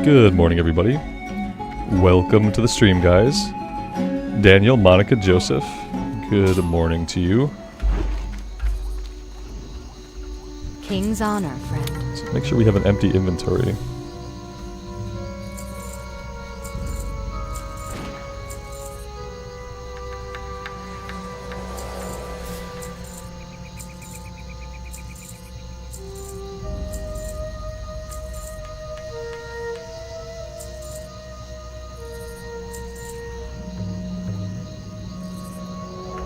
Good morning, everybody. Welcome to the stream, guys. Daniel, Monica, Joseph, good morning to you. King's honor, friend. So make sure we have an empty inventory.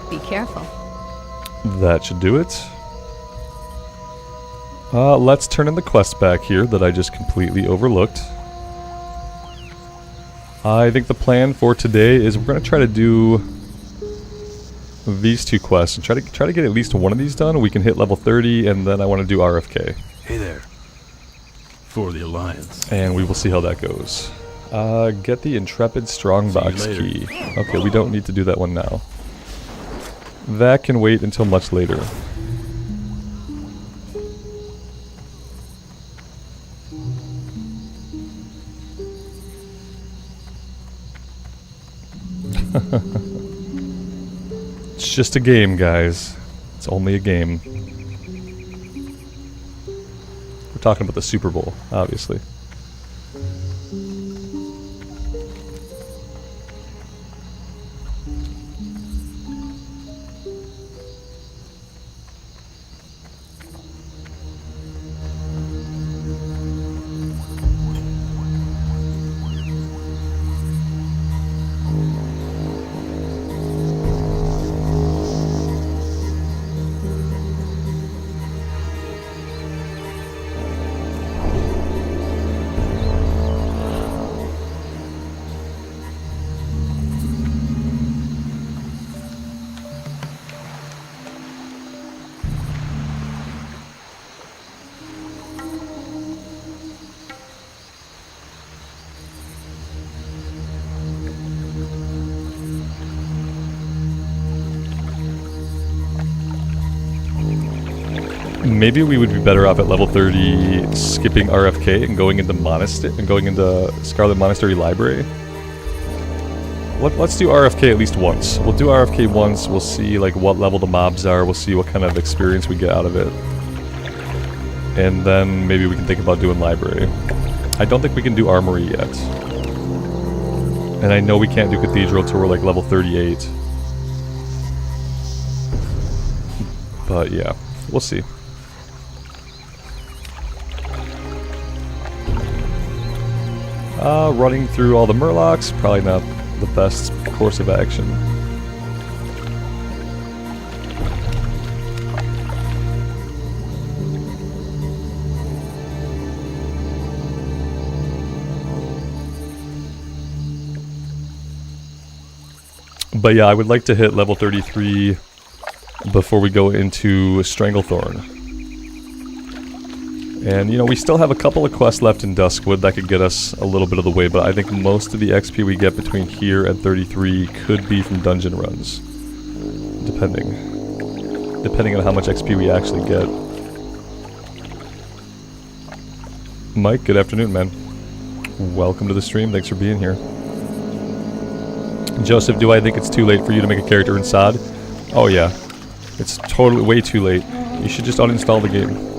Be careful. That should do it. Let's turn in the quest back here that I just completely overlooked. I think the plan for today is we're going to try to do these two quests and try to get at least one of these done. We can hit level 30, and then I want to do RFK. Hey there. For the Alliance. And we will see how that goes. Get the Intrepid Strongbox key. Okay, we don't need to do that one now. That can wait until much later. It's just a game, guys. It's only a game. We're talking about the Super Bowl, obviously. Maybe we would be better off at level 30 skipping RFK and going into Scarlet Monastery Library. Let's do RFK at least once. We'll do RFK once, we'll see like what level the mobs are, we'll see what kind of experience we get out of it. And then maybe we can think about doing library. I don't think we can do armory yet. And I know we can't do cathedral till we're like level 38. But yeah, we'll see. Running through all the Murlocs, probably not the best course of action. But yeah, I would like to hit level 33 before we go into Stranglethorn. And, you know, we still have a couple of quests left in Duskwood that could get us a little bit of the way, but I think most of the XP we get between here and 33 could be from dungeon runs. Depending on how much XP we actually get. Mike, good afternoon, man. Welcome to the stream, thanks for being here. Joseph, do I think it's too late for you to make a character in SOD? Oh yeah. It's totally way too late. You should just uninstall the game.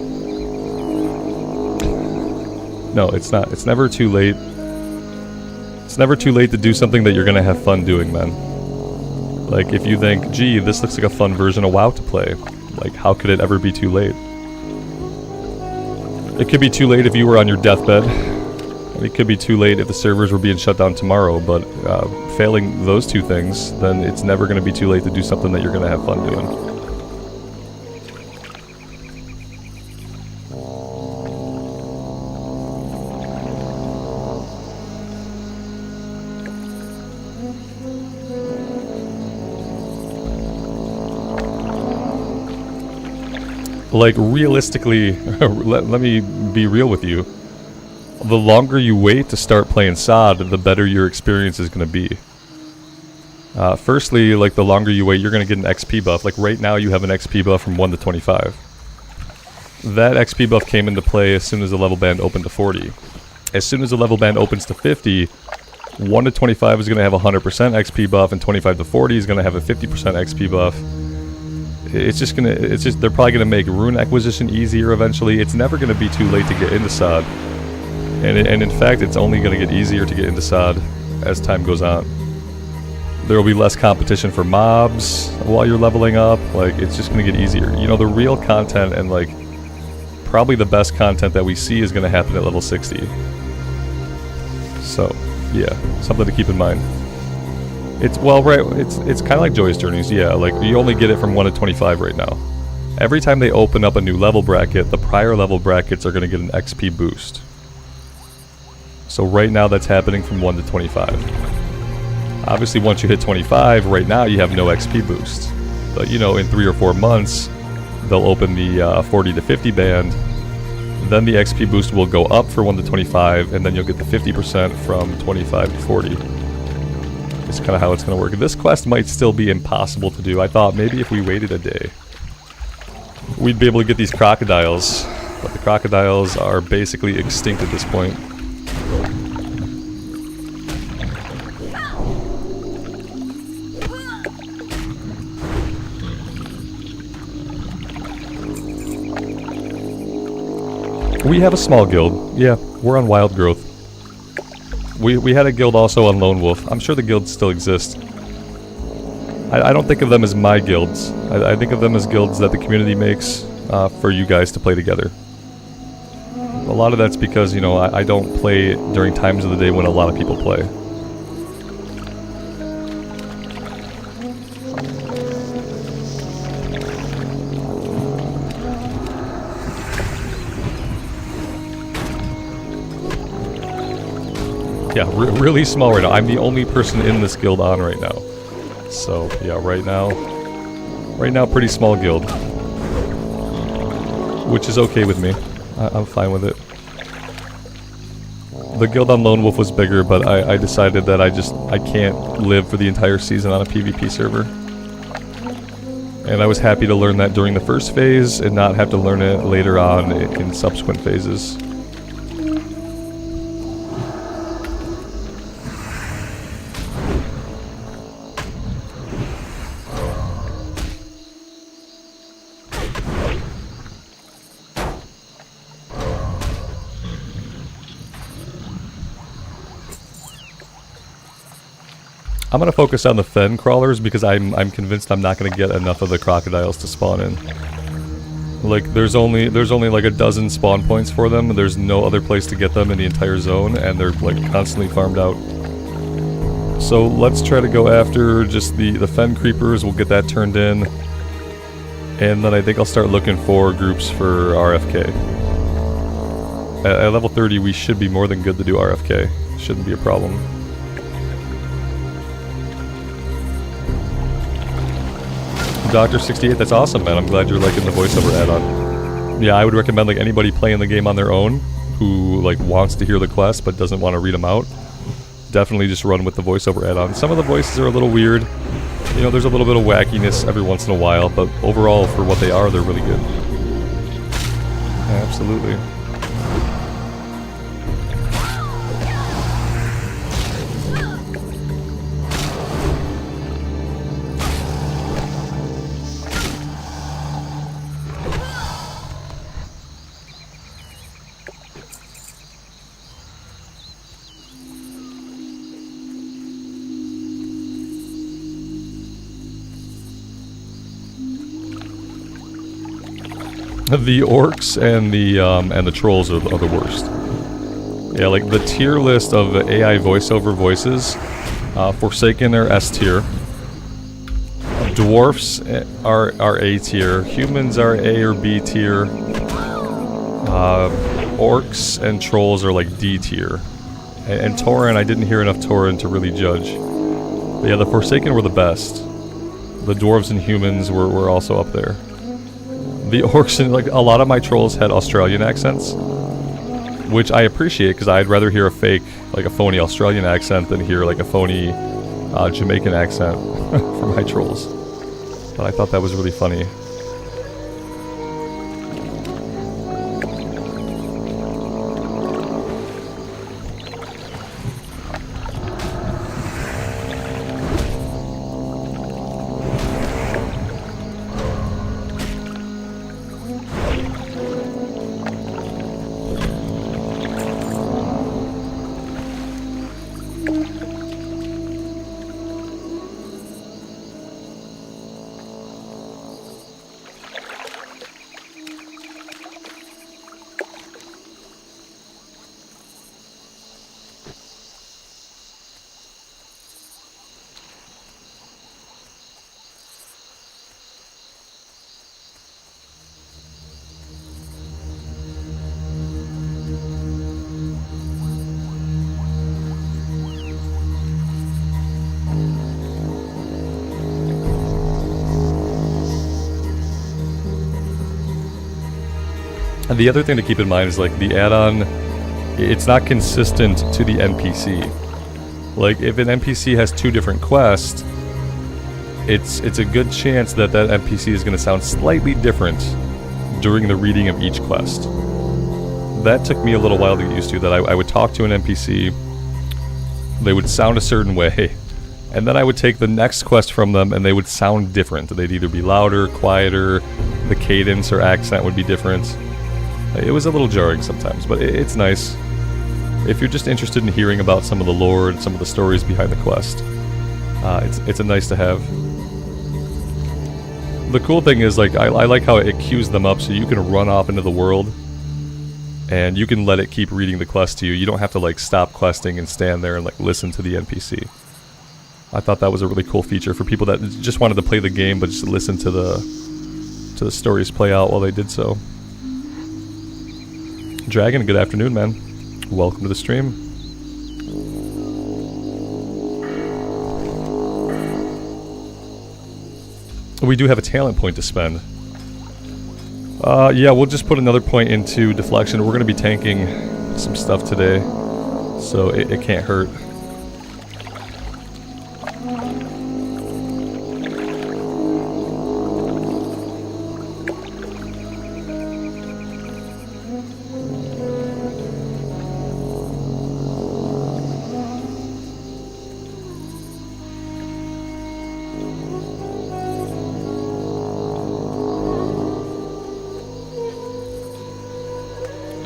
No, it's not. It's never too late. It's never too late to do something that you're gonna have fun doing, man. Like, if you think, gee, this looks like a fun version of WoW to play, like, how could it ever be too late? It could be too late if you were on your deathbed. It could be too late if the servers were being shut down tomorrow, but failing those two things, then it's never gonna be too late to do something that you're gonna have fun doing. Like, realistically, let me be real with you. The longer you wait to start playing SOD, the better your experience is going to be. Firstly, like, the longer you wait, you're going to get an XP buff. Like, right now you have an XP buff from 1 to 25. That XP buff came into play as soon as the level band opened to 40. As soon as the level band opens to 50, 1 to 25 is going to have a 100% XP buff, and 25 to 40 is going to have a 50% XP buff. They're probably going to make rune acquisition easier eventually. It's never going to be too late to get into SOD. And in fact, it's only going to get easier to get into SOD as time goes on. There will be less competition for mobs while you're leveling up. Like, it's just going to get easier. You know, the real content and, like, probably the best content that we see is going to happen at level 60. So, yeah, something to keep in mind. It's kind of like Joyous Journeys, yeah, like you only get it from 1 to 25 right now. Every time they open up a new level bracket, the prior level brackets are going to get an XP boost. So right now that's happening from 1 to 25. Obviously once you hit 25, right now you have no XP boost. But you know, in 3 or 4 months, they'll open the 40 to 50 band. Then the XP boost will go up for 1 to 25, and then you'll get the 50% from 25 to 40. It's kind of how it's going to work. This quest might still be impossible to do. I thought maybe if we waited a day, we'd be able to get these crocodiles. But the crocodiles are basically extinct at this point. We have a small guild. Yeah, we're on Wildgrowth. We had a guild also on Lone Wolf. I'm sure the guilds still exist. I don't think of them as my guilds. I think of them as guilds that the community makes for you guys to play together. A lot of that's because, you know, I don't play during times of the day when a lot of people play. Yeah, really small right now. I'm the only person in this guild on right now. So, yeah, right now pretty small guild. Which is okay with me. I'm fine with it. The guild on Lone Wolf was bigger, but I decided that I can't live for the entire season on a PvP server. And I was happy to learn that during the first phase and not have to learn it later on in subsequent phases. I'm gonna focus on the fen crawlers because I'm convinced I'm not gonna get enough of the crocodiles to spawn in. Like there's only like a dozen spawn points for them. There's no other place to get them in the entire zone, and they're like constantly farmed out. So let's try to go after just the fen creepers. We'll get that turned in, and then I think I'll start looking for groups for RFK. At level 30, we should be more than good to do RFK. Shouldn't be a problem. Dr. 68, that's awesome, man. I'm glad you're liking the voiceover add-on. Yeah, I would recommend like anybody playing the game on their own who like wants to hear the quest but doesn't want to read them out. Definitely just run with the voiceover add-on. Some of the voices are a little weird. You know, there's a little bit of wackiness every once in a while, but overall, for what they are, they're really good. Absolutely. The orcs and the trolls are the worst. Yeah, like the tier list of AI voiceover voices, Forsaken are S tier, dwarfs are A tier, humans are A or B tier, orcs and trolls are like D tier, and Tauren, I didn't hear enough Tauren to really judge. But yeah, the Forsaken were the best. The dwarves and humans were also up there. The orcs and like a lot of my trolls had Australian accents, which I appreciate because I'd rather hear a fake, like a phony Australian accent than hear like a phony Jamaican accent from my trolls. But I thought that was really funny. And the other thing to keep in mind is like the add-on, it's not consistent to the NPC. Like if an NPC has 2 different quests, it's a good chance that that NPC is going to sound slightly different during the reading of each quest. That took me a little while to get used to, that I would talk to an NPC, they would sound a certain way, and then I would take the next quest from them and they would sound different. They'd either be louder, quieter, the cadence or accent would be different. It was a little jarring sometimes, but it's nice. If you're just interested in hearing about some of the lore and some of the stories behind the quest, it's a nice to have. The cool thing is, like, I like how it queues them up so you can run off into the world and you can let it keep reading the quest to you. You don't have to like stop questing and stand there and like listen to the NPC. I thought that was a really cool feature for people that just wanted to play the game but just listen to the stories play out while they did so. Dragon, good afternoon, man. Welcome to the stream. We do have a talent point to spend. Yeah, we'll just put another point into deflection. We're going to be tanking some stuff today, so it can't hurt.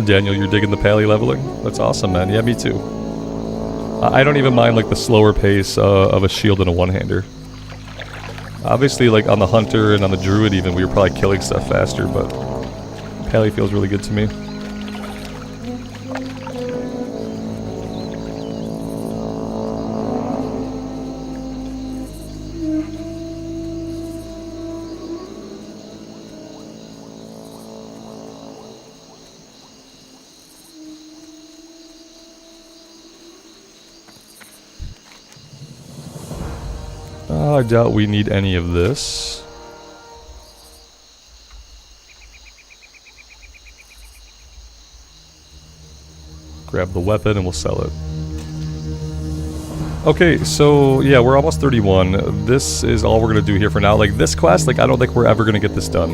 Daniel, you're digging the pally leveling? That's awesome, man. Yeah, me too. I don't even mind like the slower pace of a shield and a one-hander. Obviously, like on the hunter and on the druid even, we were probably killing stuff faster, but pally feels really good to me. I doubt we need any of this. Grab the weapon and we'll sell it. Okay, so yeah, we're almost 31. This is all we're gonna do here for now. Like this quest, like I don't think we're ever gonna get this done.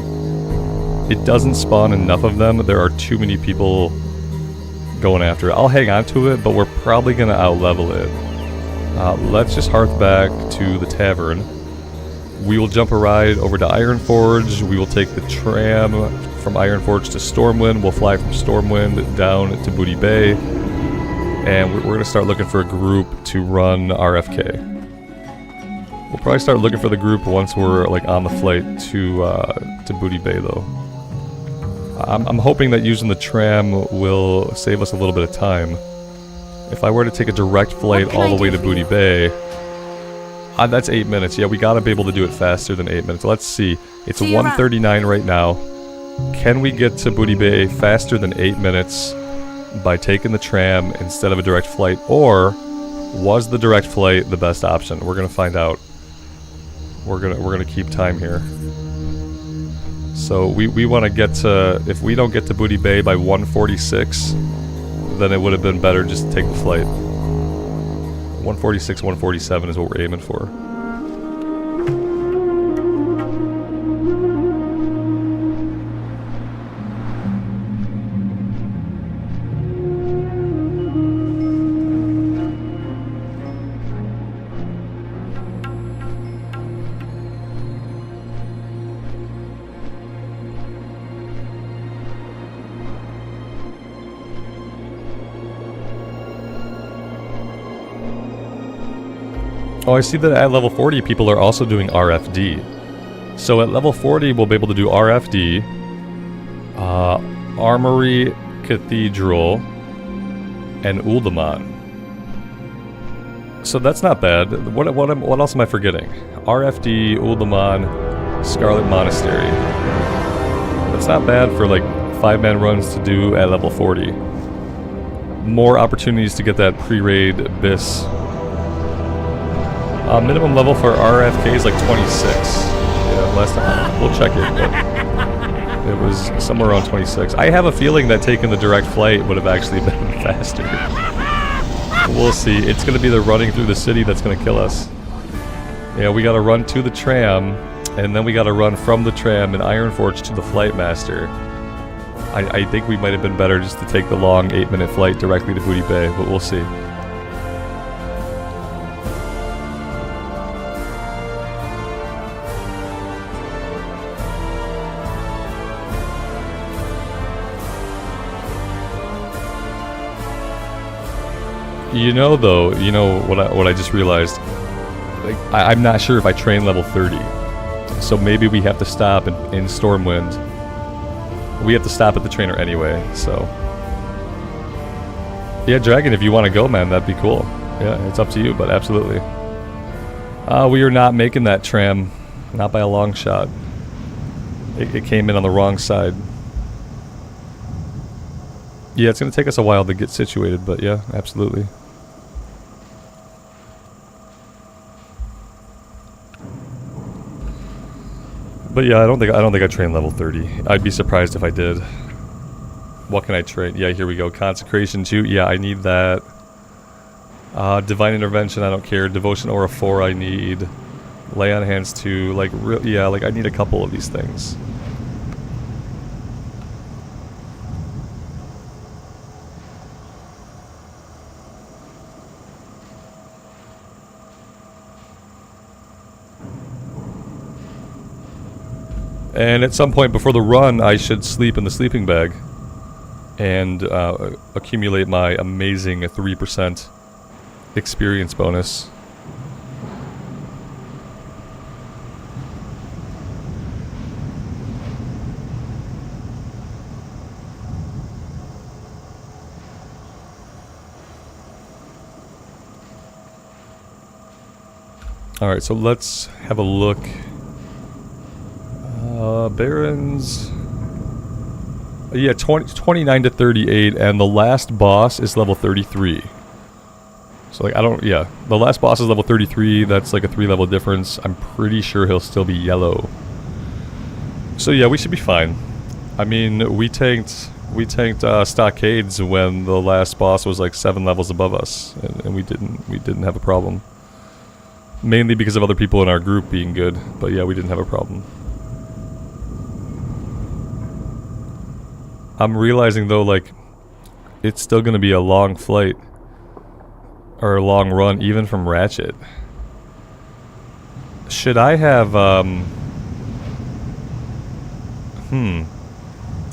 It doesn't spawn enough of them. There are too many people going after it. I'll hang on to it, but we're probably gonna out-level it. Let's just hearth back to the tavern. We will jump a ride over to Ironforge. We will take the tram from Ironforge to Stormwind. We'll fly from Stormwind down to Booty Bay. And we're going to start looking for a group to run RFK. We'll probably start looking for the group once we're like on the flight to Booty Bay though. I'm hoping that using the tram will save us a little bit of time. If I were to take a direct flight all the way to Booty Bay, that's 8 minutes. Yeah, we gotta be able to do it faster than 8 minutes. Let's see. It's 1:39 right now. Can we get to Booty Bay faster than 8 minutes by taking the tram instead of a direct flight? Or was the direct flight the best option? We're gonna find out. We're gonna keep time here. So we want to get to, if we don't get to Booty Bay by 1:46, then it would have been better just to take the flight. 1:46, 1:47 is what we're aiming for. Oh, I see that at level 40 people are also doing RFD. So at level 40 we'll be able to do RFD, Armory, Cathedral, and Uldaman. So that's not bad. What else am I forgetting? RFD, Uldaman, Scarlet Monastery. That's not bad for like 5-man runs to do at level 40. More opportunities to get that pre-raid bis. Minimum level for RFK is like 26. Yeah, last time. We'll check it, but It was somewhere around 26. I have a feeling that taking the direct flight would have actually been faster. We'll see. It's going to be the running through the city that's going to kill us. Yeah, we got to run to the tram, and then we got to run from the tram in Ironforge to the Flight Master. I think we might have been better just to take the long 8-minute flight directly to Booty Bay, but we'll see. You know, though, you know what I just realized? Like, I'm not sure if I train level 30. So maybe we have to stop in Stormwind. We have to stop at the trainer anyway, so... Yeah, Dragon, if you want to go, man, that'd be cool. Yeah, it's up to you, but absolutely. We are not making that tram. Not by a long shot. It came in on the wrong side. Yeah, it's going to take us a while to get situated, but yeah, absolutely. But yeah, I don't think I trained level 30. I'd be surprised if I did. What can I train? Yeah, here we go. Consecration 2. Yeah, I need that. Divine Intervention, I don't care. Devotion Aura 4 I need. Lay on Hands 2. Like, yeah, like I need a couple of these things. And at some point before the run, I should sleep in the sleeping bag and accumulate my amazing 3% experience bonus. Alright, so let's have a look. Barons... Yeah, 29 to 38, and the last boss is level 33. So, like, I don't... Yeah, the last boss is level 33, that's like a 3-level difference. I'm pretty sure he'll still be yellow. So, yeah, we should be fine. I mean, we tanked Stockades when the last boss was like 7 levels above us, and we didn't have a problem. Mainly because of other people in our group being good, but yeah, we didn't have a problem. I'm realizing though, like, it's still gonna be a long flight. Or a long run, even from Ratchet. Should I have,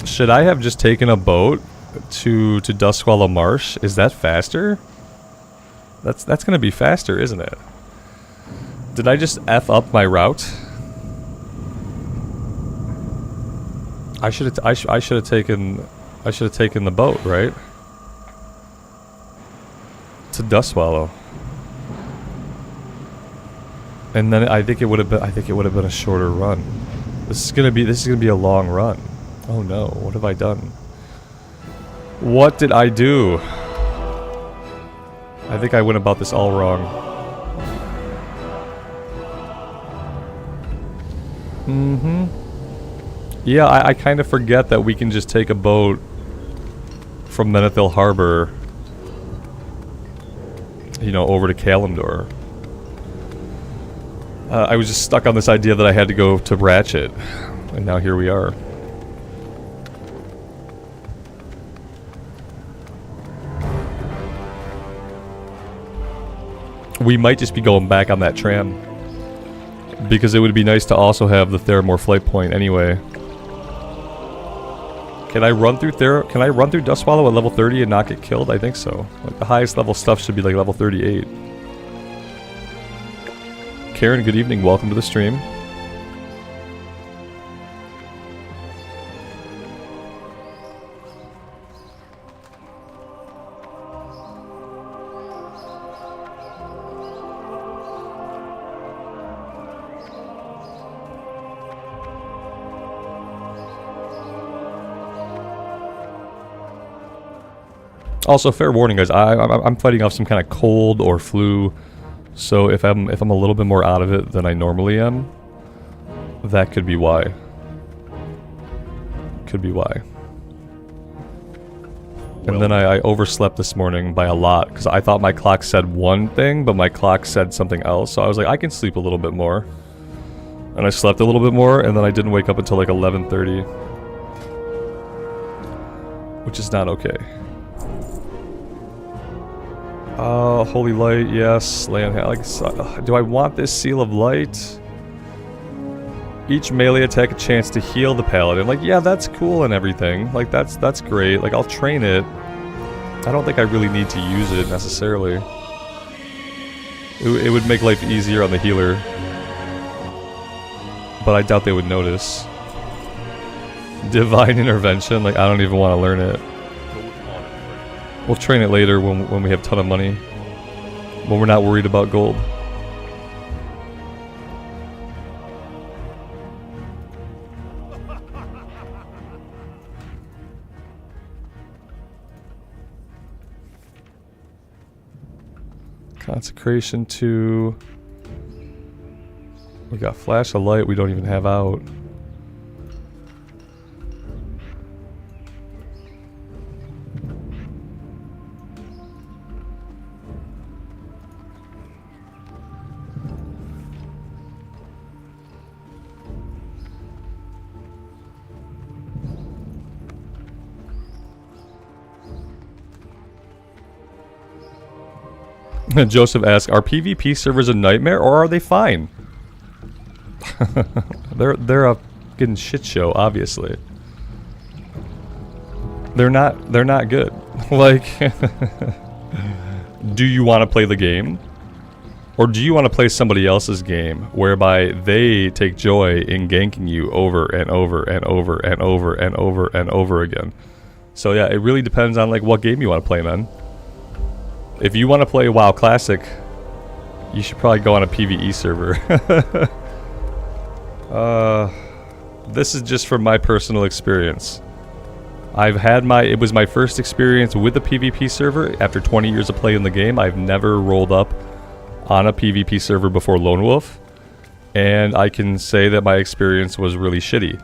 Should I have just taken a boat to Duskwallow Marsh? Is that faster? That's gonna be faster, isn't it? Did I just F up my route? I should have taken the boat, right? To Duskwallow. And then I think it would have been a shorter run. This is gonna be a long run. Oh no, what have I done? What did I do? I think I went about this all wrong. Yeah, I kind of forget that we can just take a boat from Menethil Harbor, you know, over to Kalimdor. I was just stuck on this idea that I had to go to Ratchet, and now here we are. We might just be going back on that tram, because it would be nice to also have the Theramore flight point anyway. Can I run through Duskwallow at level 30 and not get killed? I think so. Like, the highest level stuff should be like level 38. Karen, good evening. Welcome to the stream. Also, fair warning, guys. I'm fighting off some kind of cold or flu, so if I'm a little bit more out of it than I normally am, that could be why. Could be why. And then I overslept this morning by a lot because I thought my clock said one thing, but my clock said something else. So I was like, I can sleep a little bit more. And I slept a little bit more, and then I didn't wake up until like 11:30. Which is not okay. Holy light, yes. Land, like, do I want this seal of light? Each melee attack a chance to heal the paladin. Like, yeah, that's cool and everything. Like, that's great. Like, I'll train it. I don't think I really need to use it necessarily. It would make life easier on the healer. But I doubt they would notice. Divine intervention, like, I don't even want to learn it. We'll train it later when we have a ton of money. When we're not worried about gold. Consecration 2. We got flash of light we don't even have out. Joseph asks, are PvP servers a nightmare or are they fine? they're a fucking shit show, obviously. They're not good. Like, do you want to play the game? Or do you want to play somebody else's game whereby they take joy in ganking you over and over and over and over and over and over again? So yeah, it really depends on like what game you want to play, man. If you want to play WoW Classic, you should probably go on a PvE server. This is just from my personal experience. It was my first experience with a PvP server. After 20 years of playing the game, I've never rolled up on a PvP server before Lone Wolf. And I can say that my experience was really shitty.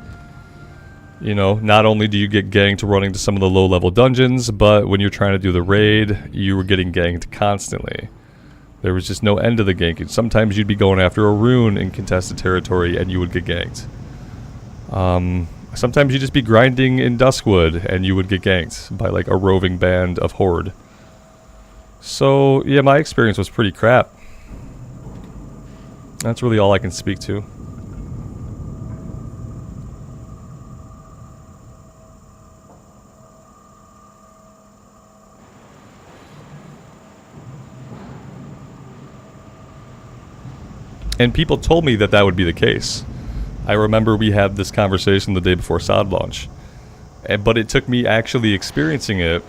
You know, not only do you get ganked running to some of the low-level dungeons, but when you're trying to do the raid, you were getting ganked constantly. There was just no end to the ganking. Sometimes you'd be going after a rune in contested territory and you would get ganked. Sometimes you'd just be grinding in Duskwood and you would get ganked by like a roving band of Horde. So, yeah, my experience was pretty crap. That's really all I can speak to. And people told me that that would be the case. I remember we had this conversation the day before SOD launch. But it took me actually experiencing it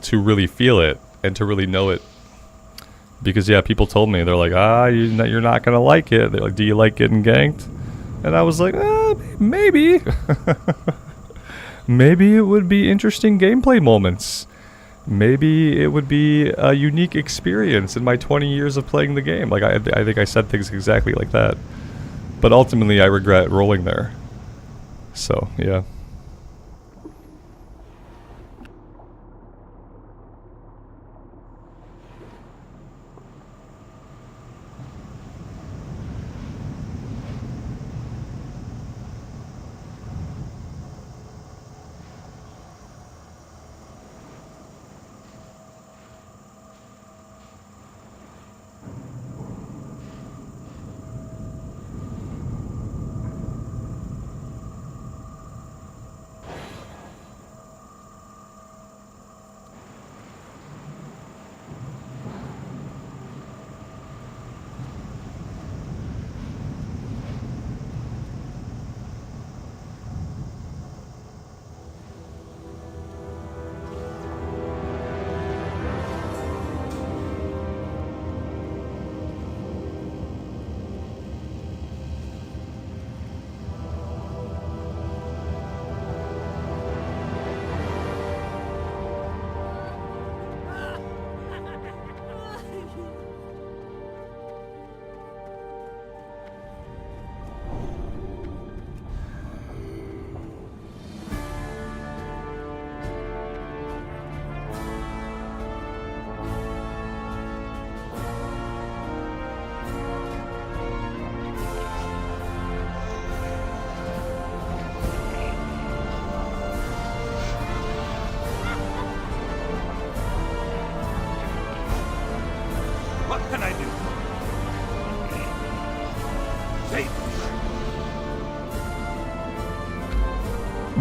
to really feel it and to really know it. Because, yeah, people told me, they're like, you're not going to like it. They're like, do you like getting ganked? And I was like, maybe. Maybe it would be interesting gameplay moments. Maybe it would be a unique experience in my 20 years of playing the game. Like, I think I said things exactly like that. But ultimately, I regret rolling there. So, yeah.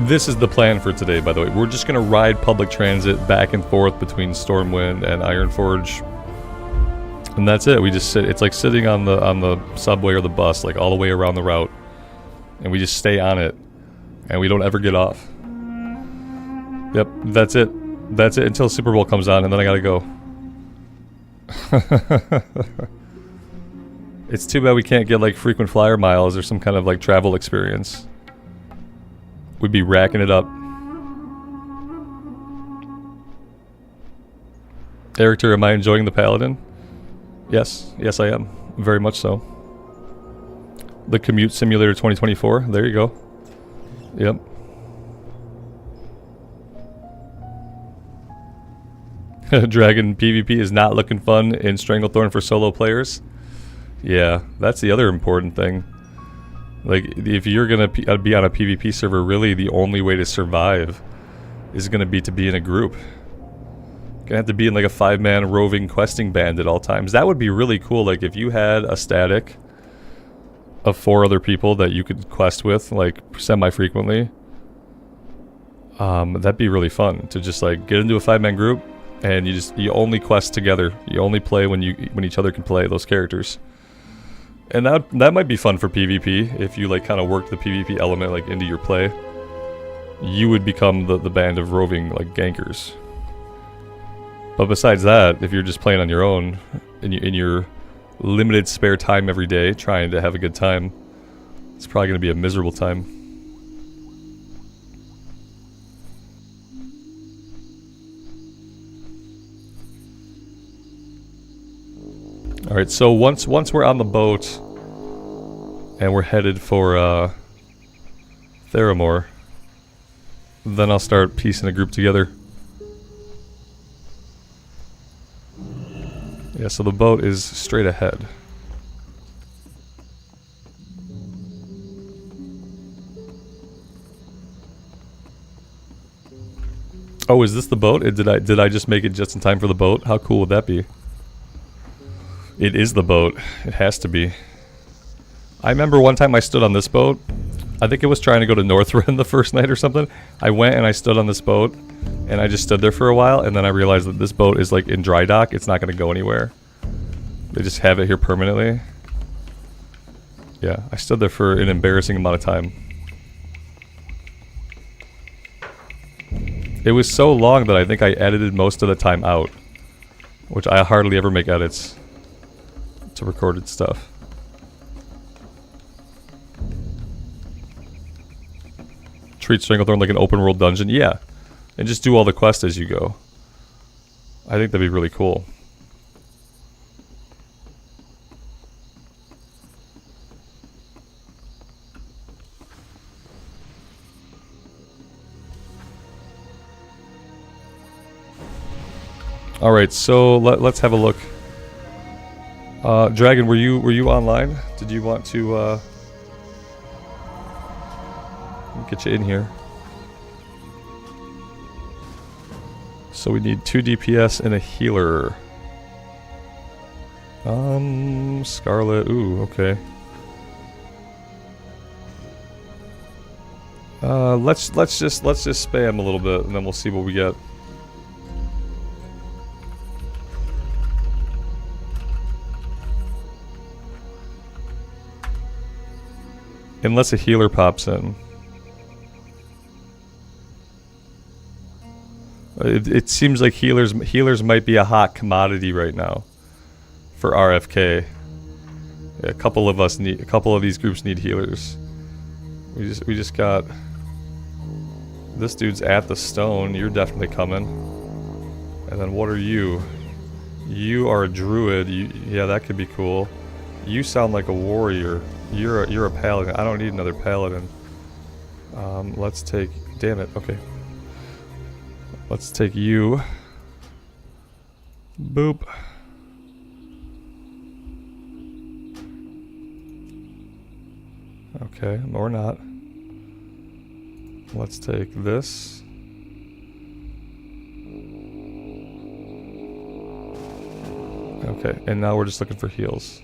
This is the plan for today, by the way. We're just gonna ride public transit back and forth between Stormwind and Ironforge. And that's it. We just sit. It's like sitting on the subway or the bus, like all the way around the route. And we just stay on it. And we don't ever get off. Yep, that's it. That's it until Super Bowl comes on, and then I gotta go. It's too bad we can't get like frequent flyer miles or some kind of like travel experience. We'd be racking it up. Erichter, am I enjoying the Paladin? Yes, yes I am. Very much so. The Commute Simulator 2024, there you go. Yep. Dragon PvP is not looking fun in Stranglethorn for solo players. Yeah, that's the other important thing. Like, if you're gonna be on a PvP server, really the only way to survive is gonna be to be in a group. Gonna have to be in like a 5-man roving questing band at all times. That would be really cool. Like if you had a static of 4 other people that you could quest with, like semi-frequently. That'd be really fun to just like get into a 5-man group and you only quest together. You only play when each other can play those characters. And that might be fun for PvP if you like kind of work the PvP element like into your play. You would become the band of roving like gankers. But besides that, if you're just playing on your own in your limited spare time every day trying to have a good time, it's probably going to be a miserable time. Alright, so once we're on the boat and we're headed for Theramore, then I'll start piecing a group together. Yeah, so the boat is straight ahead. Oh, is this the boat? Did I just make it just in time for the boat? How cool would that be? It is the boat. It has to be. I remember one time I stood on this boat. I think it was trying to go to Northrend the first night or something. I went and I stood on this boat, and I just stood there for a while, and then I realized that this boat is like in dry dock. It's not going to go anywhere. They just have it here permanently. Yeah, I stood there for an embarrassing amount of time. It was so long that I think I edited most of the time out, which I hardly ever make edits to recorded stuff. Treat Stranglethorn like an open world dungeon? Yeah. And just do all the quests as you go. I think that'd be really cool. Alright, so let's have a look. Dragon, were you online? Did you want to get you in here? So we need 2 DPS and a healer. Scarlet. Ooh, okay. Let's just spam a little bit, and then we'll see what we get. Unless a healer pops in. It seems like healers might be a hot commodity right now for RFK. Yeah, a couple of these groups need healers. We just got this dude's at the stone. You're definitely coming. And then what are you? You are a druid. Yeah, that could be cool. You sound like a warrior. You're a paladin. I don't need another paladin. Let's take. Damn it. Okay. Let's take you. Boop. Okay, or not. Let's take this. Okay, and now we're just looking for heals.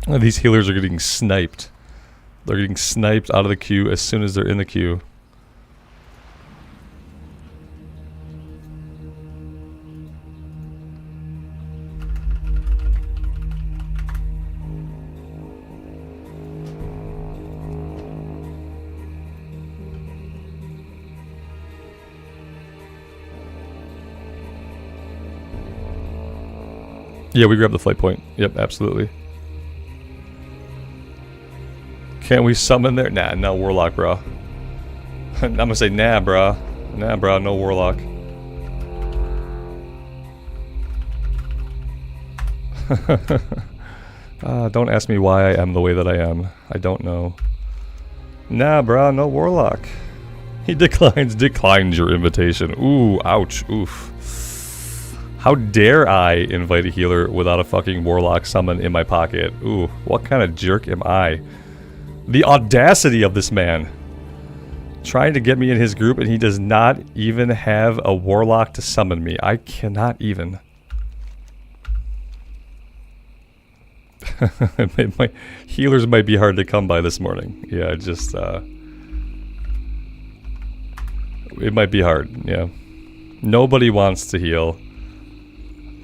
These healers are getting sniped. They're getting sniped out of the queue as soon as they're in the queue. Yeah, we grabbed the flight point. Yep, absolutely. Can't we summon there? Nah, no Warlock, bro. I'm gonna say nah, bro. Nah, bro, no Warlock. Don't ask me why I am the way that I am. I don't know. Nah, bro, no Warlock. He declines your invitation. Ooh, ouch, oof. How dare I invite a healer without a fucking Warlock summon in my pocket? Ooh, what kind of jerk am I? The audacity of this man. Trying to get me in his group and he does not even have a Warlock to summon me. I cannot even. My healers might be hard to come by this morning. Yeah, just, it might be hard, yeah. Nobody wants to heal.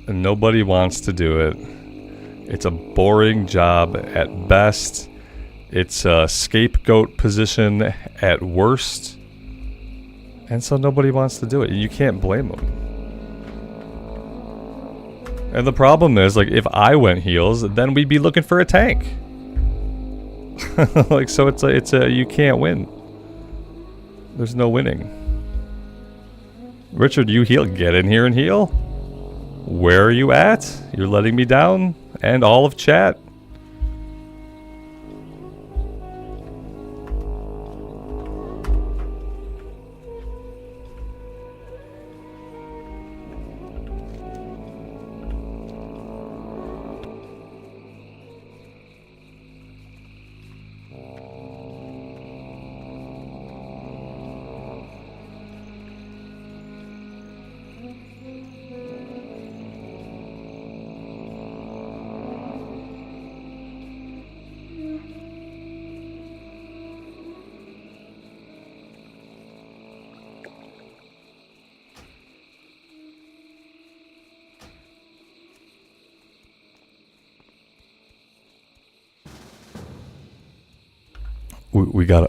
And nobody wants to do it. It's a boring job at best. It's a scapegoat position at worst. And so nobody wants to do it. You can't blame them. And the problem is, like, if I went heals, then we'd be looking for a tank. Like, so it's a you can't win. There's no winning. Richard, you heal. Get in here and heal. Where are you at? You're letting me down, and all of chat.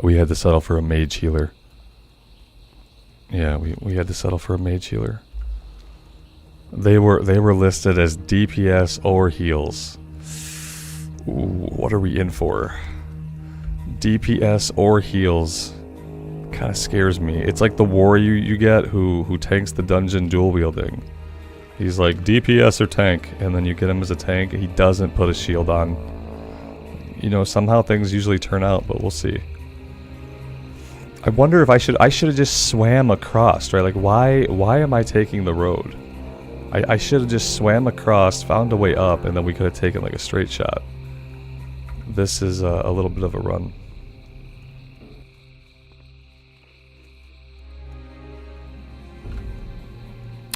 We had to settle for a mage healer. Yeah, we had to settle for a mage healer. They were listed as DPS or heals. Ooh, what are we in for? DPS or heals kind of scares me. It's like the warrior you get who tanks the dungeon dual wielding. He's like DPS or tank, and then you get him as a tank and he doesn't put a shield on. You know, somehow things usually turn out, but we'll see. I wonder if I should have just swam across, right? Like, why am I taking the road? I should have just swam across, found a way up, and then we could have taken like a straight shot. This is a little bit of a run.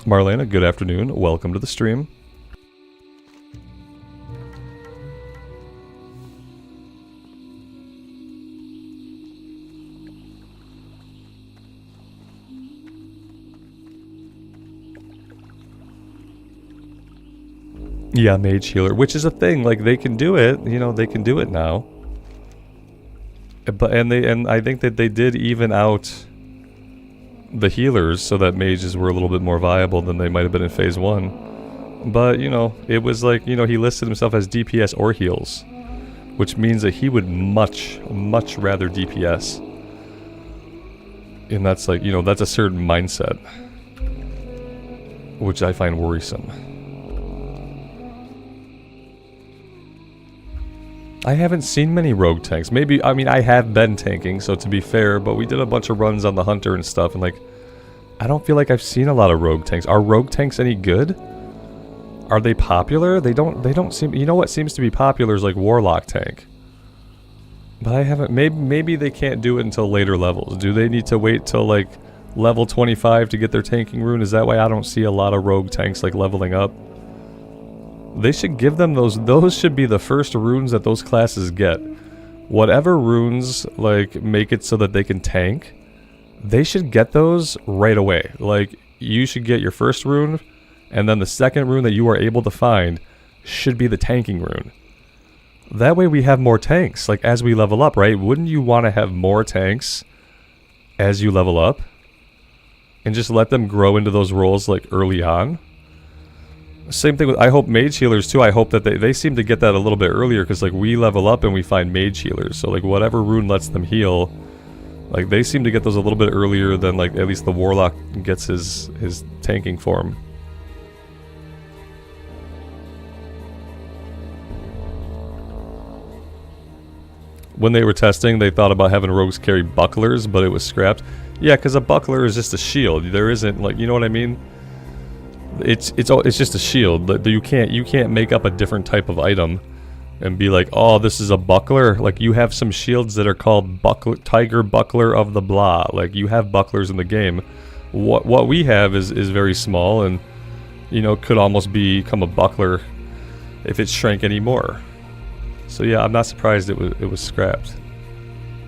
Marlena, good afternoon. Welcome to the stream. Yeah, mage healer, which is a thing. Like, they can do it. You know, they can do it now. But and I think that they did even out the healers so that mages were a little bit more viable than they might have been in phase 1. But, you know, it was like, you know, he listed himself as DPS or heals, which means that he would much rather DPS. And that's like, you know, that's a certain mindset, which I find worrisome. I haven't seen many rogue tanks. Maybe, I mean, I have been tanking, so to be fair, but we did a bunch of runs on the hunter and stuff, and like, I don't feel like I've seen a lot of rogue tanks. Are rogue tanks any good? Are they popular? They don't seem, you know what seems to be popular is like warlock tank. But I haven't, maybe they can't do it until later levels. Do they need to wait till like level 25 to get their tanking rune? Is that why I don't see a lot of rogue tanks like leveling up? They should give them those. Those should be the first runes that those classes get. Whatever runes, like, make it so that they can tank, they should get those right away. Like, you should get your first rune, and then the second rune that you are able to find should be the tanking rune. That way we have more tanks, like, as we level up, right? Wouldn't you want to have more tanks as you level up? And just let them grow into those roles, like, early on? Same thing with, I hope, mage healers, too. I hope that they seem to get that a little bit earlier, because, like, we level up and we find mage healers. So, like, whatever rune lets them heal, like, they seem to get those a little bit earlier than, like, at least the warlock gets his tanking form. When they were testing, they thought about having rogues carry bucklers, but it was scrapped. Yeah, because a buckler is just a shield. There isn't, like, you know what I mean? It's just a shield. You can't make up a different type of item and be like, oh, this is a buckler. Like, you have some shields that are called tiger buckler of the blah. Like, you have bucklers in the game. What we have is very small, and, you know, could almost become a buckler if it shrank anymore. So yeah, I'm not surprised it was scrapped.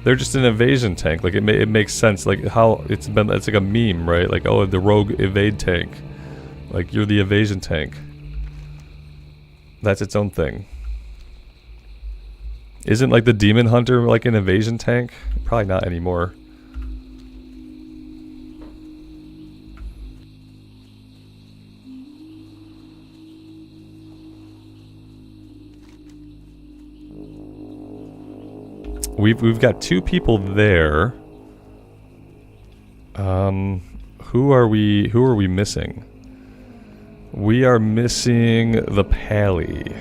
They're just an evasion tank. Like, it makes sense. Like, how it's like a meme, right? Like, oh, the rogue evade tank. Like, you're the evasion tank. That's its own thing. Isn't, like, the demon hunter like an evasion tank? Probably not anymore. We've got 2 people there. Who are we missing? We are missing the Pally.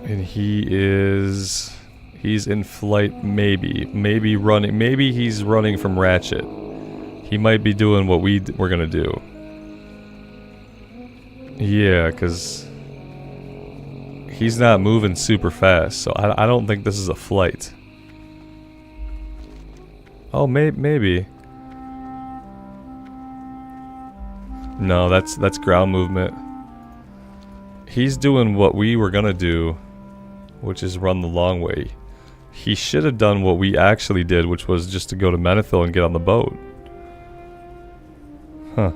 And he's in flight, maybe running, maybe he's running from Ratchet. He might be doing what we're gonna do. Yeah, because he's not moving super fast, so I don't think this is a flight. Oh, maybe. No, that's ground movement. He's doing what we were gonna do, which is run the long way. He should have done what we actually did, which was just to go to Menethil and get on the boat. Huh.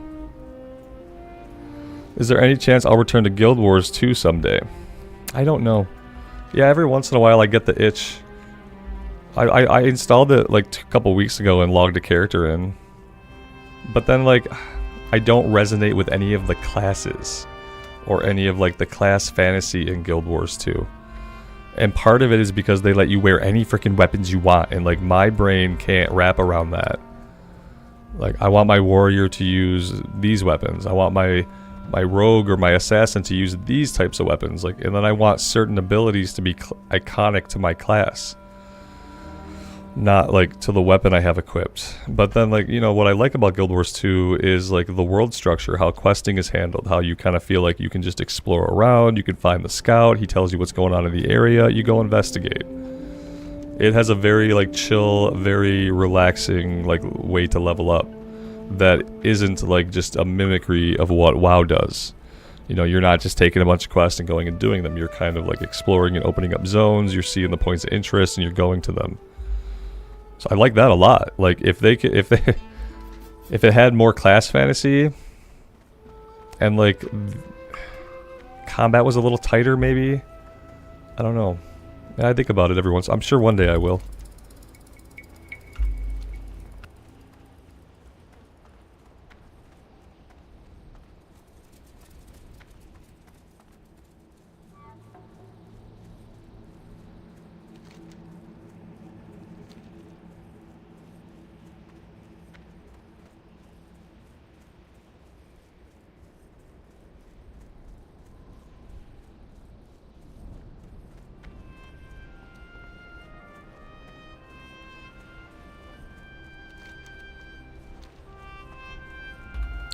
Is there any chance I'll return to Guild Wars 2 someday? I don't know. Yeah, every once in a while I get the itch. I installed it like a couple weeks ago and logged a character in. But then, like, I don't resonate with any of the classes or any of, like, the class fantasy in Guild Wars 2. And part of it is because they let you wear any freaking weapons you want, and, like, my brain can't wrap around that. Like, I want my warrior to use these weapons. I want my rogue or my assassin to use these types of weapons. Like, and then I want certain abilities to be iconic to my class, not like to the weapon I have equipped. But then, like, you know, what I like about Guild Wars 2 is, like, the world structure, how questing is handled, how you kind of feel like you can just explore around, you can find the scout, he tells you what's going on in the area, you go investigate. It has a very, like, chill, very relaxing, like, way to level up that isn't, like, just a mimicry of what WoW does. You know, you're not just taking a bunch of quests and going and doing them. You're kind of, like, exploring and opening up zones, you're seeing the points of interest, and you're going to them. So I like that a lot. Like, if it had more class fantasy and, like, combat was a little tighter, maybe. I don't know. I think about it every once. I'm sure one day I will.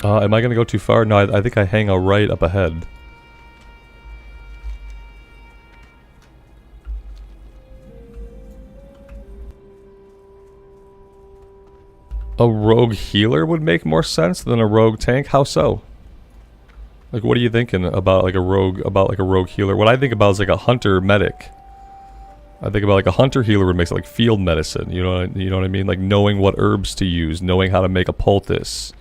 Am I gonna go too far? No, I think I hang a right up ahead. A rogue healer would make more sense than a rogue tank? How so? Like, what are you thinking about like a rogue healer? What I think about is like a hunter medic. I think about like a hunter healer would make like field medicine. You know what I mean? Like knowing what herbs to use, knowing how to make a poultice,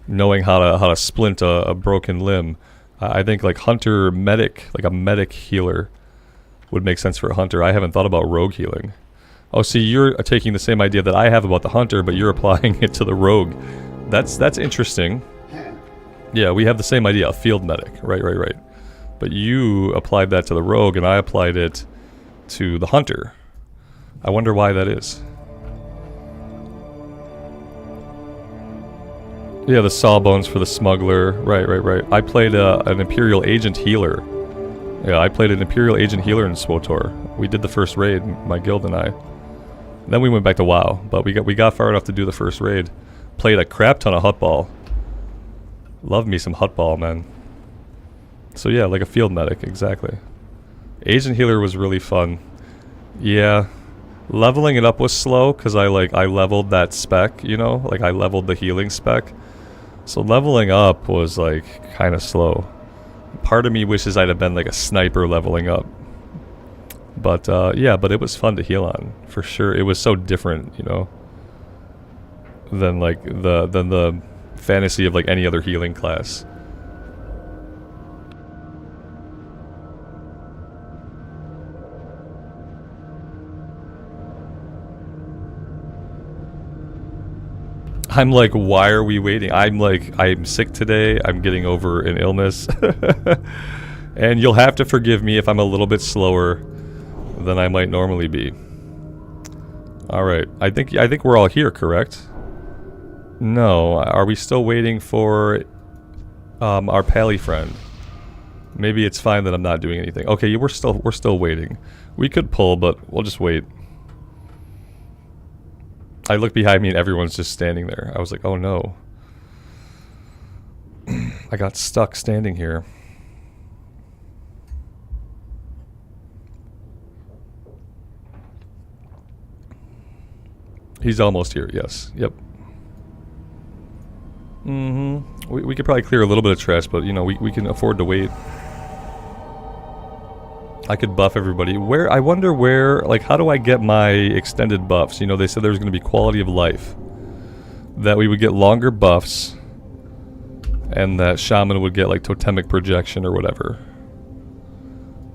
knowing how to splint a broken limb. I think like hunter medic, like a medic healer, would make sense for a hunter. I haven't thought about rogue healing. Oh, see, you're taking the same idea that I have about the hunter, but you're applying it to the rogue. That's interesting. Yeah, we have the same idea, a field medic. Right. But you applied that to the rogue, and I applied it to the hunter. I wonder why that is. Yeah, the sawbones for the smuggler. Right. I played an Imperial Agent healer. Yeah, I played an Imperial Agent healer in SWTOR. We did the first raid, my guild and I. Then we went back to WoW, but we got far enough to do the first raid. Played a crap ton of Hutball. Love me some Hutball, man. So yeah, like a field medic, exactly. Agent healer was really fun. Yeah, leveling it up was slow because I leveled that spec, you know, like I leveled the healing spec. So leveling up was like kind of slow. Part of me wishes I'd have been like a sniper leveling up. But yeah, but it was fun to heal on for sure. It was so different, you know, than like the fantasy of like any other healing class. I'm like, why are we waiting? I'm sick today. I'm getting over an illness. And you'll have to forgive me if I'm a little bit slower than I might normally be. Alright, I think we're all here, correct? No, are we still waiting for our pally friend? Maybe it's fine that I'm not doing anything. Okay, yeah, we're still waiting. We could pull, but we'll just wait. I look behind me and everyone's just standing there. I was like, oh no. I got stuck standing here. He's almost here, yes. Yep. We could probably clear a little bit of trash, but you know, we can afford to wait. I could buff everybody. Where, I wonder where, like, how do I get my extended buffs? You know, they said there was going to be quality of life. That we would get longer buffs. And that Shaman would get, like, totemic projection or whatever.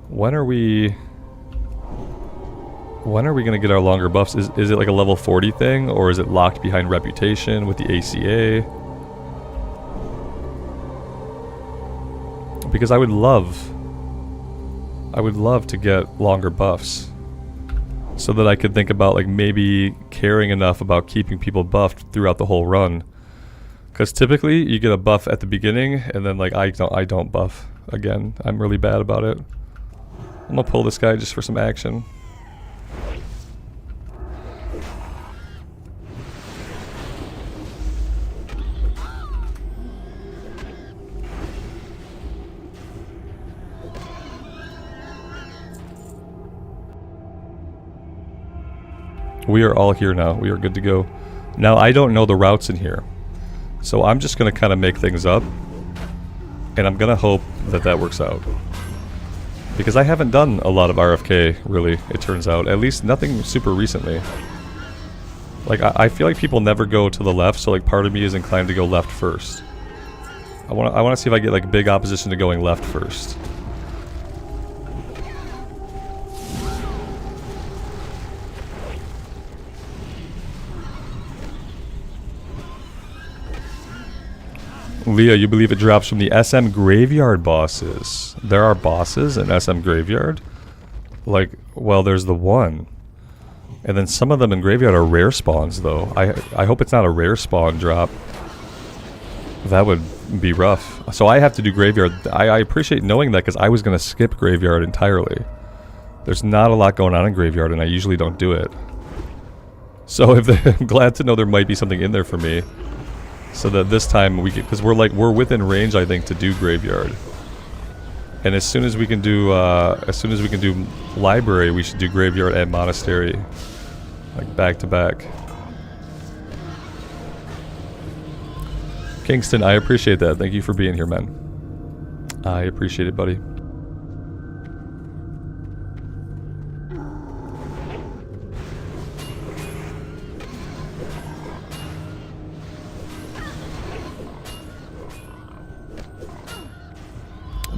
When are we going to get our longer buffs? Is it like a level 40 thing? Or is it locked behind reputation with the ACA? Because I would love to get longer buffs so that I could think about like maybe caring enough about keeping people buffed throughout the whole run. Because typically you get a buff at the beginning and then like I don't buff again. I'm really bad about it. I'm gonna pull this guy just for some action. We are all here now. We are good to go. Now, I don't know the routes in here. So I'm just going to kind of make things up. And I'm going to hope that that works out. Because I haven't done a lot of RFK, really, it turns out. At least nothing super recently. Like, I feel like people never go to the left, so like part of me is inclined to go left first. I want to see if I get like big opposition to going left first. Leah, you believe it drops from the SM Graveyard bosses? There are bosses in SM Graveyard? Like, well, there's the one. And then some of them in Graveyard are rare spawns, though. I hope it's not a rare spawn drop. That would be rough. So I have to do Graveyard. I appreciate knowing that because I was going to skip Graveyard entirely. There's not a lot going on in Graveyard, and I usually don't do it. So I'm glad to know there might be something in there for me. So that this time we can, because we're within range, I think, to do Graveyard. And as soon as we can do Library, we should do Graveyard and Monastery, like back to back. Kingston, I appreciate that. Thank you for being here, man. I appreciate it, buddy.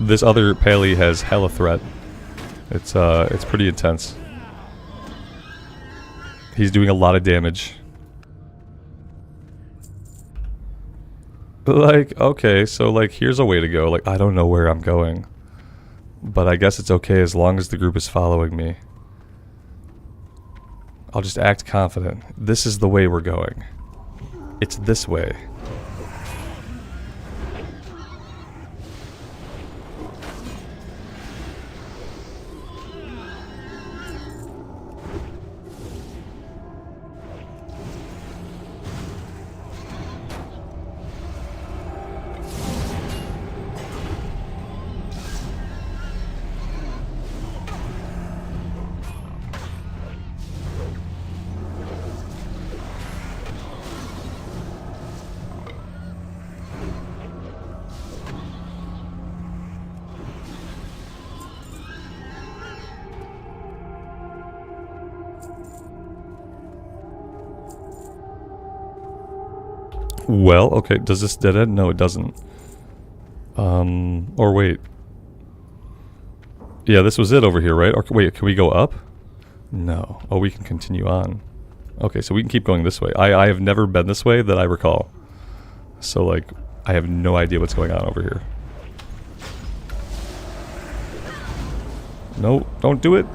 This other Pally has hella threat. It's pretty intense. He's doing a lot of damage. Like, okay, so like here's a way to go. Like, I don't know where I'm going, but I guess it's okay as long as the group is following me. I'll just act confident. This is the way we're going. It's this way. Well, okay, does this dead end? No, it doesn't. Or wait. Yeah, this was it over here, right? Or wait, can we go up? No. Oh, we can continue on. Okay, so we can keep going this way. I have never been this way that I recall. So, like, I have no idea what's going on over here. No, don't do it.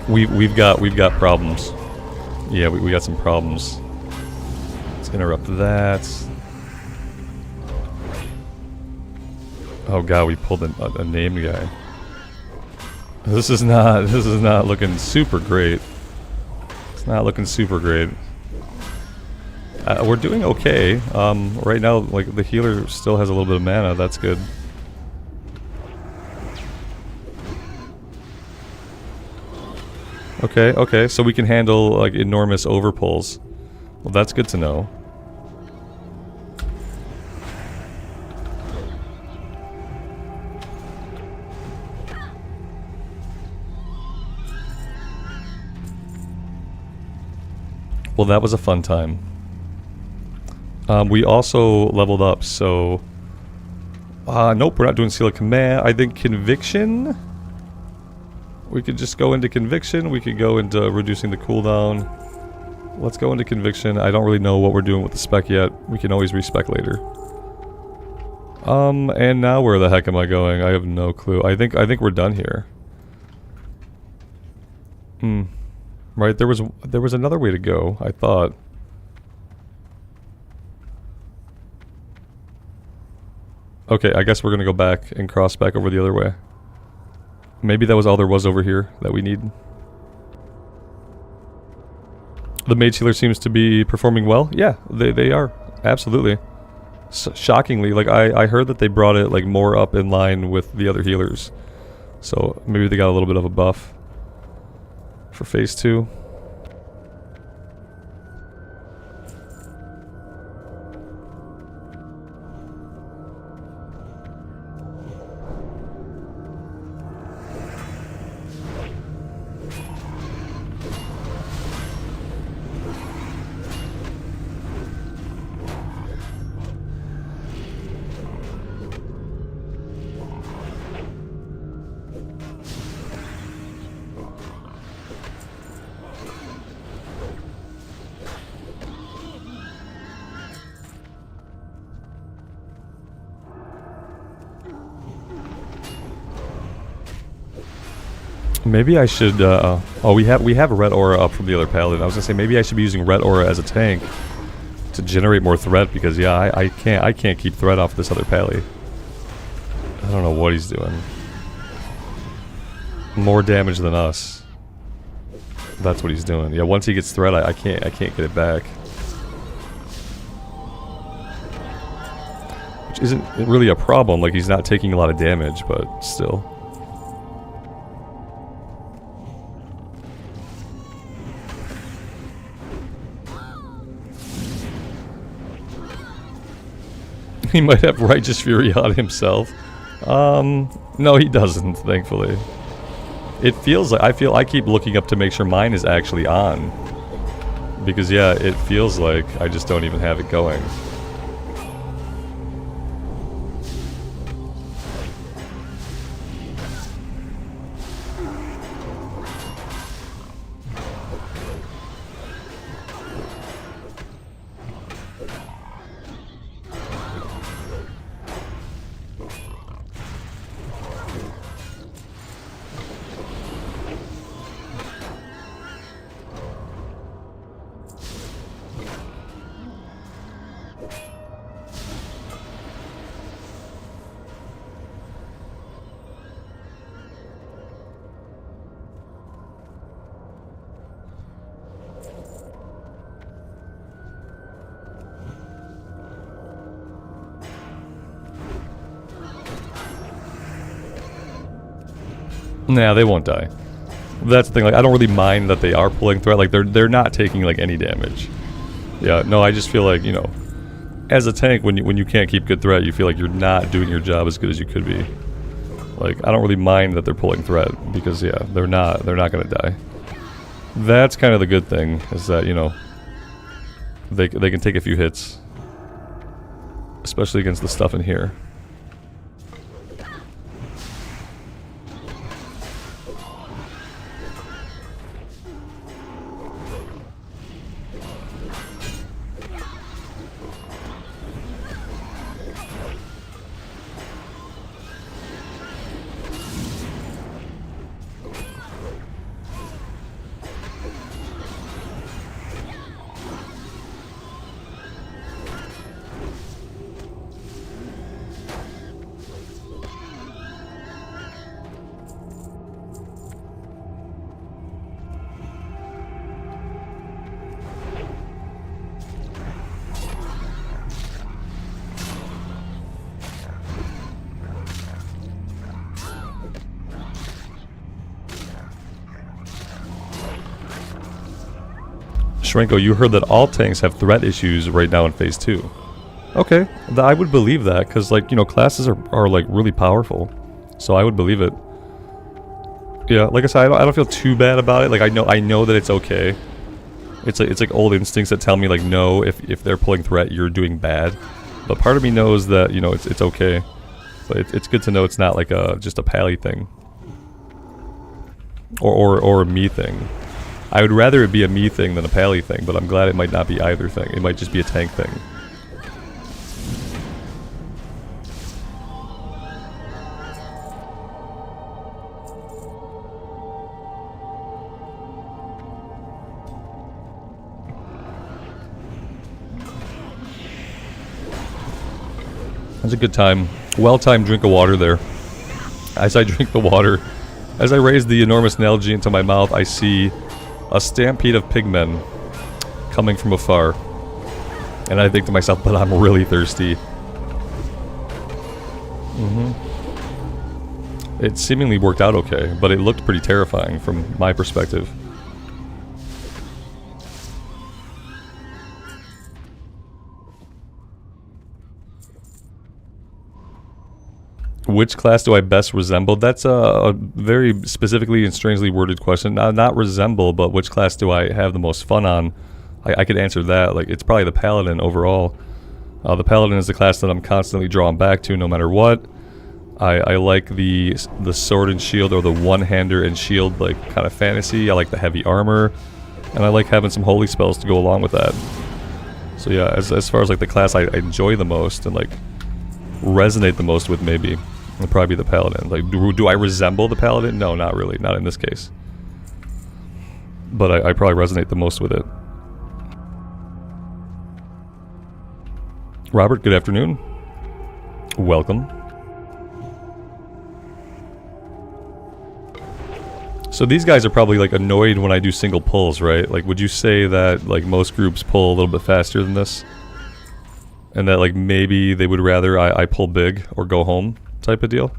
We've got problems. Yeah, we got some problems. Let's interrupt that. Oh god, we pulled a named guy. This is not looking super great. It's not looking super great. We're doing okay. Right now, like the healer still has a little bit of mana. That's good. Okay, so we can handle like enormous overpulls. Well, that's good to know. Well, that was a fun time. We also leveled up, so... nope, we're not doing Seal of Command. I think Conviction... We could just go into Conviction. We could go into reducing the cooldown. Let's go into Conviction. I don't really know what we're doing with the spec yet. We can always respec later. And now where the heck am I going? I have no clue. I think we're done here. Right, there was another way to go, I thought. Okay, I guess we're gonna go back and cross back over the other way. Maybe that was all there was over here that we need. The mage healer seems to be performing well. Yeah, they are. Absolutely. Shockingly, like I heard that they brought it like more up in line with the other healers. So maybe they got a little bit of a buff for phase 2. Maybe I should, oh, we have a red aura up from the other paladin. I was gonna say maybe I should be using red aura as a tank to generate more threat because yeah, I can't keep threat off this other pally. I don't know what he's doing. More damage than us. That's what he's doing. Yeah, once he gets threat, I can't get it back. Which isn't really a problem, like he's not taking a lot of damage, but still. He might have Righteous Fury on himself. No, he doesn't, thankfully. It feels like, I keep looking up to make sure mine is actually on. Because yeah, it feels like I just don't even have it going. Nah, they won't die. That's the thing, like, I don't really mind that they are pulling threat, like, they're not taking, like, any damage. Yeah, no, I just feel like, you know, as a tank, when you can't keep good threat, you feel like you're not doing your job as good as you could be. Like, I don't really mind that they're pulling threat, because, yeah, they're not gonna die. That's kind of the good thing, is that, you know, they can take a few hits. Especially against the stuff in here. Shrenko, you heard that all tanks have threat issues right now in Phase 2. Okay, I would believe that, because, like, you know, classes are like, really powerful. So I would believe it. Yeah, like I said, I don't feel too bad about it. Like, I know that it's okay. It's like old instincts that tell me, like, no, if they're pulling threat, you're doing bad. But part of me knows that, you know, it's okay. But it's good to know it's not like just a pally thing. Or a me thing. I would rather it be a me thing than a pally thing, but I'm glad it might not be either thing. It might just be a tank thing. That's a good time. Well-timed drink of water there. As I drink the water, as I raise the enormous Nalgene into my mouth, I see a stampede of pigmen coming from afar. And I think to myself, but I'm really thirsty. It seemingly worked out okay, but it looked pretty terrifying from my perspective. Which class do I best resemble? That's a very specifically and strangely worded question. Not resemble, but which class do I have the most fun on? I could answer that. Like, it's probably the Paladin overall. The Paladin is the class that I'm constantly drawing back to no matter what. I like the sword and shield, or the one-hander and shield, like, kind of fantasy. I like the heavy armor, and I like having some holy spells to go along with that. So yeah, as far as like the class I enjoy the most and like resonate the most with, maybe it'll probably be the Paladin. Like, do I resemble the Paladin? No, not really. Not in this case. But I probably resonate the most with it. Robert, good afternoon. Welcome. So these guys are probably like annoyed when I do single pulls, right? Like, would you say that like most groups pull a little bit faster than this? And that like maybe they would rather I pull big or go home type of deal?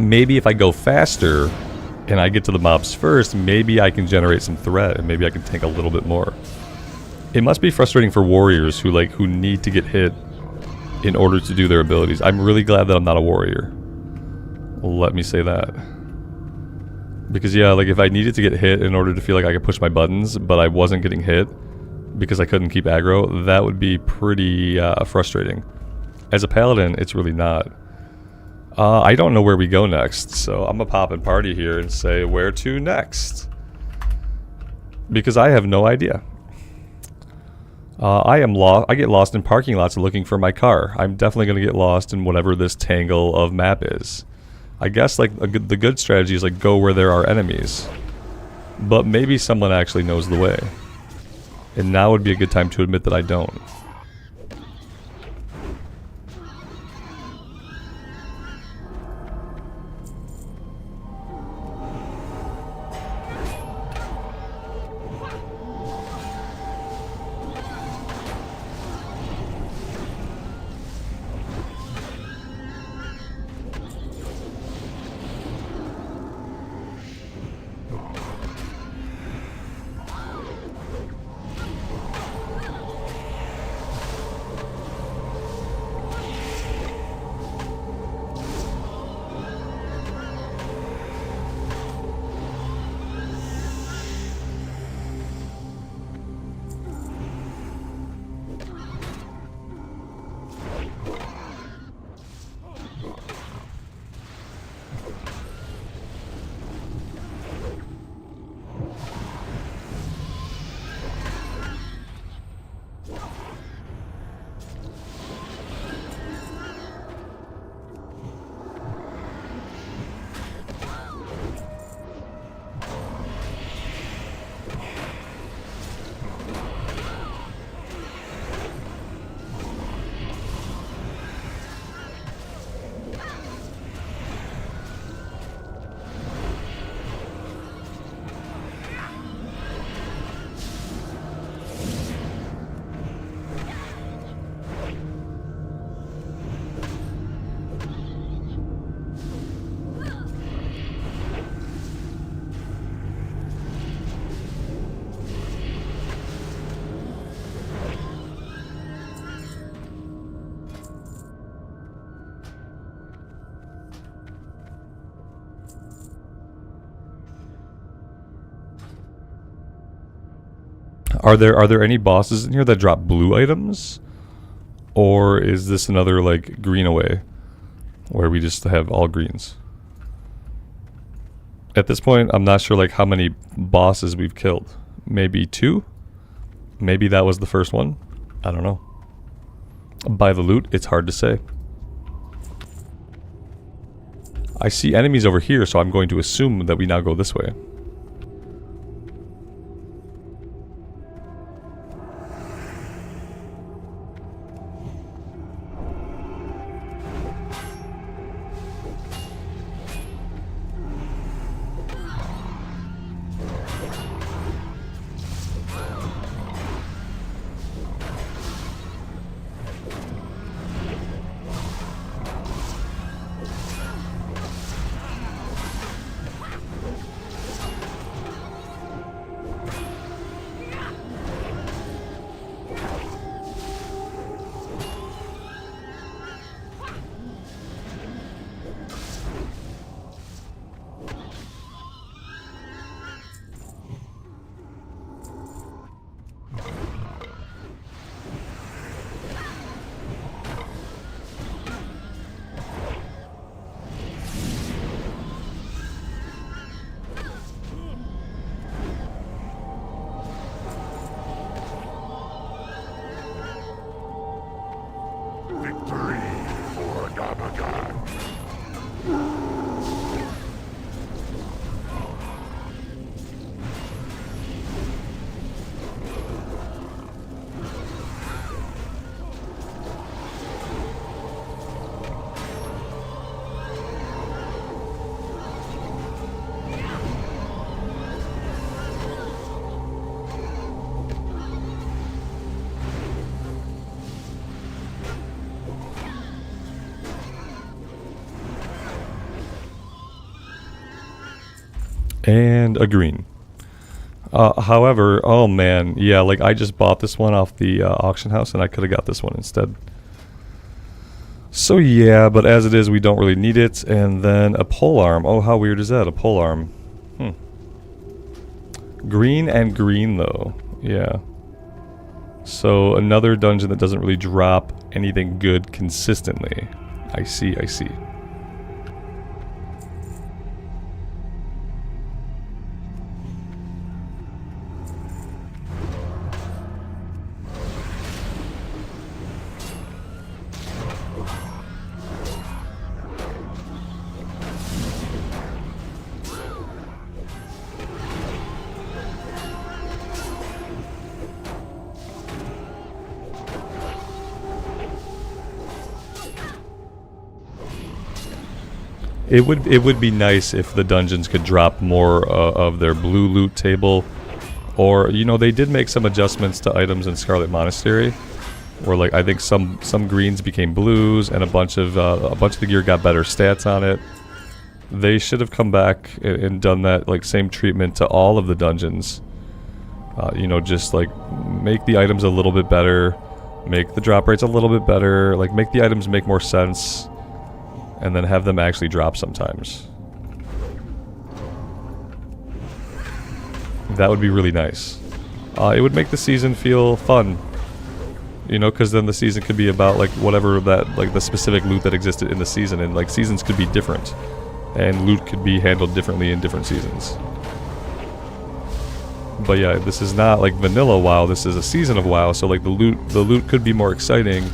Maybe if I go faster and I get to the mobs first, maybe I can generate some threat and maybe I can tank a little bit more. It must be frustrating for warriors who need to get hit in order to do their abilities. I'm really glad that I'm not a warrior. Let me say that. Because yeah, like if I needed to get hit in order to feel like I could push my buttons, but I wasn't getting hit because I couldn't keep aggro, that would be pretty frustrating. As a paladin, it's really not. I don't know where we go next, so I'm gonna pop and party here and say where to next. Because I have no idea. I get lost in parking lots looking for my car. I'm definitely gonna get lost in whatever this tangle of map is. I guess like the good strategy is like go where there are enemies. But maybe someone actually knows the way. And now would be a good time to admit that I don't. Are there any bosses in here that drop blue items? Or is this another like green away where we just have all greens? At this point, I'm not sure like how many bosses we've killed. Maybe 2? Maybe that was the first one? I don't know. By the loot, it's hard to say. I see enemies over here, so I'm going to assume that we now go this way. And a green. However, oh man, yeah, like I just bought this one off the auction house and I could have got this one instead. So yeah, but as it is, we don't really need it. And then a pole arm. Oh, how weird is that? A pole arm. Green and green though. Yeah. So another dungeon that doesn't really drop anything good consistently. I see, I see. It would be nice if the dungeons could drop more of their blue loot table, or you know they did make some adjustments to items in Scarlet Monastery, where like I think some greens became blues and a bunch of the gear got better stats on it. They should have come back and done that like same treatment to all of the dungeons. You know, just like make the items a little bit better, make the drop rates a little bit better, like make the items make more sense. And then have them actually drop sometimes. That would be really nice. It would make the season feel fun. You know, because then the season could be about like whatever that, like the specific loot that existed in the season. And like seasons could be different. And loot could be handled differently in different seasons. But yeah, this is not like vanilla WoW, this is a season of WoW. So like the loot could be more exciting.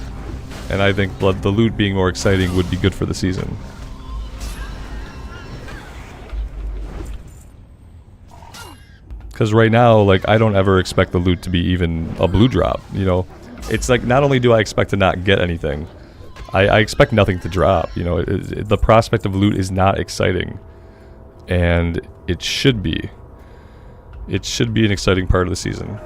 And I think the loot being more exciting would be good for the season. Because right now, like, I don't ever expect the loot to be even a blue drop, you know? It's like, not only do I expect to not get anything, I expect nothing to drop, you know? The prospect of loot is not exciting. And it should be. It should be an exciting part of the season.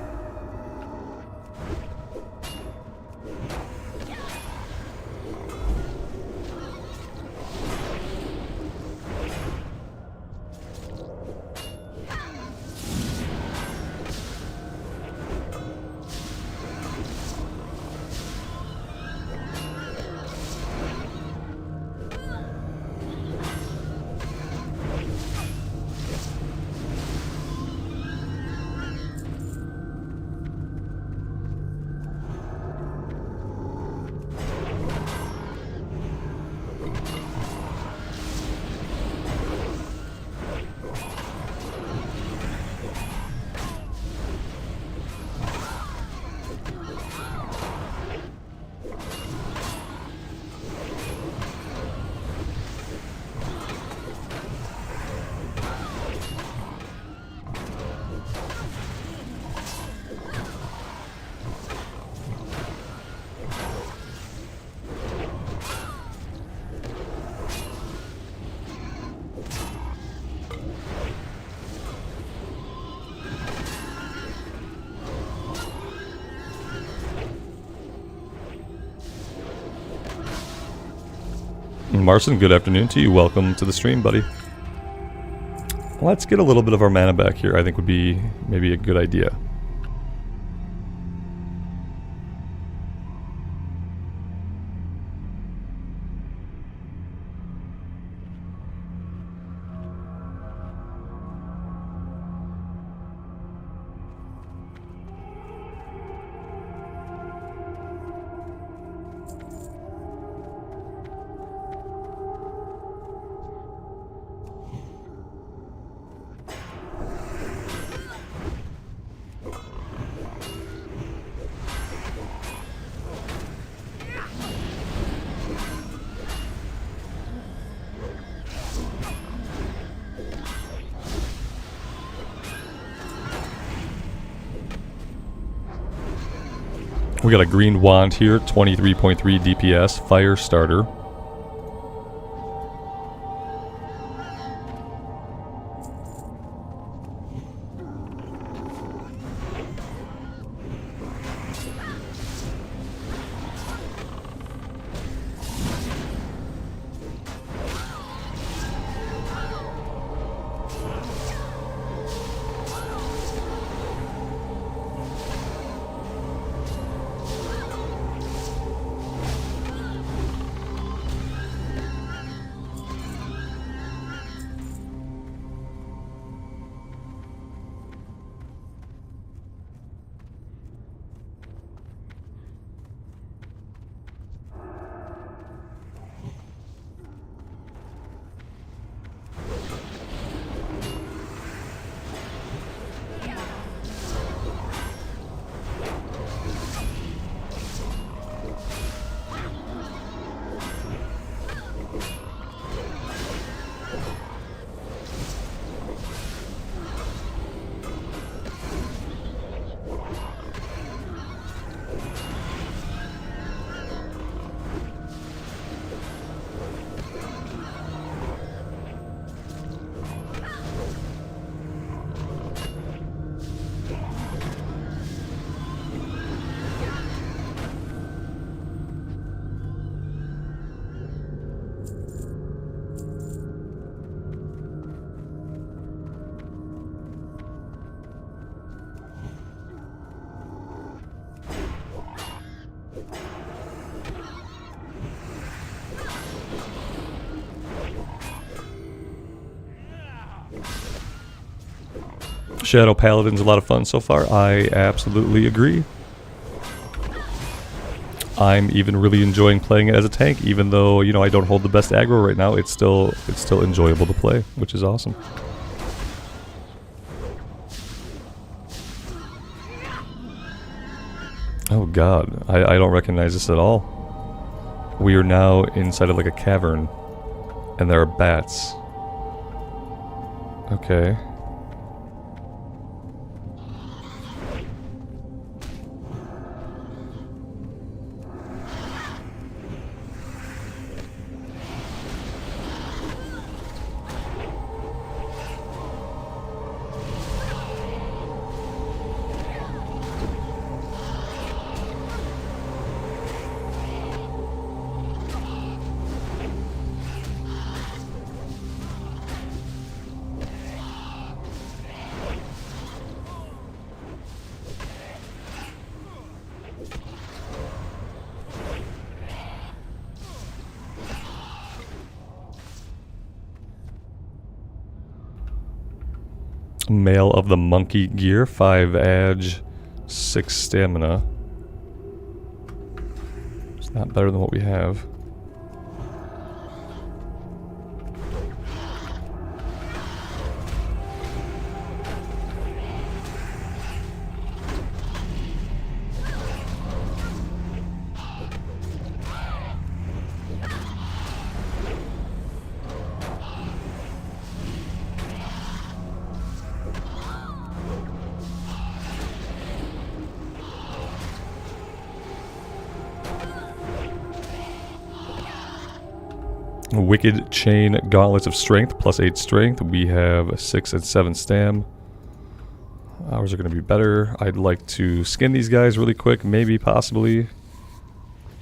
Marson, good afternoon to you. Welcome to the stream, buddy. Let's get a little bit of our mana back here, I think would be maybe a good idea. We got a green wand here, 23.3 DPS, fire starter. Shadow Paladin's a lot of fun so far. I absolutely agree. I'm even really enjoying playing it as a tank, even though, you know, I don't hold the best aggro right now. It's still enjoyable to play, which is awesome. Oh god, I don't recognize this at all. We are now inside of like a cavern, and there are bats. Okay. Male of the Monkey Gear, 5 edge, 6 stamina. It's not better than what we have. Wicked Chain Gauntlets of Strength, plus 8 strength. We have 6 and 7 stam. Ours are going to be better. I'd like to skin these guys really quick, maybe, possibly.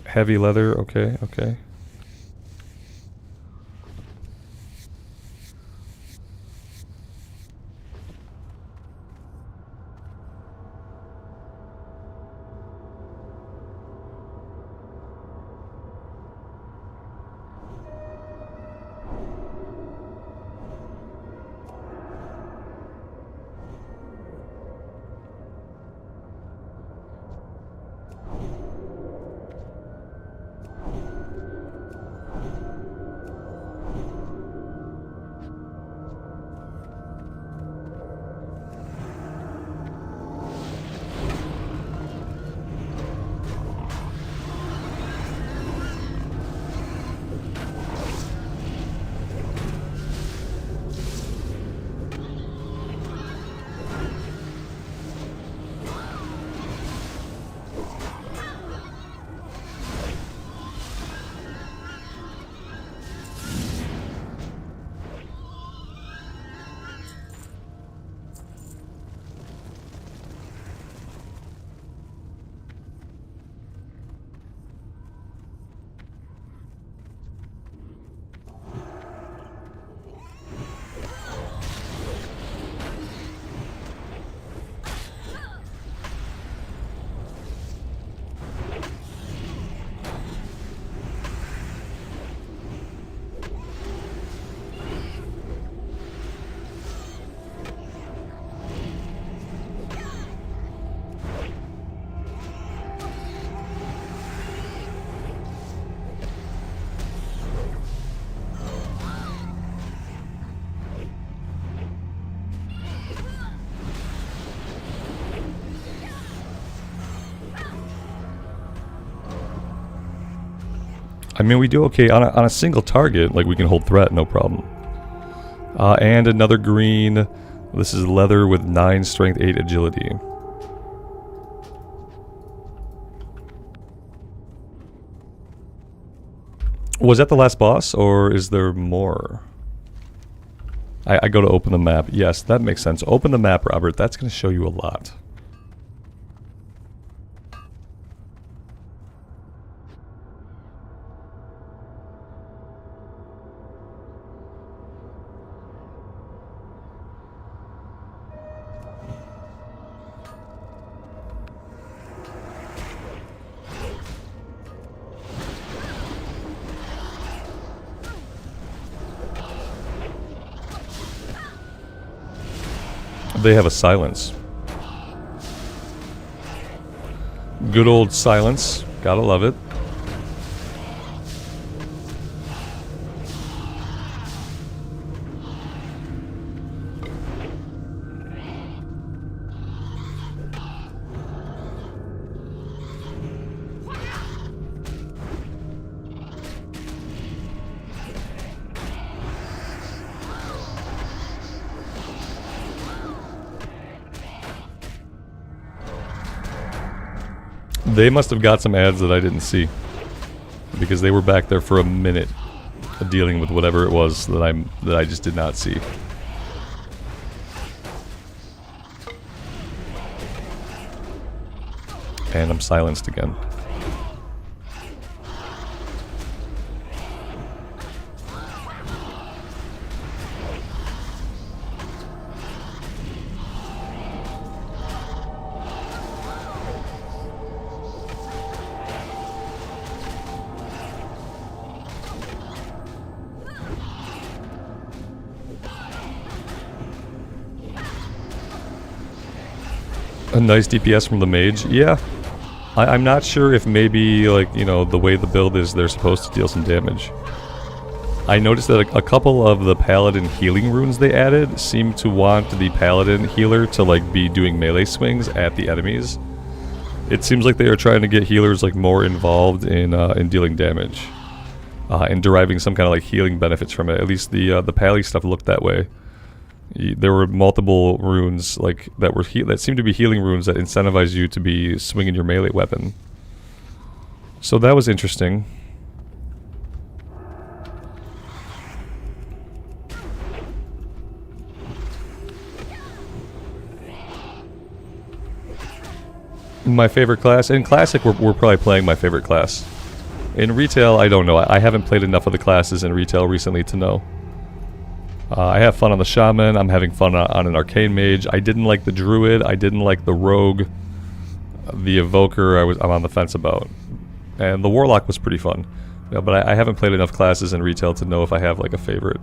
Heavy leather, okay, okay. I mean, we do okay on a single target. Like, we can hold threat, no problem. And another green. This is leather with 9 strength, 8 agility. Was that the last boss, or is there more? I go to open the map. Yes, that makes sense. Open the map, Robert. That's going to show you a lot. They have a silence. Good old silence. Gotta love it. They must have got some ads that I didn't see, because they were back there for a minute dealing with whatever it was that I just did not see. And I'm silenced again. A nice DPS from the mage, yeah. I'm not sure if maybe, like, you know, the way the build is, they're supposed to deal some damage. I noticed that a couple of the Paladin healing runes they added seem to want the Paladin healer to, like, be doing melee swings at the enemies. It seems like they are trying to get healers, like, more involved in dealing damage. And deriving some kind of, like, healing benefits from it. At least the Pally stuff looked that way. There were multiple runes like that seemed to be healing runes that incentivize you to be swinging your melee weapon. So that was interesting. My favorite class in Classic, we're probably playing my favorite class. In Retail, I don't know. I haven't played enough of the classes in Retail recently to know. I have fun on the Shaman, I'm having fun on an Arcane Mage. I didn't like the Druid, I didn't like the Rogue. The Evoker I'm on the fence about. And the Warlock was pretty fun. Yeah, but I haven't played enough classes in Retail to know if I have like a favorite.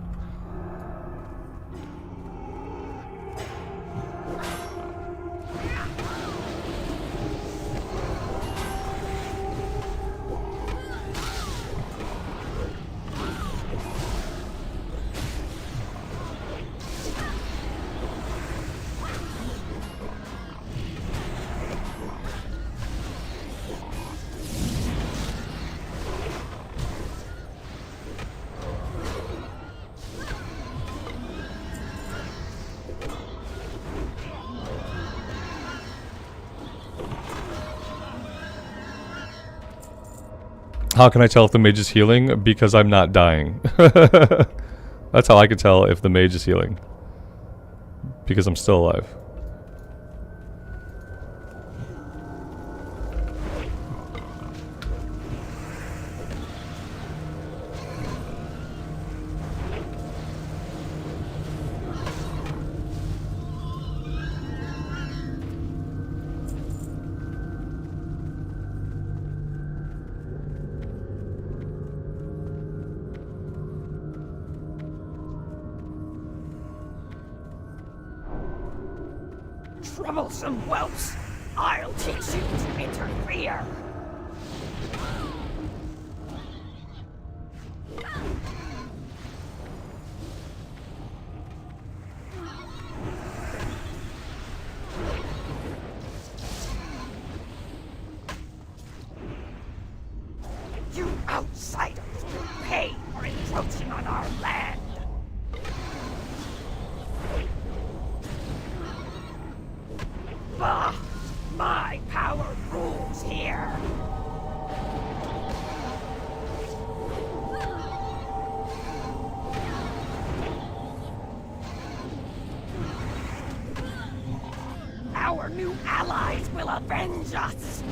How can I tell if the mage is healing? Because I'm not dying. That's how I can tell if the mage is healing. Because I'm still alive. Troublesome whelps! I'll teach you to interfere! You outsiders will pay for encroaching on our land! Bah! My power rules here! Our new allies will avenge us!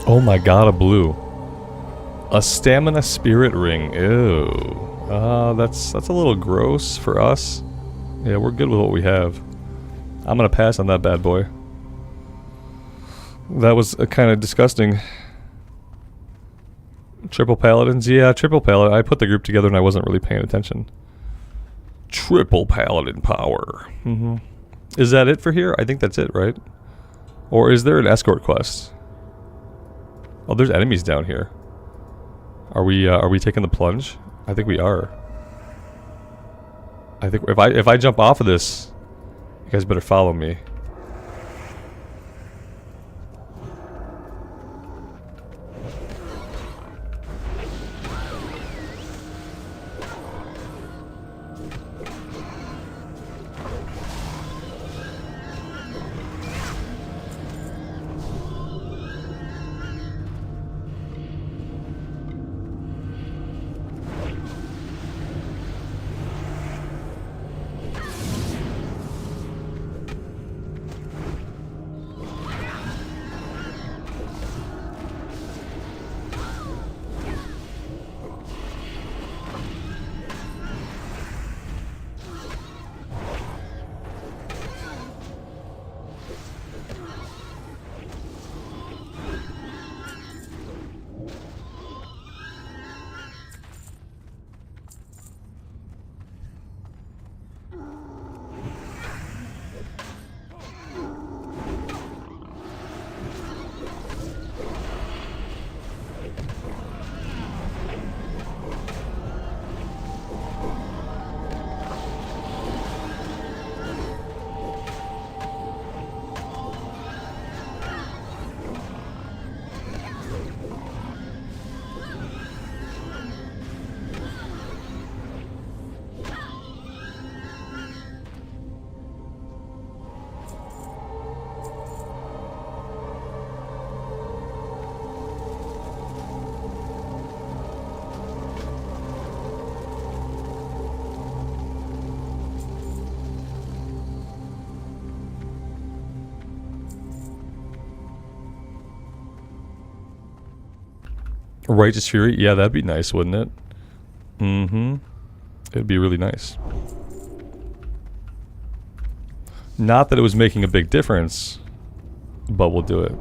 Oh my god, a blue. A stamina spirit ring. Ew. That's a little gross for us. Yeah, we're good with what we have. I'm gonna pass on that bad boy. That was kind of disgusting. Triple Paladins? Yeah, Triple Paladin. I put the group together and I wasn't really paying attention. Triple Paladin power. Is that it for here? I think that's it, right? Or is there an escort quest? Oh, there's enemies down here. Are we taking the plunge? I think we are. I think if I jump off of this, you guys better follow me. Righteous Fury? Yeah, that'd be nice, wouldn't it? It'd be really nice. Not that it was making a big difference, but we'll do it.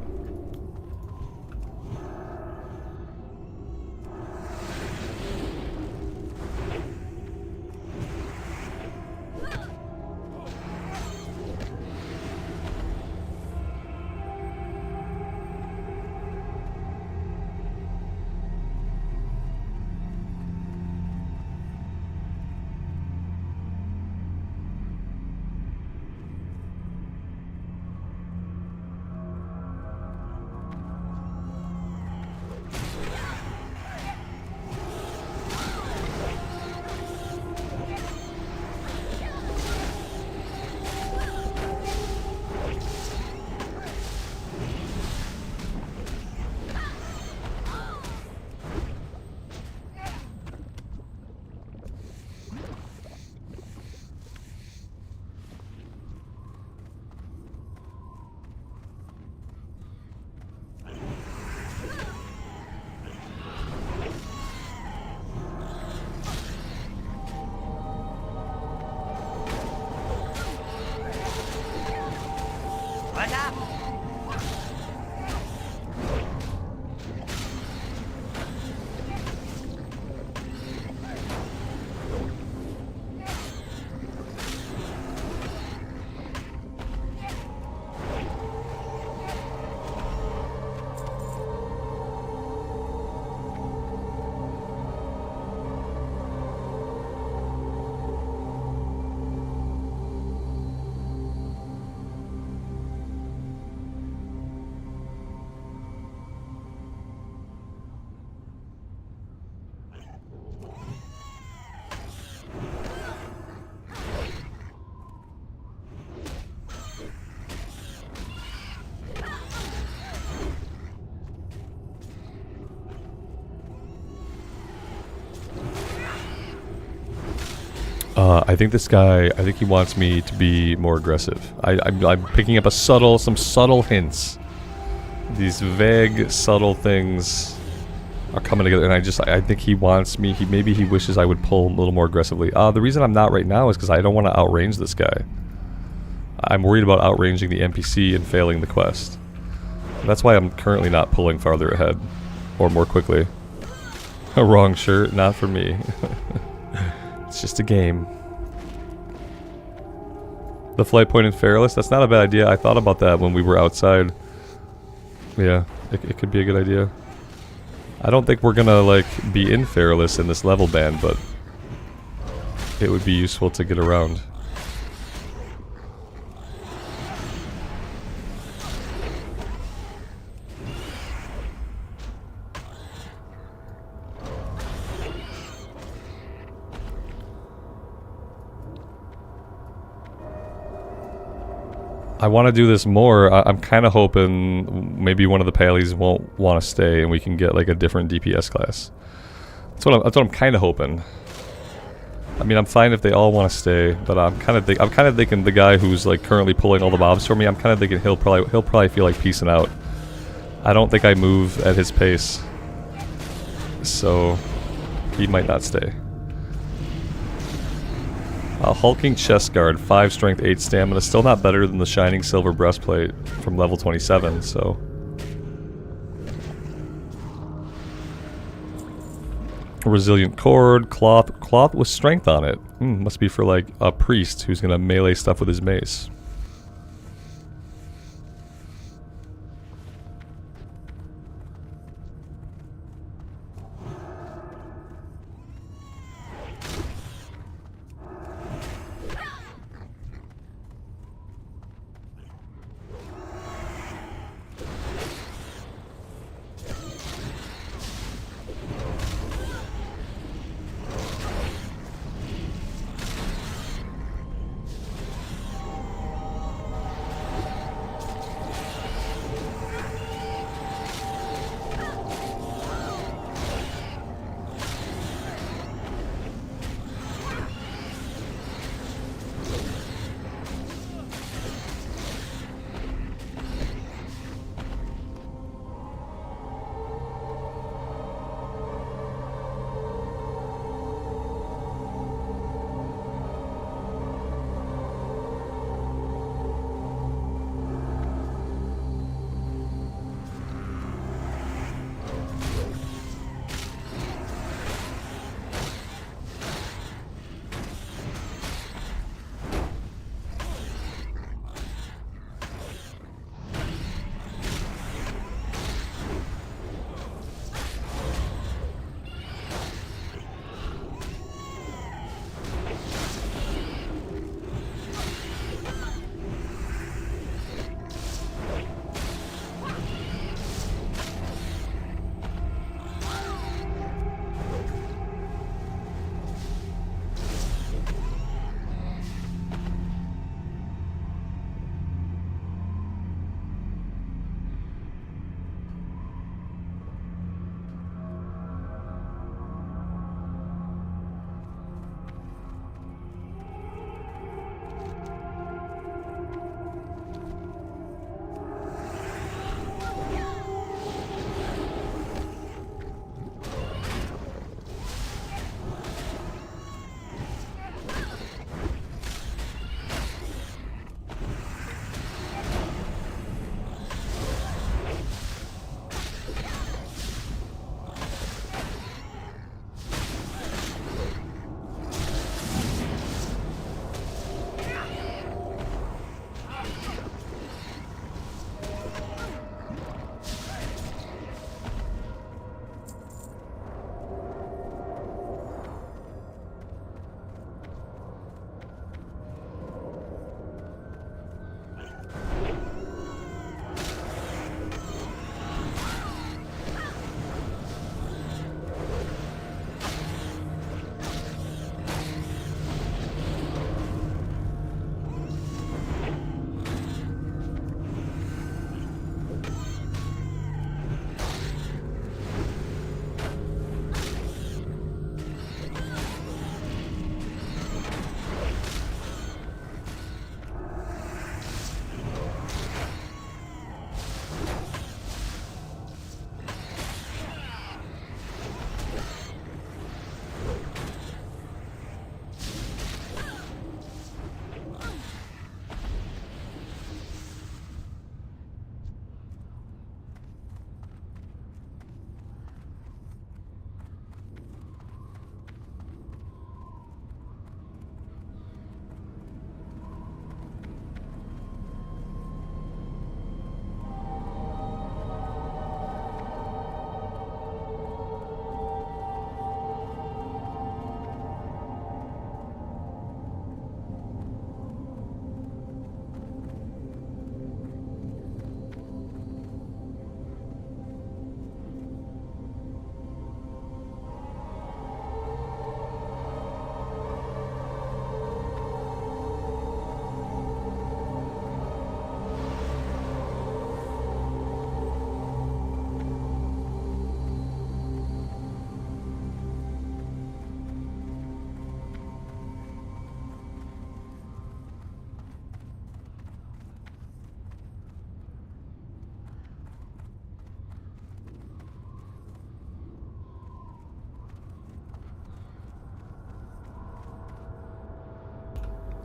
What up? I think this guy, I think he wants me to be more aggressive. I'm picking up some subtle hints. These vague, subtle things are coming together, and I think he wants me, maybe he wishes I would pull a little more aggressively. The reason I'm not right now is because I don't want to outrange this guy. I'm worried about outranging the NPC and failing the quest. That's why I'm currently not pulling farther ahead, or more quickly. A wrong shirt, not for me. It's just a game. The flight point in Fairless, that's not a bad idea. I thought about that when we were outside. Yeah, it could be a good idea. I don't think we're gonna like be in Fairless in this level band, but it would be useful to get around. I want to do this more. I'm kind of hoping maybe one of the Pallies won't want to stay and we can get like a different DPS class. That's what I'm kind of hoping. I mean, I'm fine if they all want to stay, but I'm kind of thinking the guy who's like currently pulling all the mobs for me. I'm kind of thinking he'll probably feel like peacing out. I don't think I move at his pace, so he might not stay. A hulking chest guard, 5 strength, 8 stamina, still not better than the shining silver breastplate from level 27, so. Resilient cord, cloth with strength on it. Must be for like a priest who's gonna melee stuff with his mace.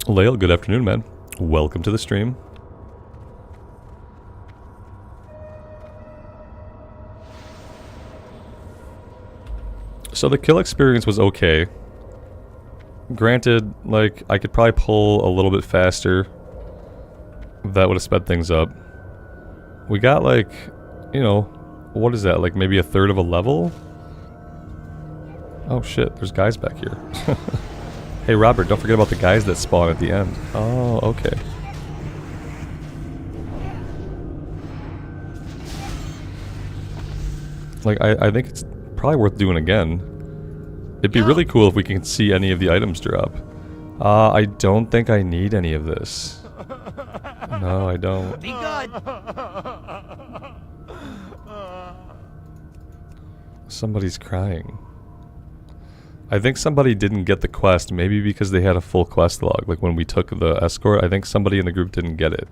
Lael, good afternoon, man. Welcome to the stream. So the kill experience was okay. Granted, like, I could probably pull a little bit faster. That would have sped things up. We got, like, you know, what is that? Like, maybe a third of a level? Oh shit, there's guys back here. Hey Robert, don't forget about the guys that spawn at the end. Oh, okay. Like, I think it's probably worth doing again. It'd be really cool if we can see any of the items drop. I don't think I need any of this. No, I don't. Be good. Somebody's crying. I think somebody didn't get the quest, maybe because they had a full quest log. Like when we took the escort, I think somebody in the group didn't get it.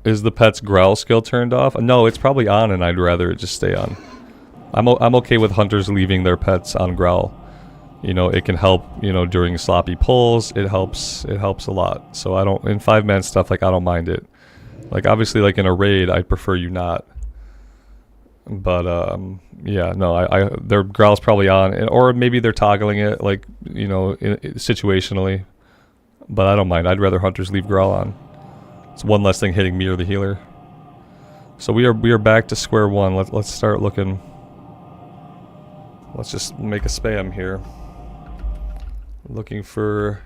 Is the pet's growl skill turned off? No, it's probably on and I'd rather it just stay on. I'm okay with hunters leaving their pets on growl. You know, it can help, you know, during sloppy pulls. It helps a lot. So I don't, in 5-man stuff, like, I don't mind it. Like, obviously, like, in a raid, I'd prefer you not. But, yeah, no, their growl's probably on. Or maybe they're toggling it, like, you know, situationally. But I don't mind. I'd rather hunters leave growl on. It's one less thing hitting me or the healer. So we are back to square one. Let's start looking. Let's just make a spam here. Looking for.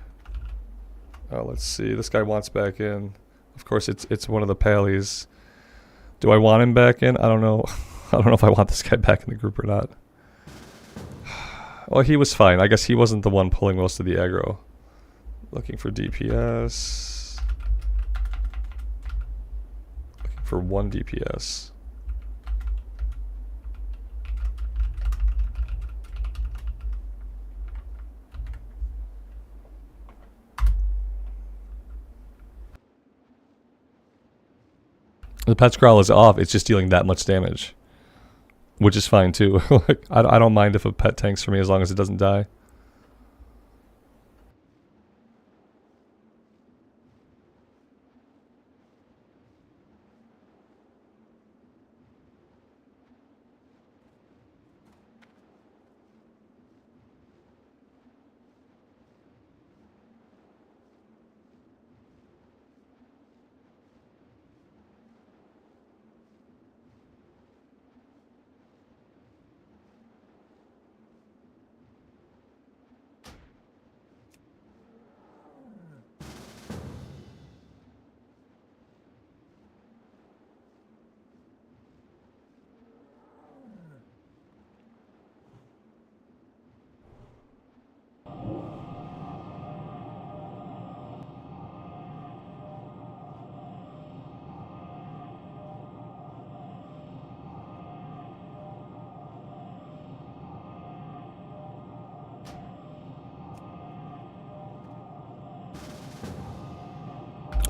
Oh, let's see. This guy wants back in. Of course, it's one of the Pallies. Do I want him back in? I don't know. I don't know if I want this guy back in the group or not. Well, he was fine. I guess he wasn't the one pulling most of the aggro. Looking for DPS. For 1 DPS. The pet's growl is off, it's just dealing that much damage. Which is fine too. Like, I don't mind if a pet tanks for me as long as it doesn't die.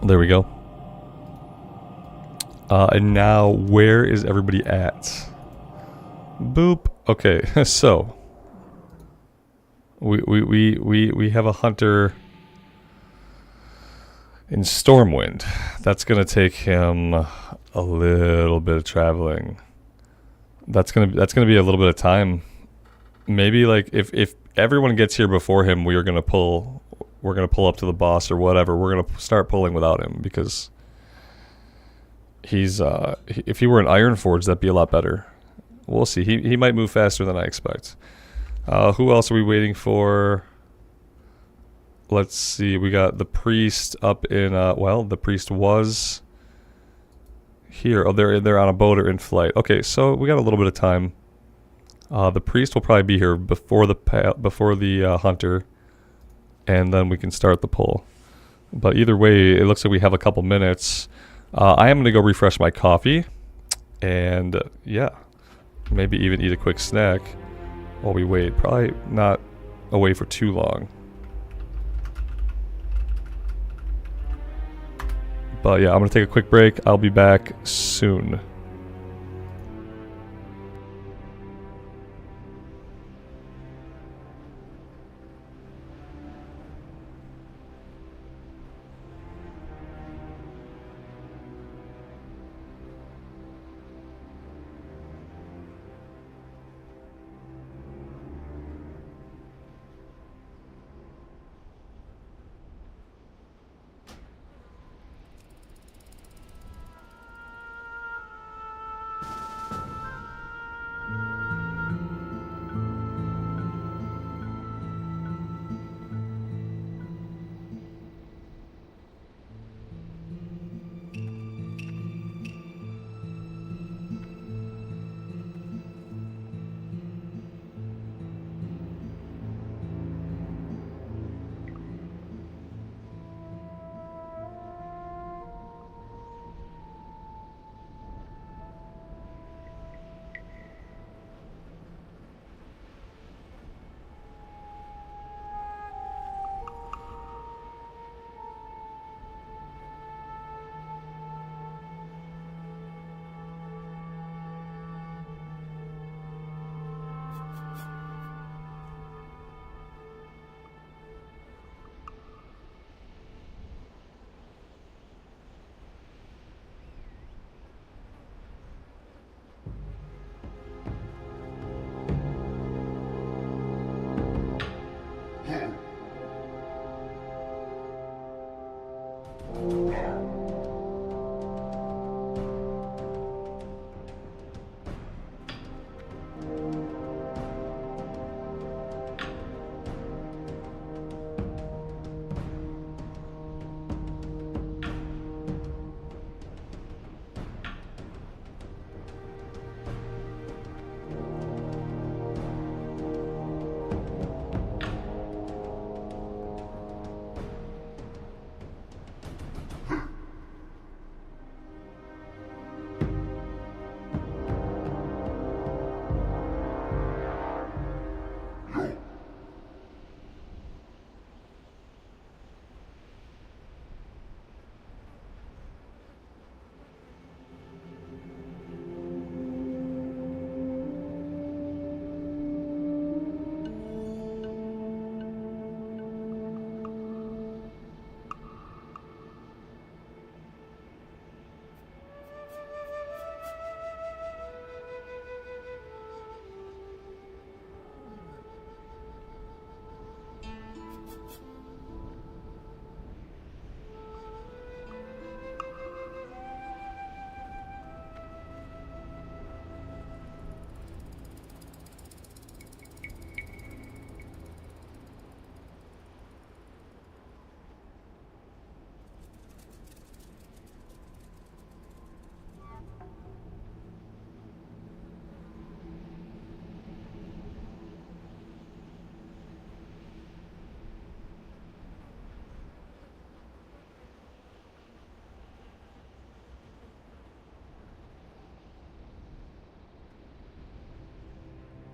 There we go. And now, where is everybody at? Boop. Okay, so we have a hunter in Stormwind. That's gonna take him a little bit of traveling. That's gonna be a little bit of time. Maybe like if everyone gets here before him, we're gonna pull up to the boss or whatever. We're gonna start pulling without him because he's if he were an Ironforge, that'd be a lot better. We'll see. He might move faster than I expect. Who else are we waiting for? Let's see. We got the priest up in well, the priest was here. Oh, they're on a boat or in flight. Okay, so we got a little bit of time. The priest will probably be here before the hunter, and then we can start the pull. But either way, it looks like we have a couple minutes. I am going to go refresh my coffee, and yeah, maybe even eat a quick snack while we wait. Probably not away for too long. But yeah, I'm gonna take a quick break. I'll be back soon.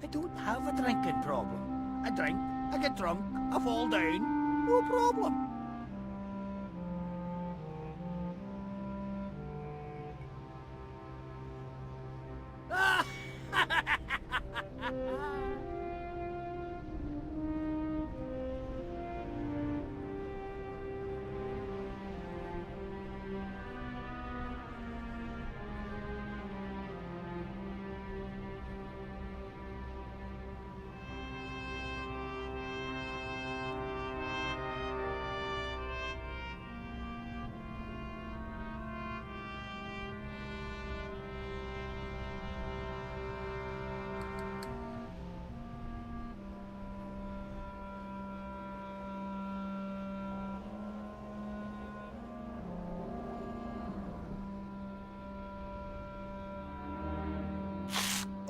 I don't have a drinking problem. I drink, I get drunk, I fall down. No problem.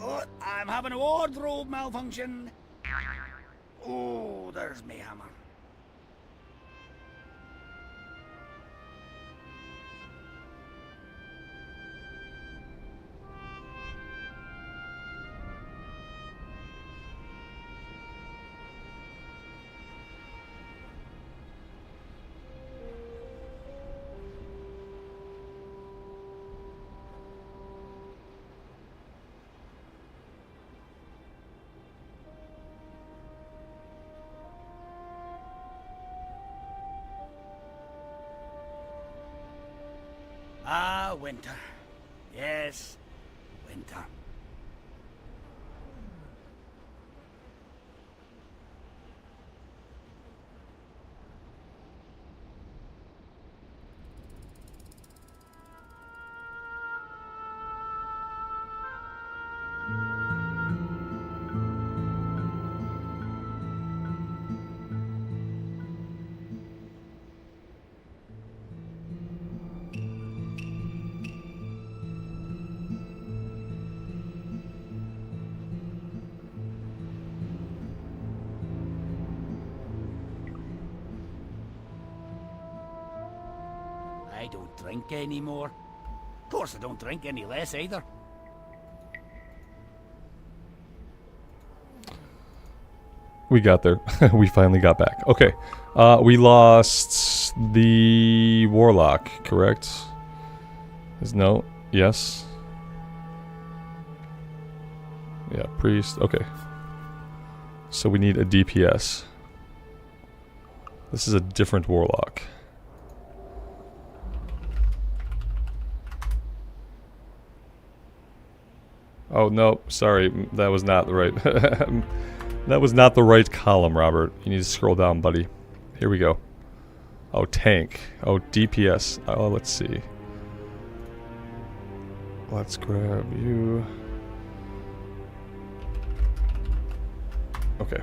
Oh, I'm having a wardrobe malfunction. Oh, there's me hammer. Ah, winter. Yes, winter. I don't drink anymore. Of course, I don't drink any less either. We got there. We finally got back. Okay. We lost the warlock, correct? No? Yes? Yeah, priest. Okay. So we need a DPS. This is a different warlock. Oh, no. Sorry. That was not the right... That was not the right column, Robert. You need to scroll down, buddy. Here we go. Oh, tank. Oh, DPS. Oh, let's see. Let's grab you. Okay.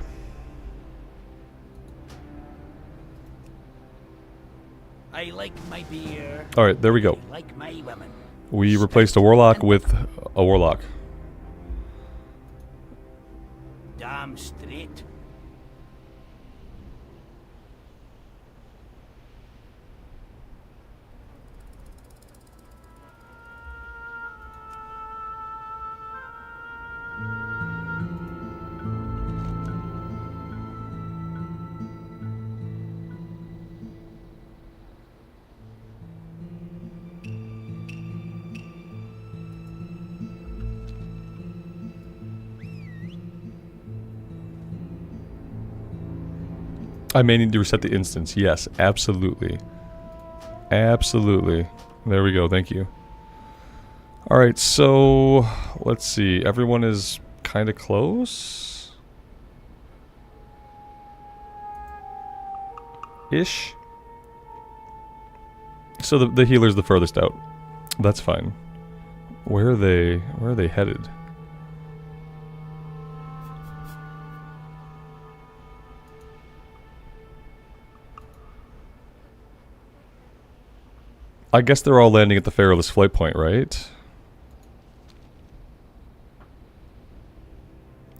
I like my beer. Alright, there we go. I like my women. We replaced a warlock with a warlock. Damn straight. I may need to reset the instance. Yes, absolutely. Absolutely. There we go. Thank you. Alright, so let's see. Everyone is kind of close? Ish? So the healer's the furthest out. That's fine. Where are they headed? I guess they're all landing at the Feralus flight point, right?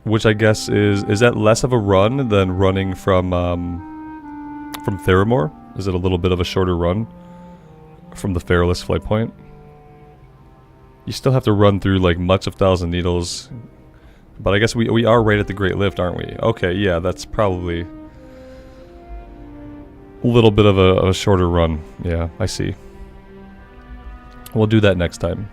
Which I guess is that less of a run than running from Theramore? Is it a little bit of a shorter run from the Feralus flight point? You still have to run through like much of Thousand Needles, but I guess we are right at the Great Lift, aren't we? Okay, yeah, that's probably a little bit of a shorter run. Yeah, I see. We'll do that next time.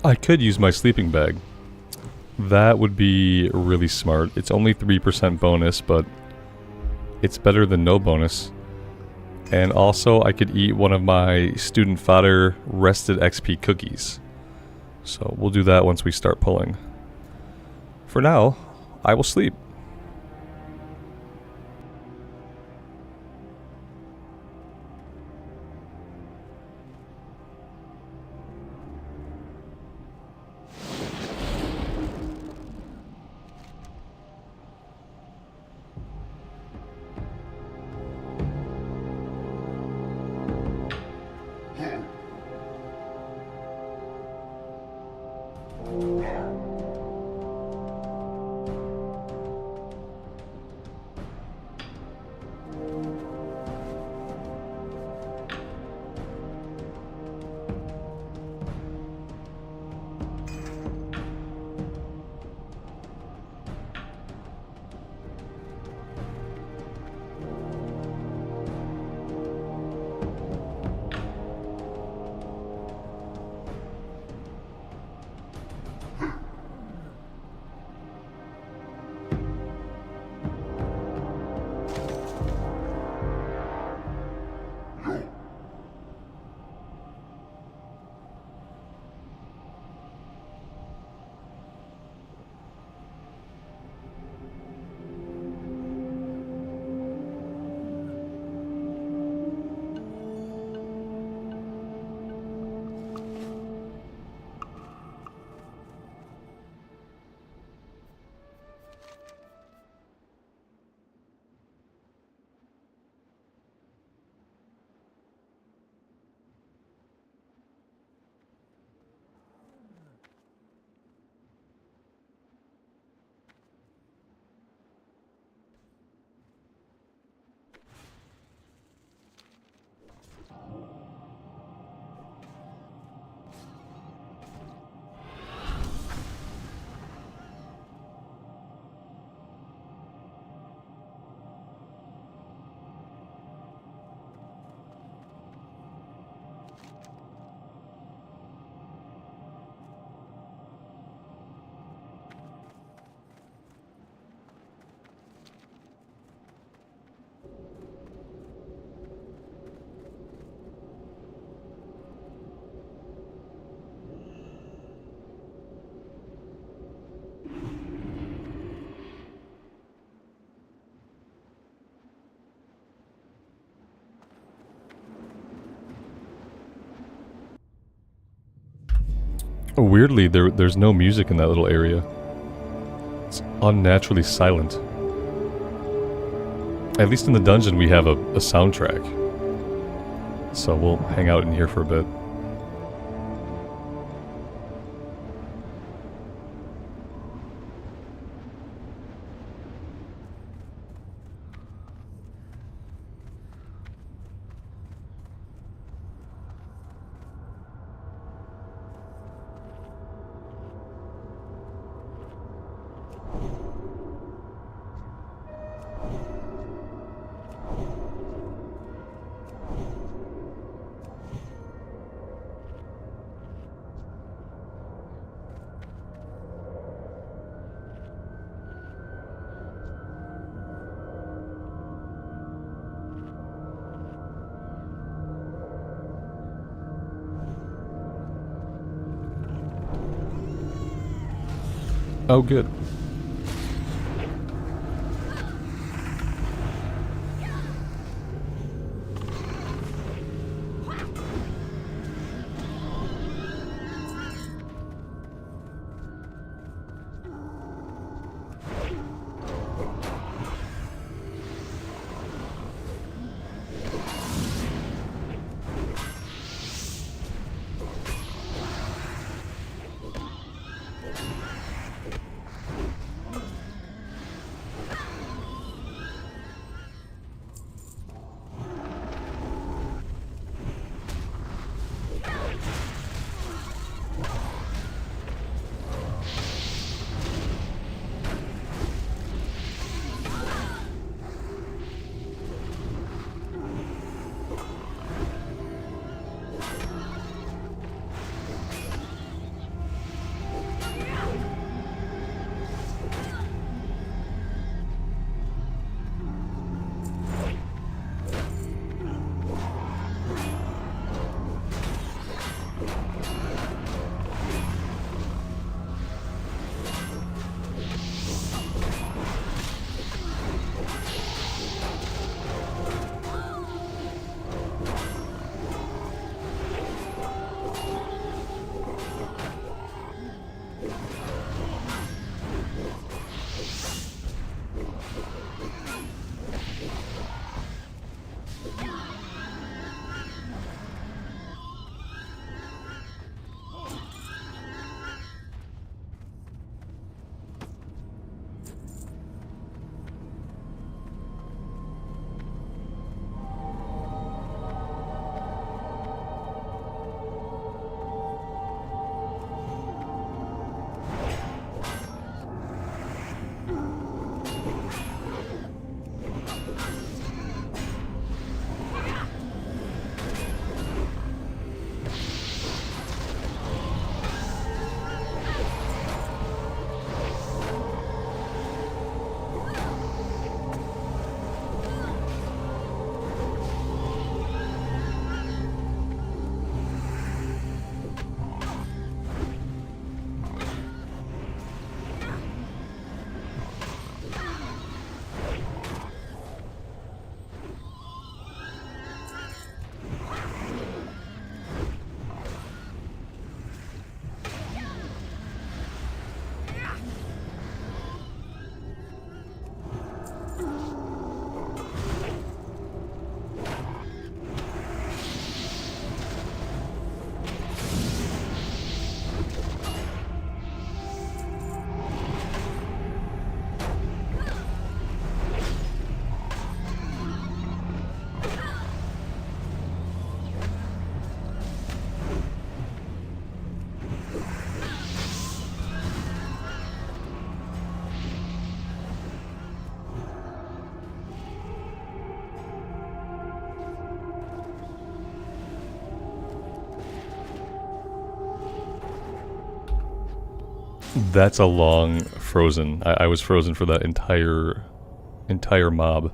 I could use my sleeping bag. That would be really smart. It's only 3% bonus, but it's better than no bonus. And also, I could eat one of my student fodder rested XP cookies. So we'll do that once we start pulling. For now, I will sleep. Weirdly, there's no music in that little area. It's unnaturally silent. At least in the dungeon we have a soundtrack. So we'll hang out in here for a bit. Oh, good. That's a long frozen. I was frozen for that entire mob.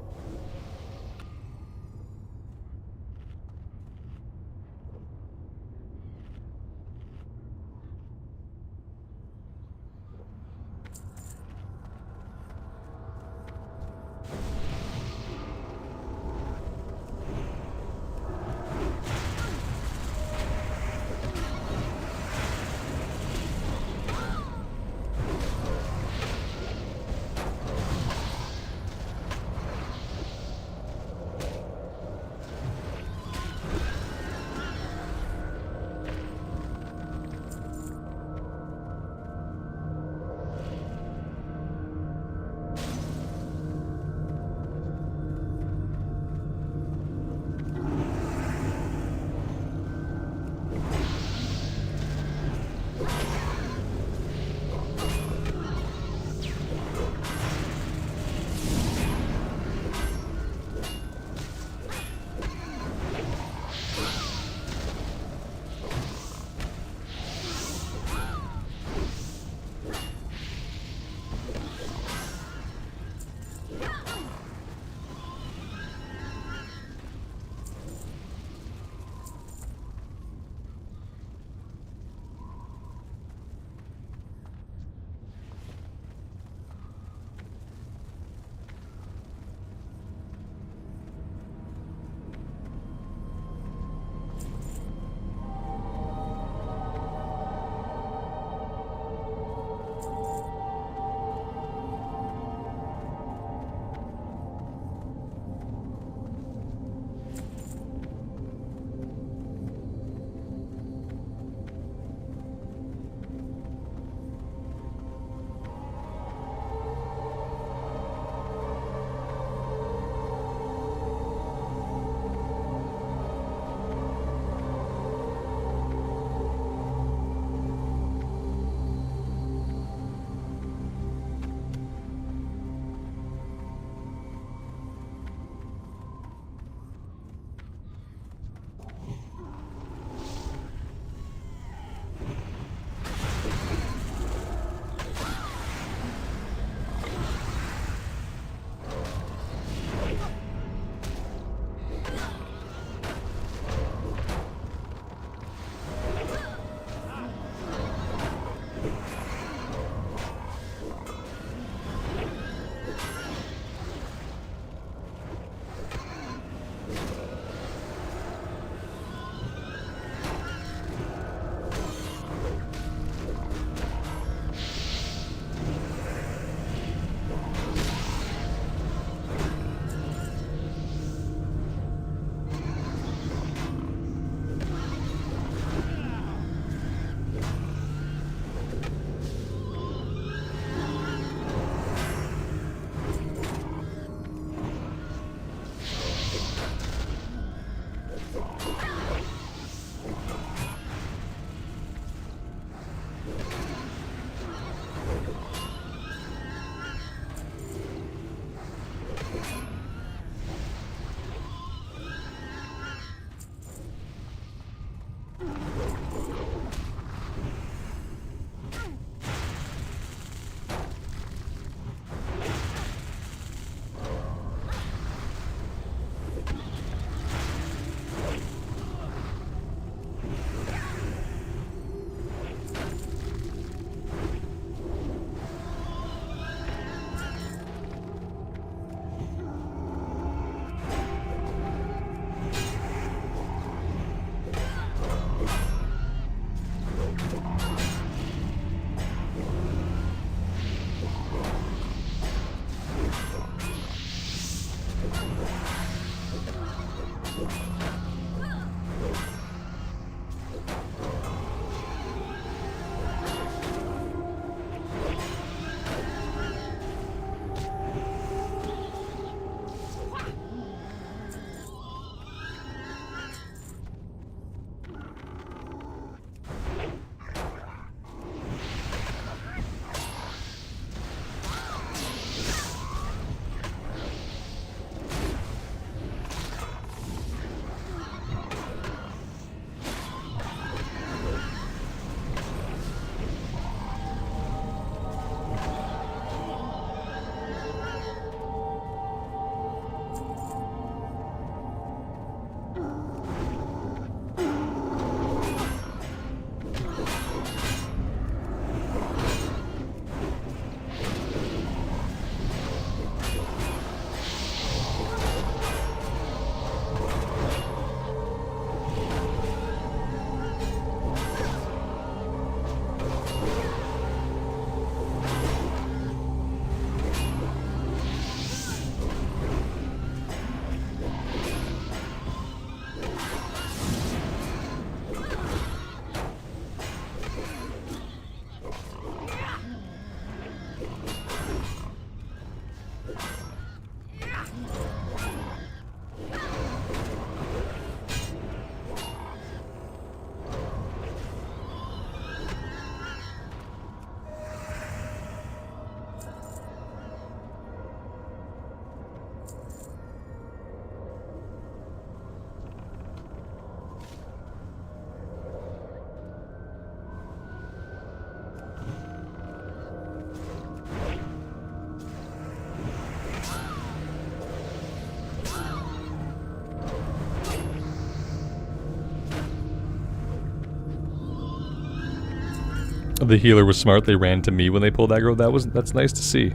The healer was smart. They ran to me when they pulled aggro. That's nice to see.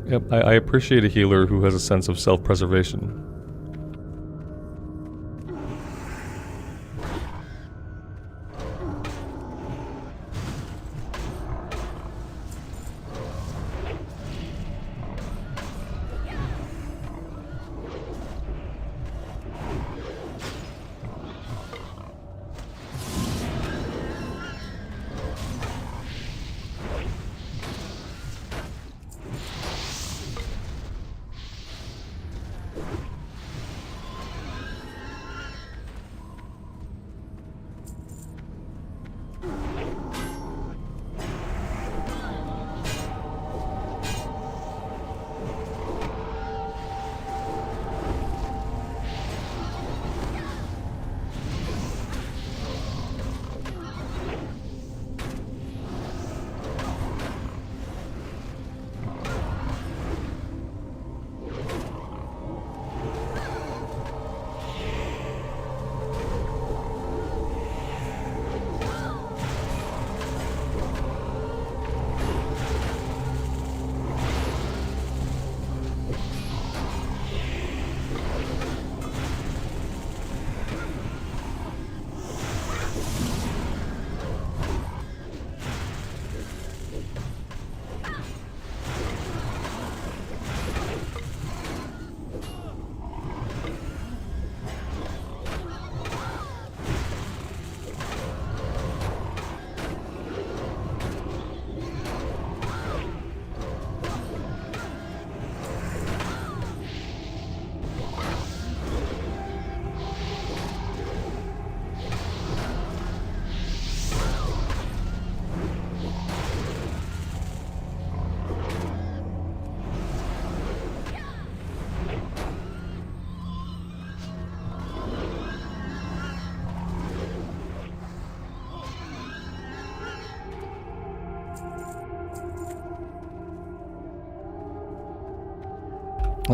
Yep, I appreciate a healer who has a sense of self-preservation.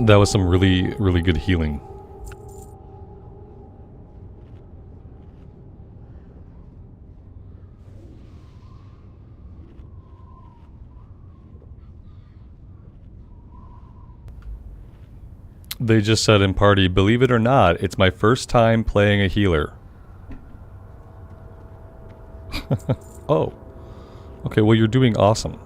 That was some really, really good healing. They just said in party, believe it or not, it's my first time playing a healer. Oh. Okay, well you're doing awesome.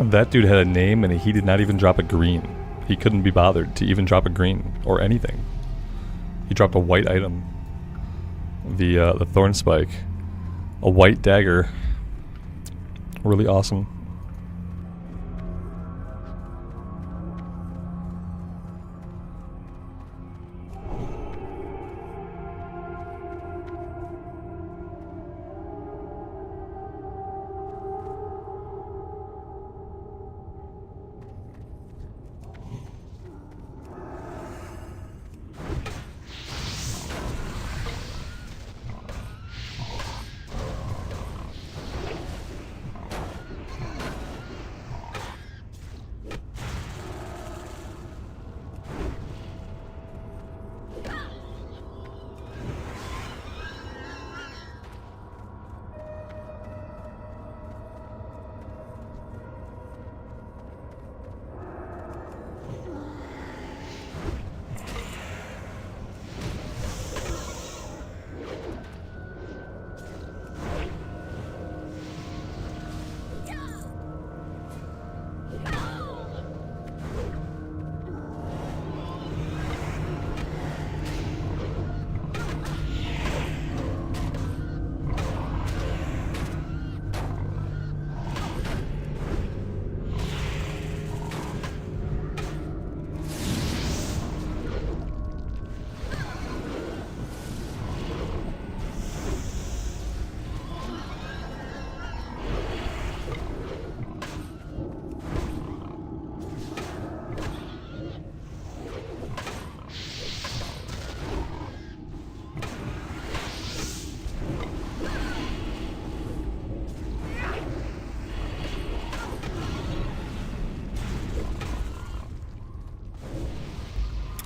That dude had a name and he did not even drop a green. He couldn't be bothered to even drop a green or anything. He dropped a white item. The thorn spike. A white dagger. Really awesome.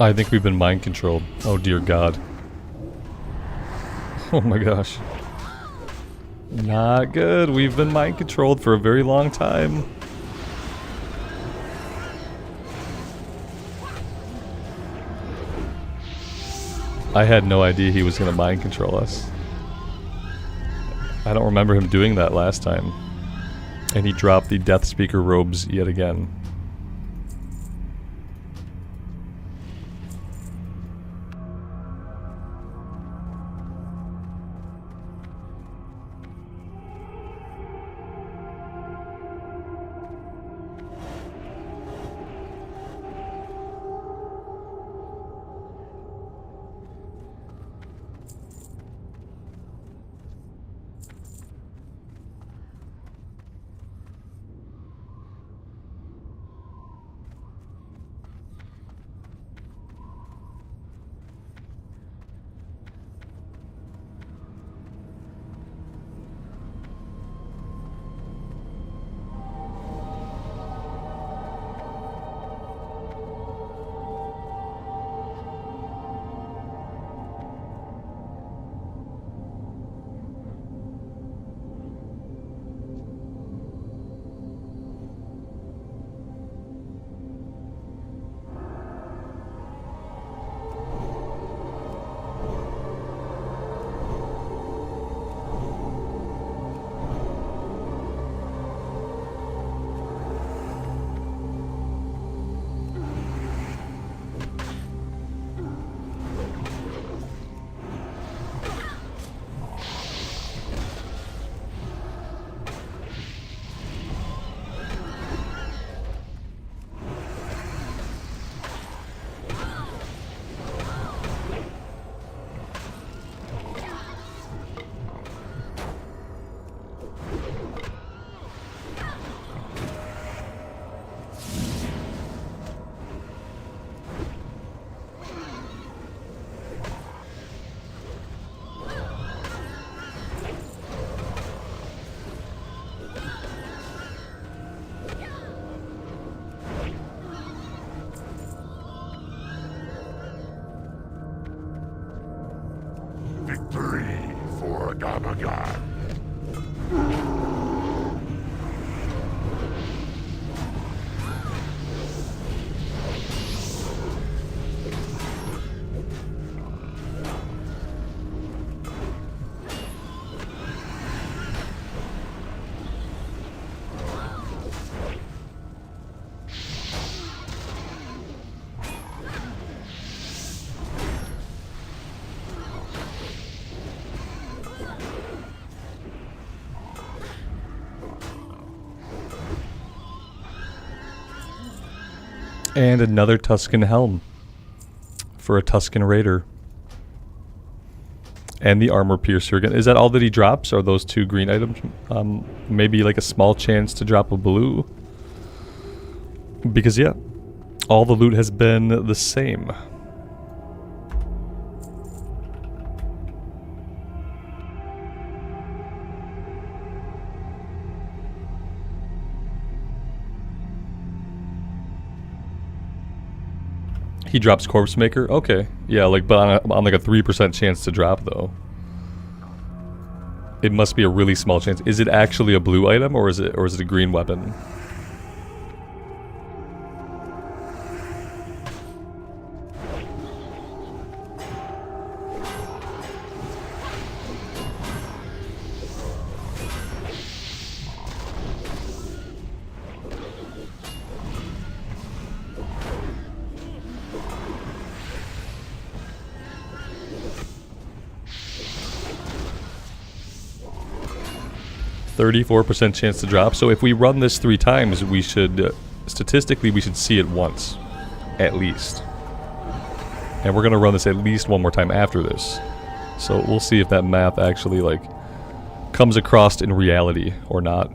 I think we've been mind controlled. Oh dear God. Oh my gosh. Not good. We've been mind controlled for a very long time. I had no idea he was going to mind control us. I don't remember him doing that last time. And he dropped the Death Speaker robes yet again. Victory for Gamagan. And another Tuscan helm for a Tuscan Raider. And the armor piercer again. Is that all that he drops? Are those 2 green items? Maybe like a small chance to drop a blue? Because yeah, all the loot has been the same. He drops Corpse Maker? Okay. Yeah, like, but on like a 3% chance to drop, though. It must be a really small chance. Is it actually a blue item, or is it a green weapon? %34% chance to drop. So if we run this 3 times, we should, statistically, we should see it once, at least. And we're gonna run this at least 1 more time after this. So we'll see if that math actually, like, comes across in reality or not.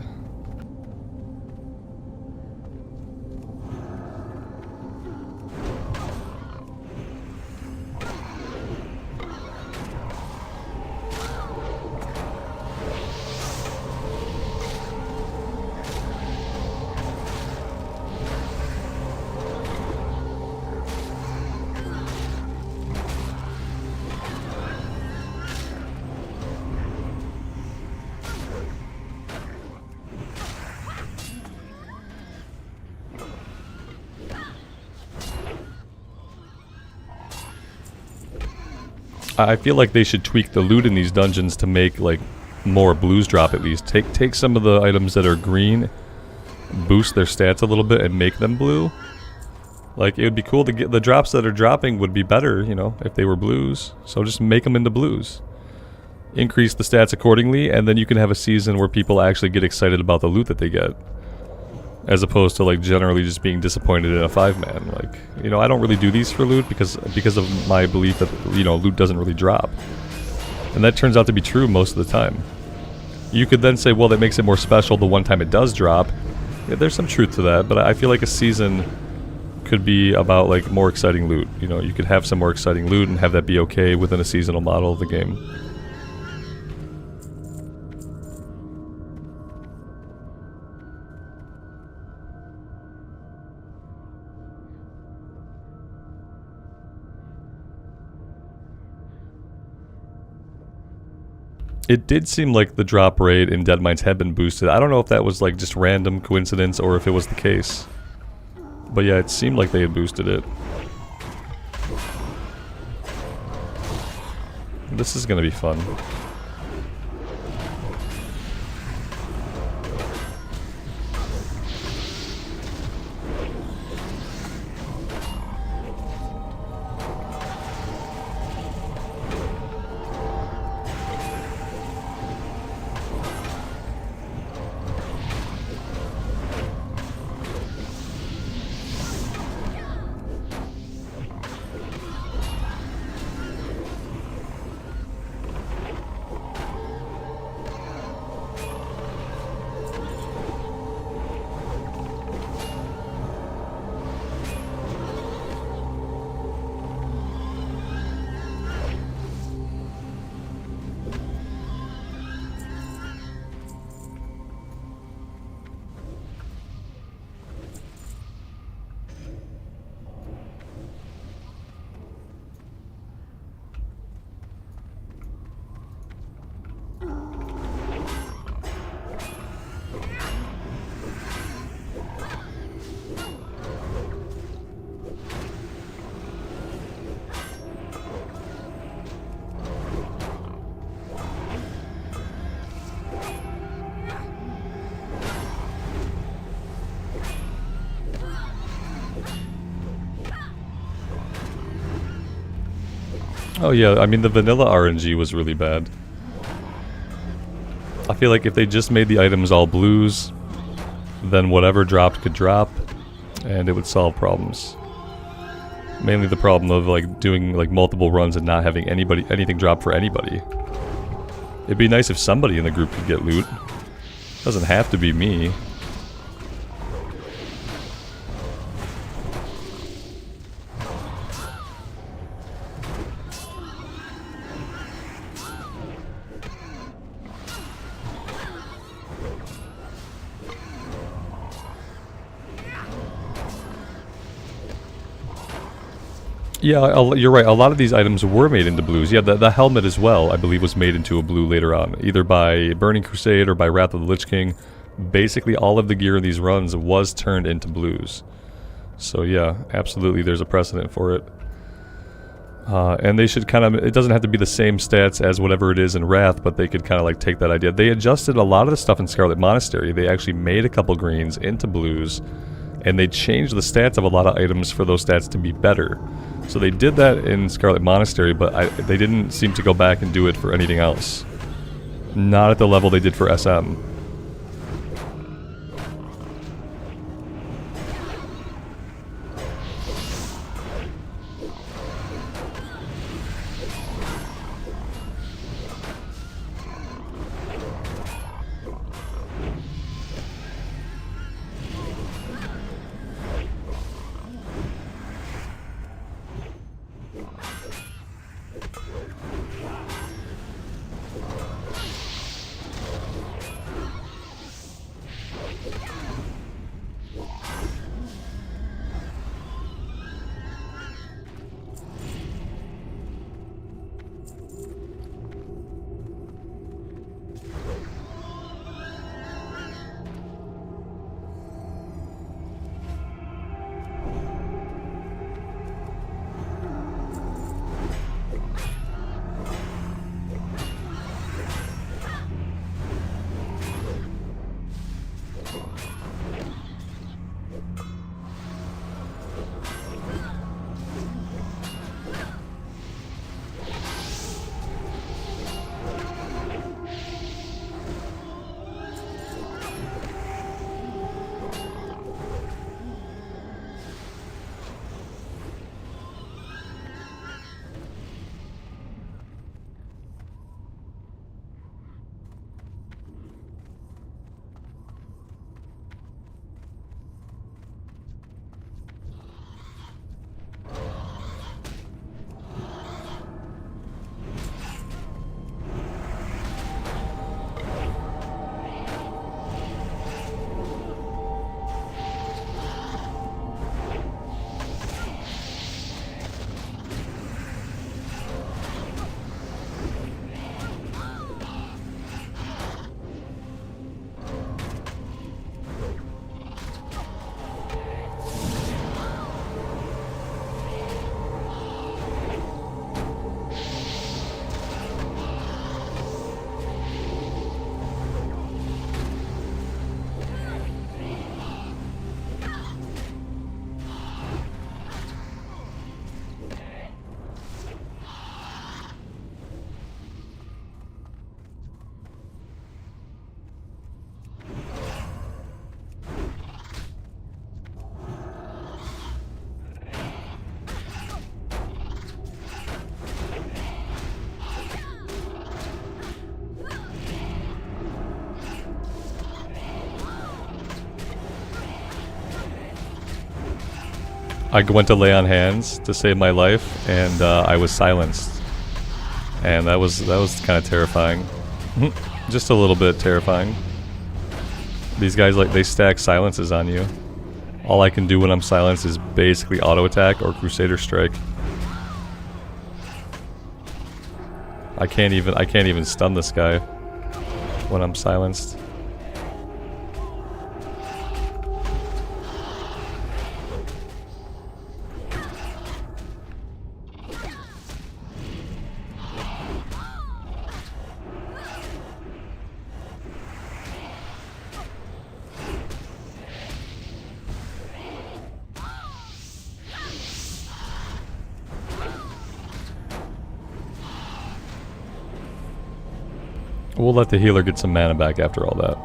I feel like they should tweak the loot in these dungeons to make, like, more blues drop at least. Take some of the items that are green, boost their stats a little bit, and make them blue. Like, it would be cool to get... The drops that are dropping would be better, you know, if they were blues. So just make them into blues. Increase the stats accordingly, and then you can have a season where people actually get excited about the loot that they get. As opposed to, like, generally just being disappointed in a 5-man. Like, you know, I don't really do these for loot because of my belief that, you know, loot doesn't really drop. And that turns out to be true most of the time. You could then say, well, that makes it more special the one time it does drop. Yeah, there's some truth to that, but I feel like a season could be about, like, more exciting loot. You know, you could have some more exciting loot and have that be okay within a seasonal model of the game. It did seem like the drop rate in Deadmines had been boosted. I don't know if that was like just random coincidence or if it was the case. But yeah, it seemed like they had boosted it. This is gonna be fun. Oh yeah, I mean the vanilla RNG was really bad. I feel like if they just made the items all blues, then whatever dropped could drop, and it would solve problems. Mainly the problem of like doing like multiple runs and not having anything drop for anybody. It'd be nice if somebody in the group could get loot. Doesn't have to be me. Yeah, you're right. A lot of these items were made into blues. Yeah, the helmet as well, I believe, was made into a blue later on. Either by Burning Crusade or by Wrath of the Lich King. Basically, all of the gear in these runs was turned into blues. So yeah, absolutely, there's a precedent for it. And they should kind of... It doesn't have to be the same stats as whatever it is in Wrath, but they could kind of like take that idea. They adjusted a lot of the stuff in Scarlet Monastery. They actually made a couple greens into blues. And they changed the stats of a lot of items for those stats to be better. So they did that in Scarlet Monastery, but they didn't seem to go back and do it for anything else. Not at the level they did for SM. I went to lay on hands to save my life, and I was silenced. And that was kind of terrifying. Just a little bit terrifying. These guys, like, they stack silences on you. All I can do when I'm silenced is basically auto attack or Crusader Strike. I can't even stun this guy when I'm silenced. We'll let the healer get some mana back after all that.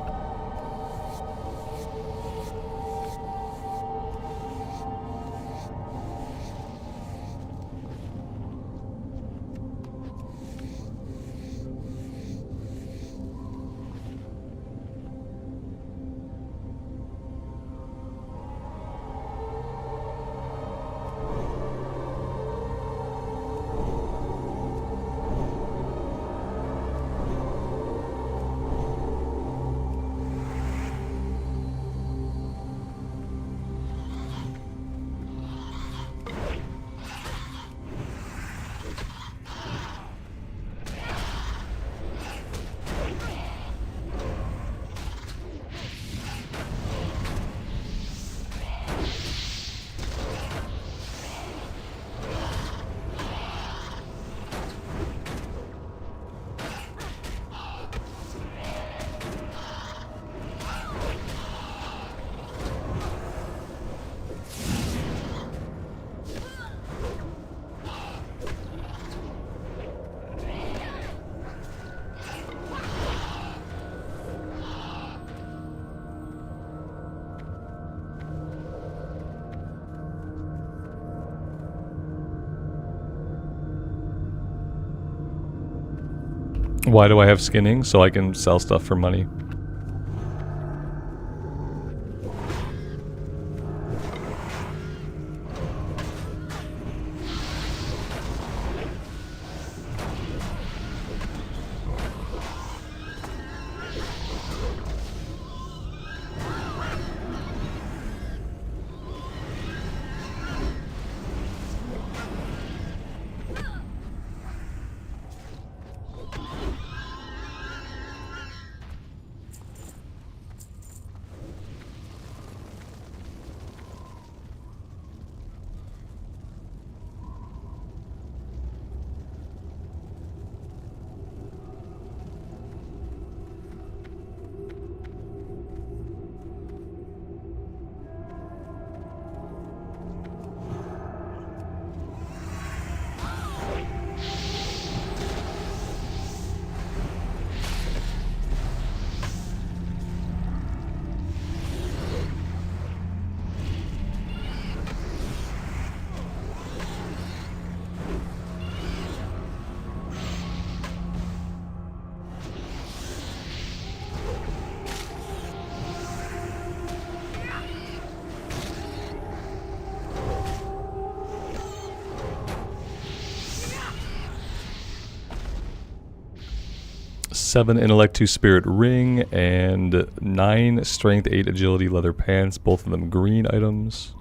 Why do I have skinning? So I can sell stuff for money. Seven intellect, 2 spirit ring, and 9 strength, 8 agility leather pants, both of them green items.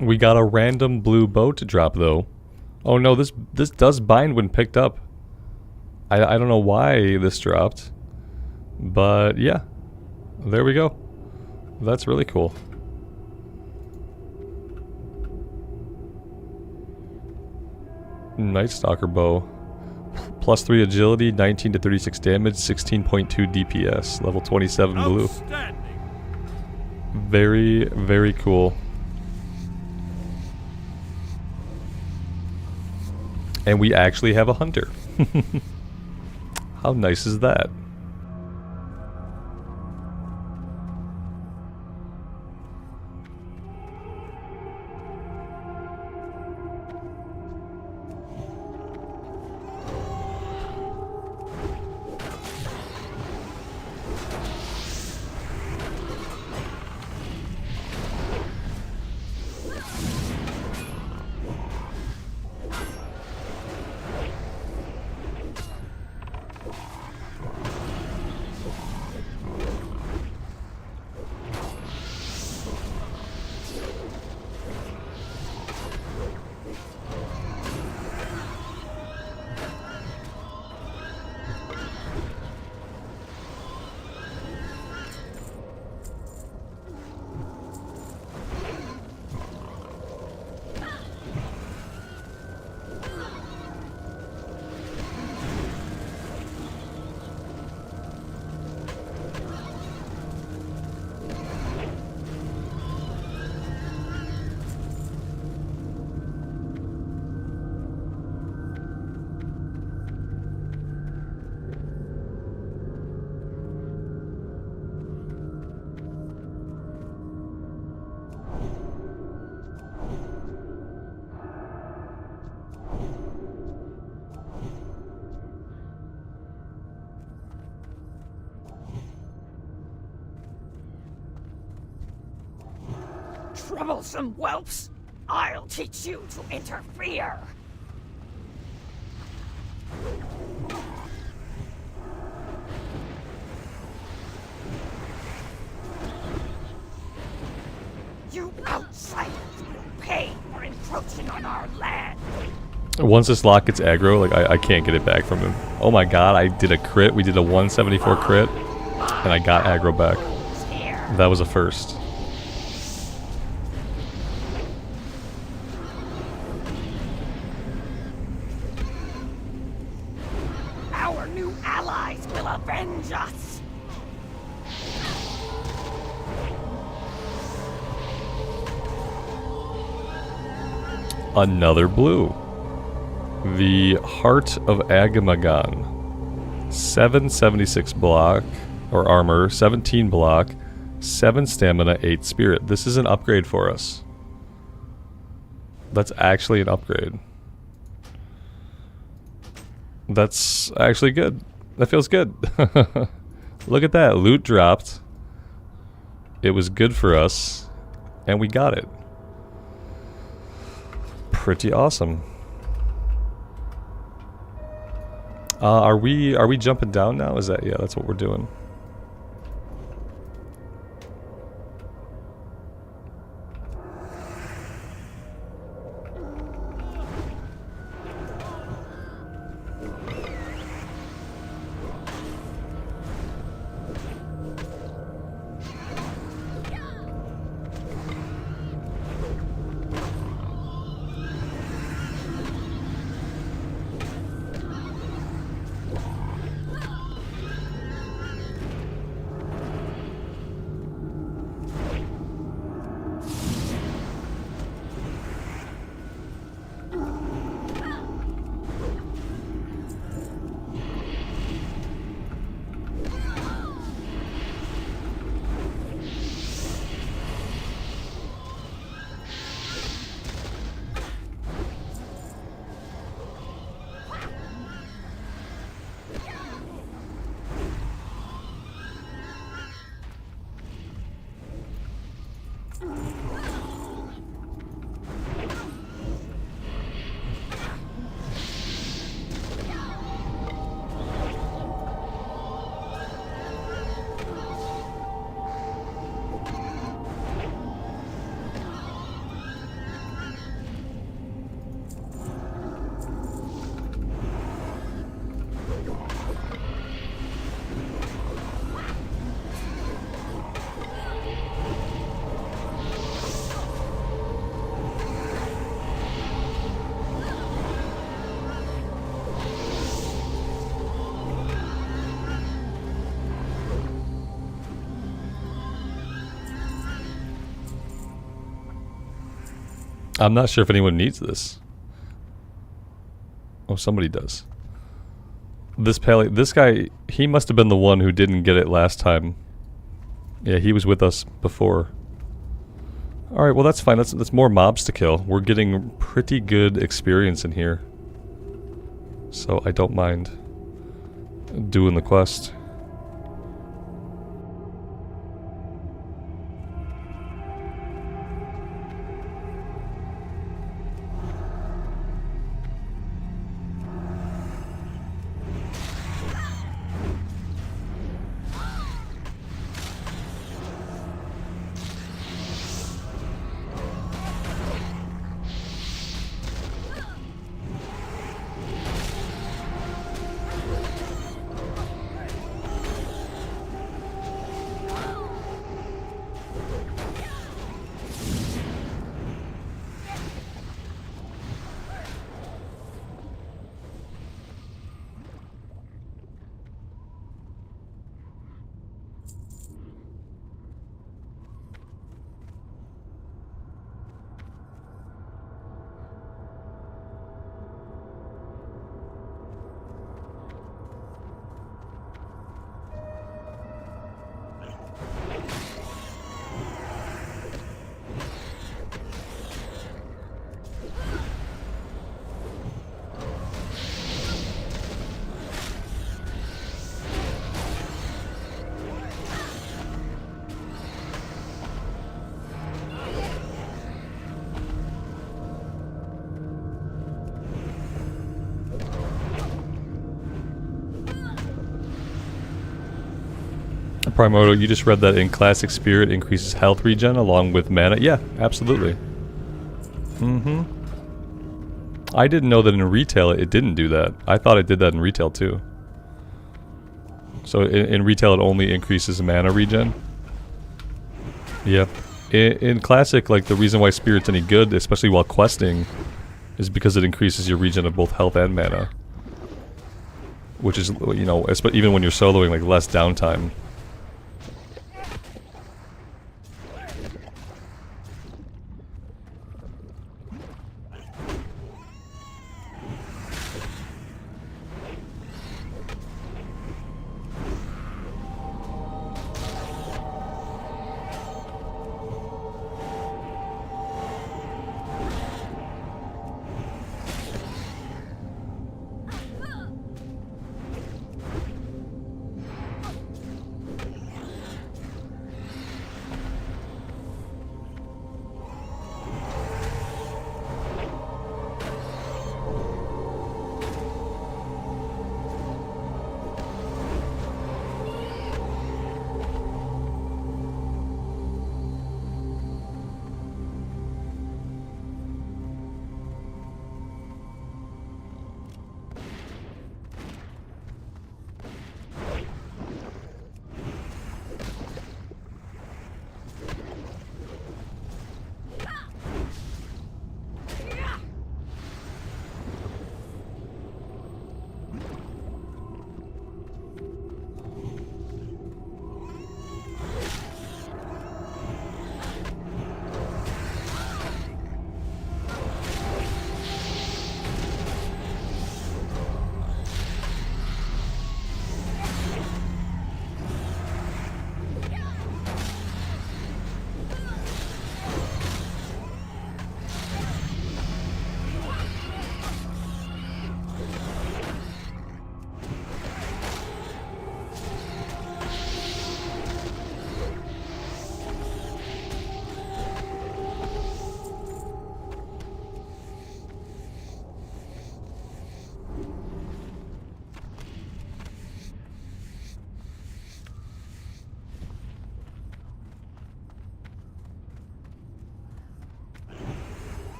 We got a random blue bow to drop though. Oh no, this does bind when picked up. I don't know why this dropped. But yeah. There we go. That's really cool. Night Stalker bow. Plus 3 agility, 19 to 36 damage, 16.2 DPS, level 27 blue. Very, very cool. And we actually have a hunter. How nice is that? troublesome whelps! I'll teach you to interfere! You outsiders will pay for encroaching on our land! Once this lock gets aggro, like I can't get it back from him. Oh my god, I did a crit. We did a 174 crit, and I got aggro back. That was a first. Our new allies will avenge us! Another blue. The Heart of Agamagon. 776 block, or armor, 17 block, 7 stamina, 8 spirit. This is an upgrade for us. That's actually an upgrade. That's actually good. That feels good. Look at that. Loot dropped. It was good for us. And we got it. Pretty awesome. Are we jumping down now? Is that, yeah, that's what we're doing. I'm not sure if anyone needs this. Oh, somebody does. This guy, he must have been the one who didn't get it last time. Yeah, he was with us before. Alright, well that's fine. That's more mobs to kill. We're getting pretty good experience in here. So I don't mind doing the quest. Primordial, you just read that in Classic Spirit increases health regen along with mana. Yeah, absolutely. Mm-hmm. I didn't know that in retail it didn't do that. I thought it did that in retail too. So in retail it only increases mana regen? Yep. In Classic, like, the reason why Spirit's any good, especially while questing, is because it increases your regen of both health and mana. Which is, you know, even when you're soloing, like, less downtime.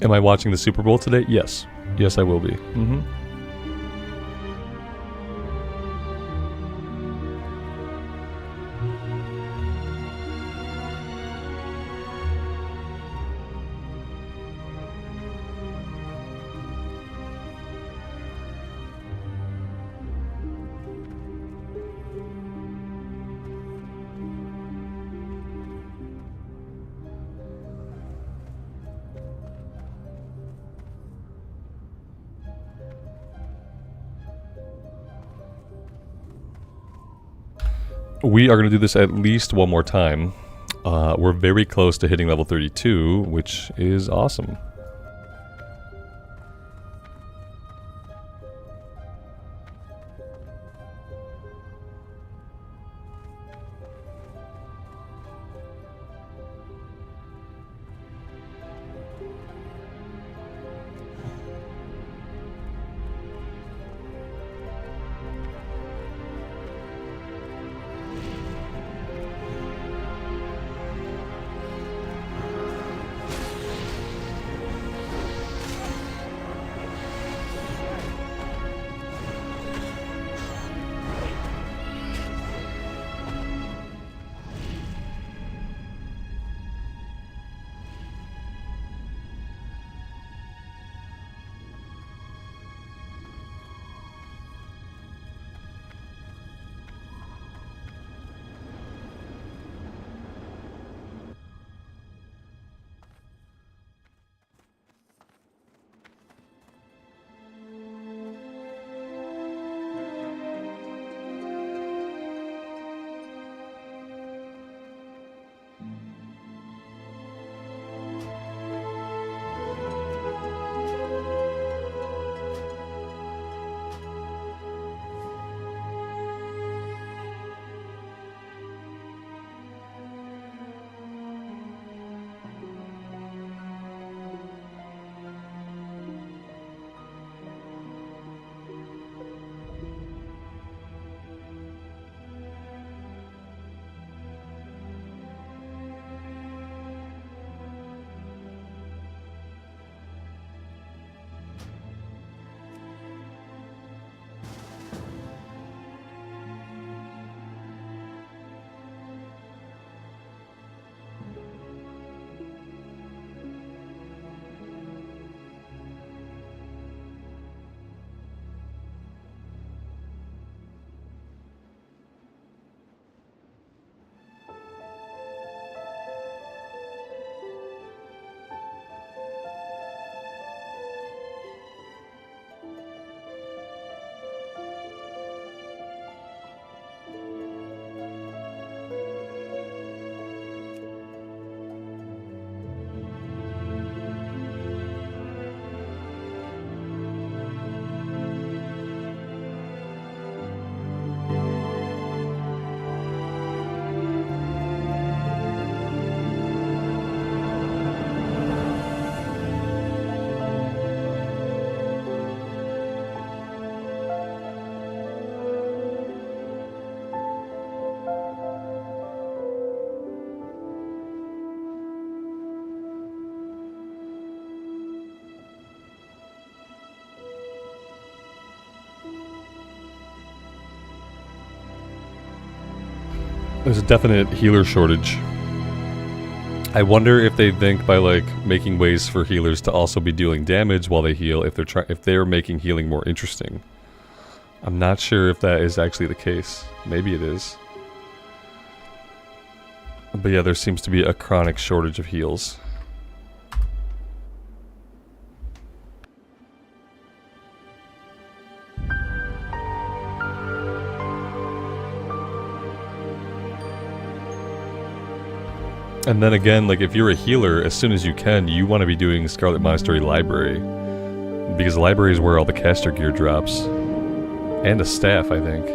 Am I watching the Super Bowl today? Yes. Yes, I will be. We are going to do this at least one more time. We're very close to hitting level 32, which is awesome. There's a definite healer shortage. I wonder if they think by like making ways for healers to also be dealing damage while they heal, if they're making healing more interesting. I'm not sure if that is actually the case. Maybe it is. But yeah, there seems to be a chronic shortage of heals. And then again, like if you're a healer, as soon as you can, you want to be doing Scarlet Monastery Library. Because the library is where all the caster gear drops. And a staff, I think.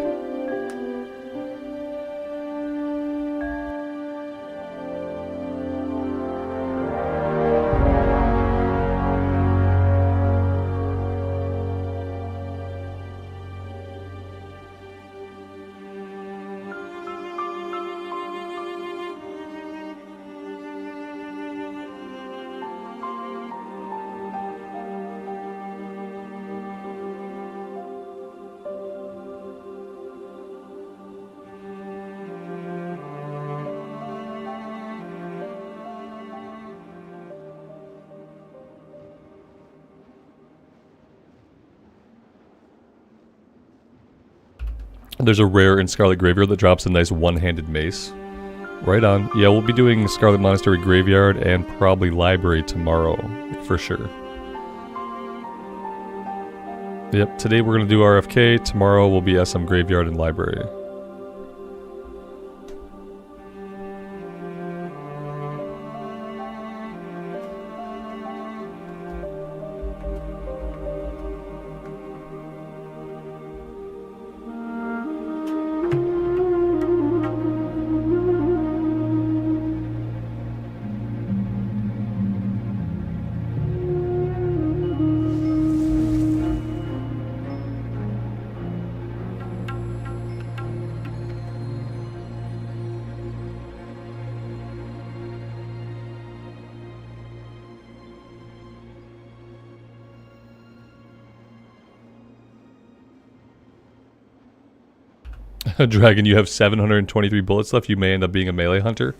There's a rare in Scarlet Graveyard that drops a nice one-handed mace. Right on. Yeah, we'll be doing Scarlet Monastery Graveyard and probably Library tomorrow, for sure. Yep, today we're going to do RFK, tomorrow will be SM Graveyard and Library. Dragon, you have 723 bullets left. You may end up being a melee hunter.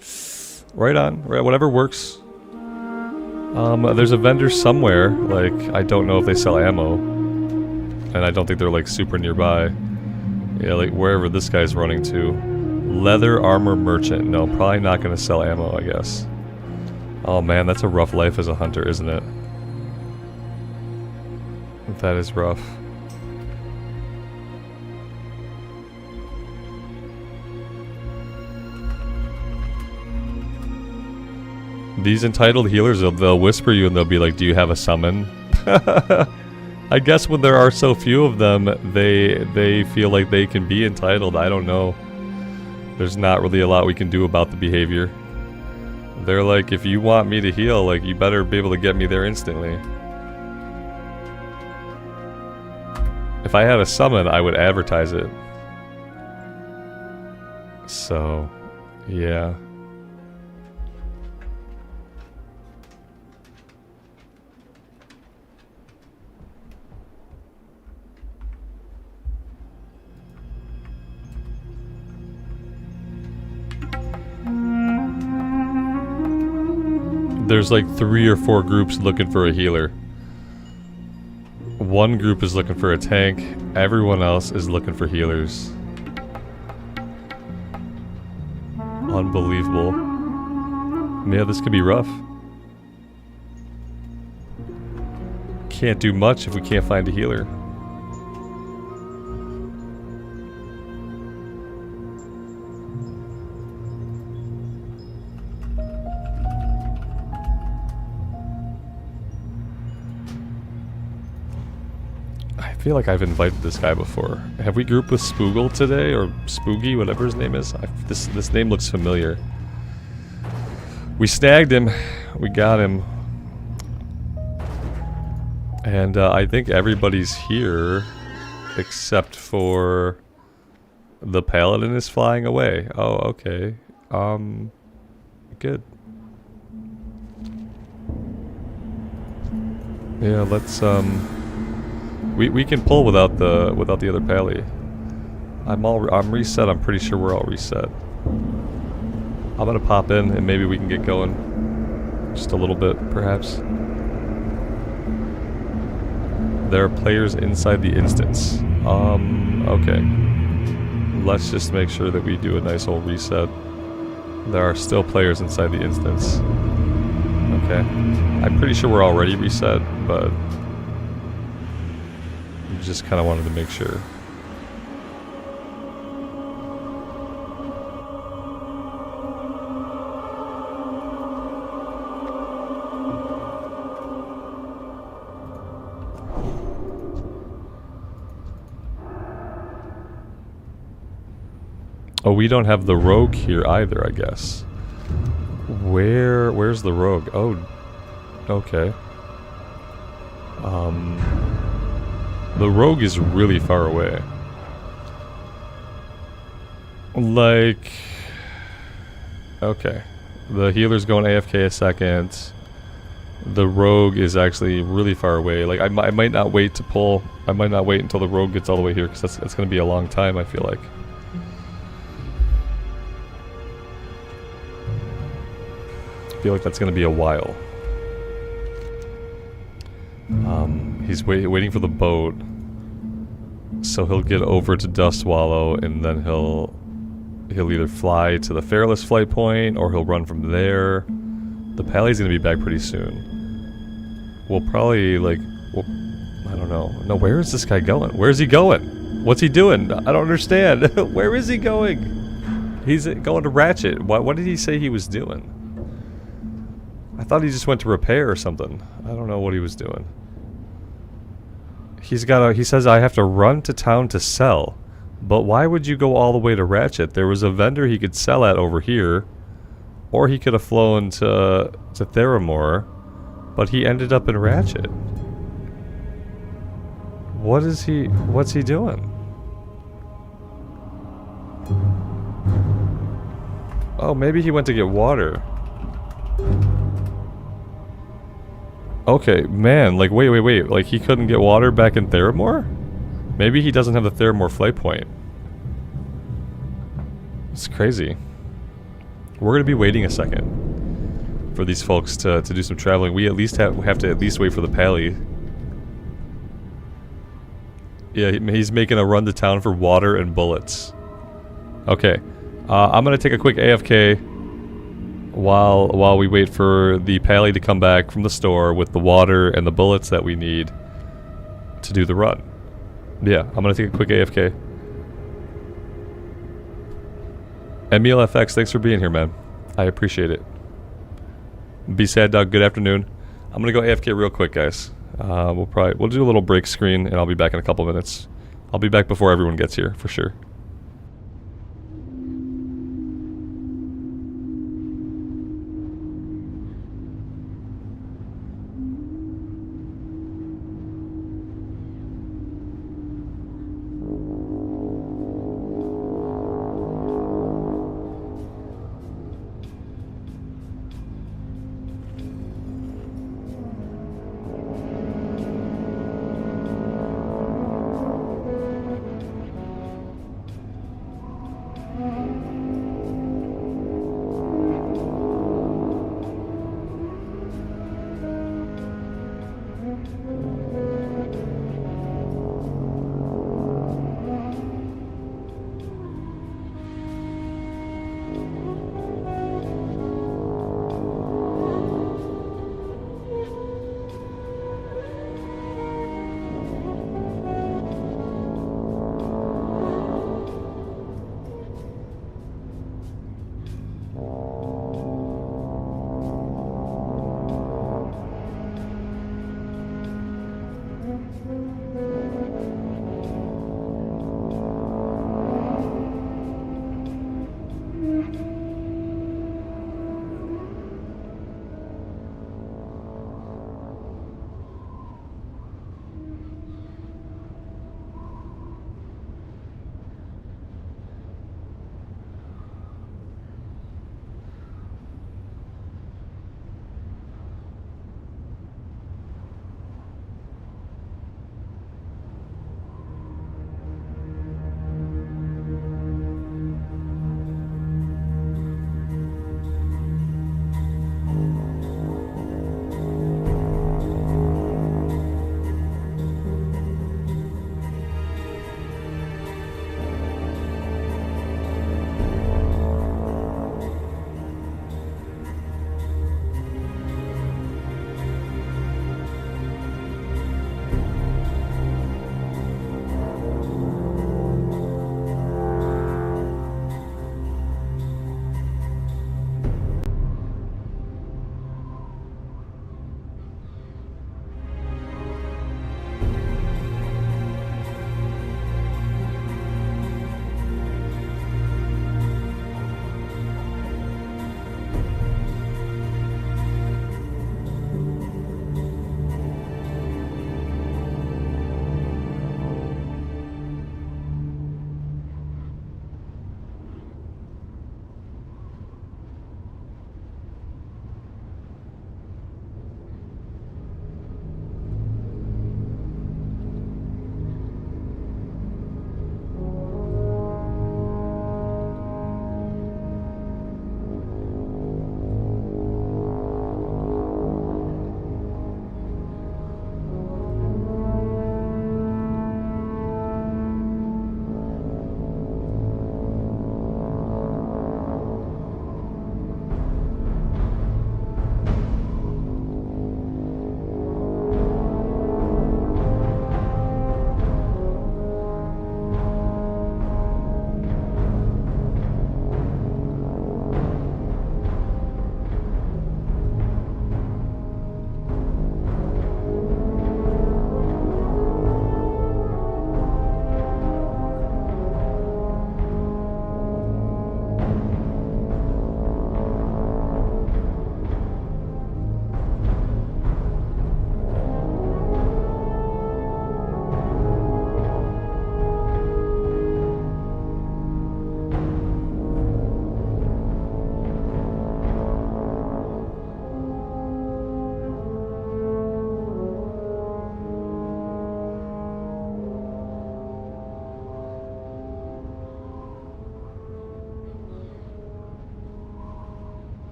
Right on. Right, whatever works. There's a vendor somewhere. Like, I don't know if they sell ammo. And I don't think they're, like, super nearby. Yeah, like, wherever this guy's running to. Leather armor merchant. No, probably not going to sell ammo, I guess. Oh, man, that's a rough life as a hunter, isn't it? That is rough. These entitled healers, they'll whisper you and they'll be like, do you have a summon? I guess when there are so few of them, they feel like they can be entitled. I don't know. There's not really a lot we can do about the behavior. They're like, if you want me to heal, like, you better be able to get me there instantly. If I had a summon, I would advertise it. So, yeah. There's like 3 or 4 groups looking for a healer. One group is looking for a tank. Everyone else is looking for healers. Unbelievable. Yeah, this could be rough. Can't do much if we can't find a healer. I feel like I've invited this guy before. Have we grouped with Spoogle today? Or Spoogie, whatever his name is? This name looks familiar. We snagged him. We got him. And I think everybody's here. Except for... the Paladin is flying away. Oh, okay. Good. Yeah, let's, We can pull without the other pally. I'm reset. I'm pretty sure we're all reset. I'm gonna pop in and maybe we can get going. Just a little bit, perhaps. There are players inside the instance. Okay. Let's just make sure that we do a nice old reset. There are still players inside the instance. Okay. I'm pretty sure we're already reset, but just kind of wanted to make sure. Oh, we don't have the rogue here either, I guess. Where's the rogue? Oh, okay. The rogue is really far away. Like... okay. The healer's going AFK a second. The rogue is actually really far away. Like, I might not wait to pull. I might not wait until the rogue gets all the way here, because that's going to be a long time, I feel like. I feel like that's going to be a while. He's waiting for the boat. So he'll get over to Dust Wallow, and then he'll either fly to the Fairless flight point, or he'll run from there. The Pally's gonna be back pretty soon. We'll probably, like, I don't know. No, where is this guy going? Where's he going? What's he doing? I don't understand. Where is he going? He's going to Ratchet. What did he say he was doing? I thought he just went to repair or something. I don't know what he was doing. He says I have to run to town to sell. But why would you go all the way to Ratchet? There was a vendor he could sell at over here. Or he could have flown to Theramore. But he ended up in Ratchet. What's he doing? Oh, maybe he went to get water. Okay, man, like, wait. Like, he couldn't get water back in Theramore? Maybe he doesn't have the Theramore flight point. It's crazy. We're gonna be waiting a second for these folks to do some traveling. We at least have to at least wait for the Pally. Yeah, he's making a run to town for water and bullets. Okay, I'm gonna take a quick AFK while we wait for the Pally to come back from the store with the water and the bullets that we need to do the run. Yeah, I'm gonna take a quick AFK. MLFX, thanks for being here, man. I appreciate it. Be sad, dog. Good afternoon. I'm gonna go AFK real quick, guys. We'll do a little break screen, and I'll be back in a couple minutes. I'll be back before everyone gets here, for sure.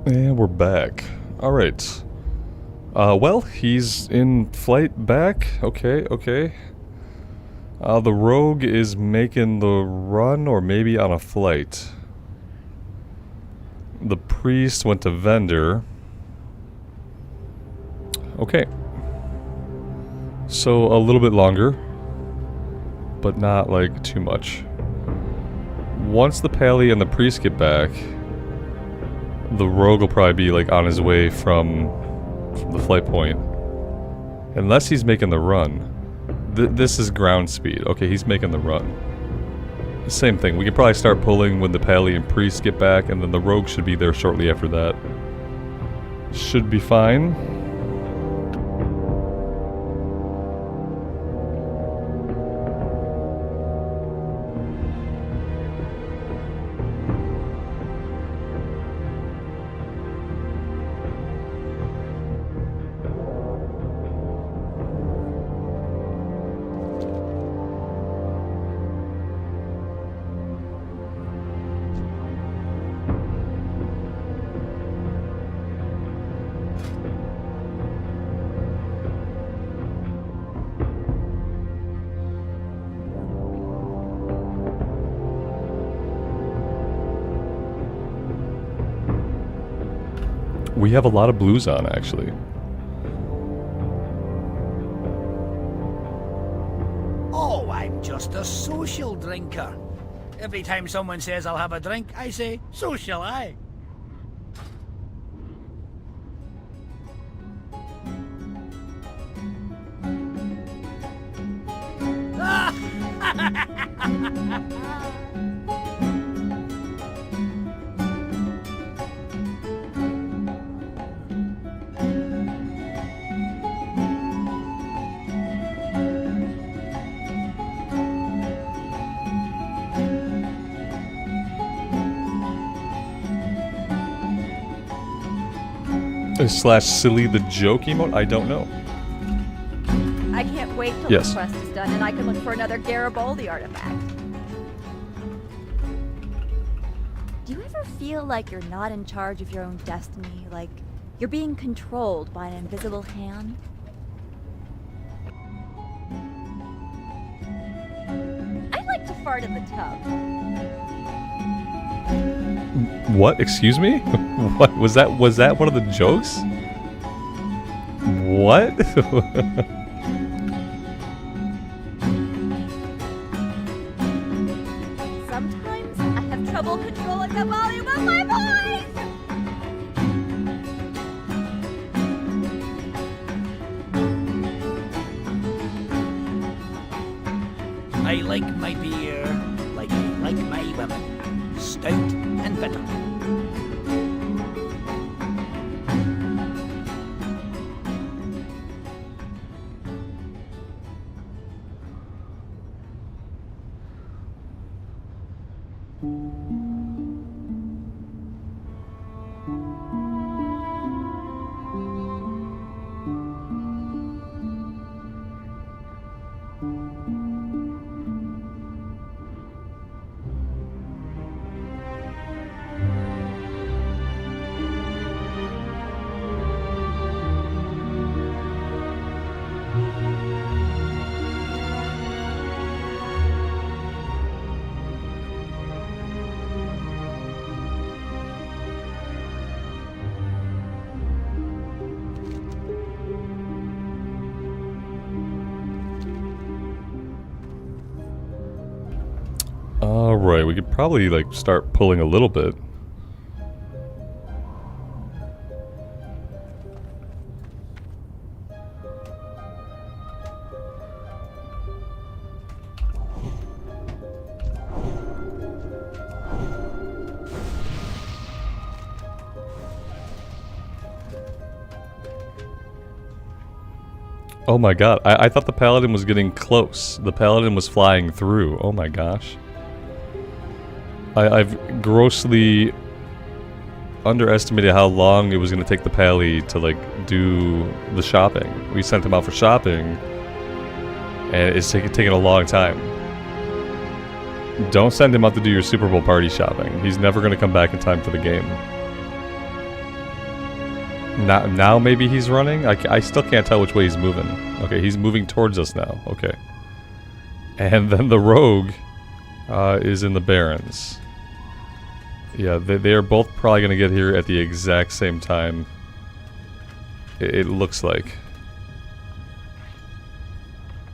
And we're back. Alright. Well, he's in flight back. Okay, okay. The rogue is making the run, or maybe on a flight. The priest went to vendor. Okay. So, a little bit longer. But not, like, too much. Once the Pally and the priest get back, the rogue will probably be, like, on his way from the flight point. Unless he's making the run. This is ground speed. Okay, he's making the run. Same thing. We can probably start pulling when the Pally and priest get back, and then the rogue should be there shortly after that. Should be fine. We have a lot of blues on, actually. Oh, I'm just a social drinker. Every time someone says I'll have a drink, I say, so shall I. Slash silly the joke emote? I don't know. I can't wait till Yes. the quest is done and I can look for another Garibaldi artifact. Do you ever feel like you're not in charge of your own destiny? Like you're being controlled by an invisible hand? I'd like to fart in the tub. What? Excuse me? What was that? Was that one of the jokes? What? Sometimes I have trouble controlling the volume of my voice! I like my beer like I like my women. Stout and bitter. Alright, we could probably like start pulling a little bit. Oh my god, I thought the Paladin was getting close. The Paladin was flying through. Oh my gosh. I've grossly underestimated how long it was going to take the Pally to like do the shopping. We sent him out for shopping and it's taking a long time. Don't send him out to do your Super Bowl party shopping. He's never going to come back in time for the game. Now maybe he's running? I still can't tell which way he's moving. Okay, he's moving towards us now. Okay. And then the rogue is in the Barrens. Yeah, they are both probably going to get here at the exact same time. It looks like.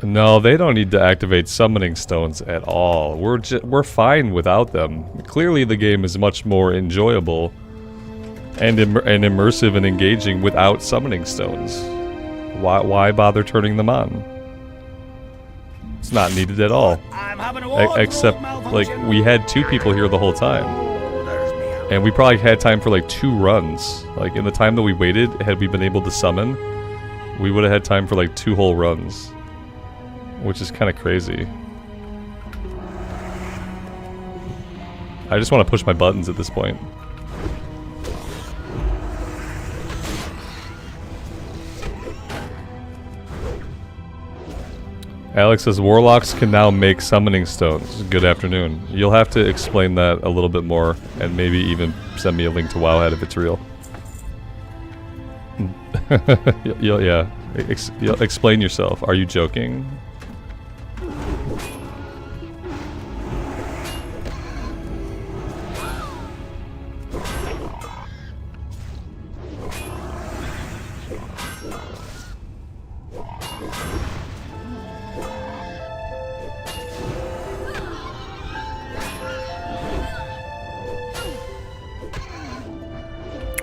No, they don't need to activate summoning stones at all. We're fine without them. Clearly the game is much more enjoyable and immersive and engaging without summoning stones. Why bother turning them on? It's not needed at all. I'm having a Except, like, we had 2 people here the whole time. And we probably had time for like 2 runs. Like, in the time that we waited, had we been able to summon, we would have had time for like 2 whole runs. Which is kind of crazy. I just want to push my buttons at this point. Alex says warlocks can now make summoning stones. Good afternoon. You'll have to explain that a little bit more and maybe even send me a link to Wowhead if it's real. Yeah. Explain yourself. Are you joking?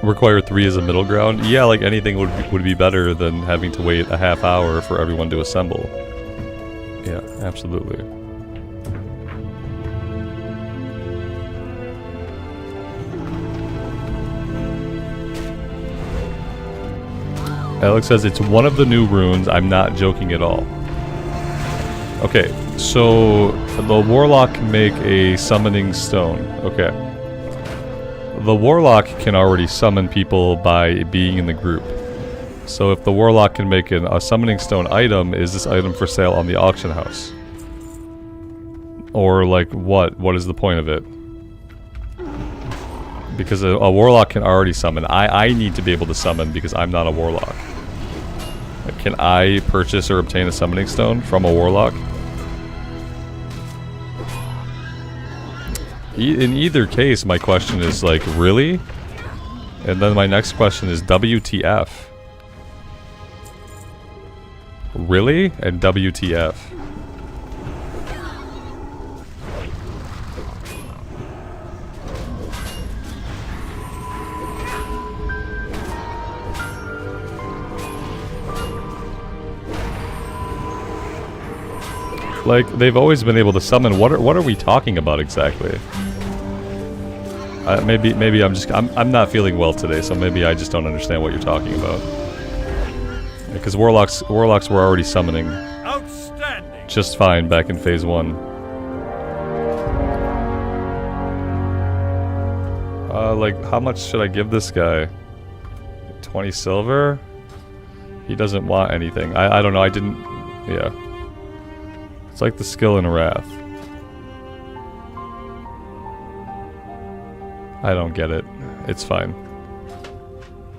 Require 3 as a middle ground? Yeah, like anything would be better than having to wait a half hour for everyone to assemble. Yeah, absolutely. Alex says it's one of the new runes. I'm not joking at all. Okay, so the warlock can make a summoning stone. Okay. The warlock can already summon people by being in the group. So if the warlock can make a summoning stone item, is this item for sale on the auction house? Or like what? What is the point of it? Because a warlock can already summon. I need to be able to summon because I'm not a warlock. Can I purchase or obtain a summoning stone from a warlock? In either case, my question is like, really? And then my next question is WTF? Really? And WTF? Like, they've always been able to summon. What are we talking about exactly? Maybe I'm not feeling well today, so maybe I just don't understand what you're talking about. Because warlocks were already summoning just fine back in phase 1. Like, how much should I give this guy? 20 silver? He doesn't want anything. I don't know, yeah. It's like the skill in Wrath. I don't get it. It's fine.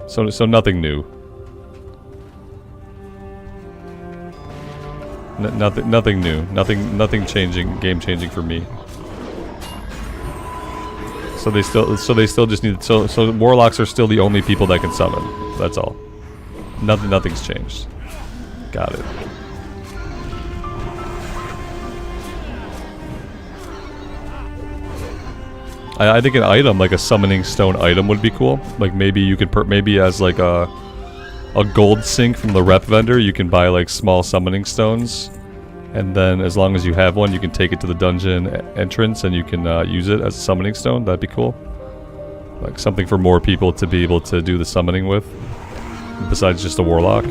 So nothing new. Nothing new. Nothing changing. Game changing for me. So they still just need. So warlocks are still the only people that can summon. That's all. Nothing's changed. Got it. I think an item, like a summoning stone item, would be cool. Like maybe you could maybe as like a gold sink from the rep vendor, you can buy like small summoning stones, and then as long as you have one, you can take it to the dungeon entrance and you can use it as a summoning stone. That'd be cool. Like something for more people to be able to do the summoning with, besides just a warlock.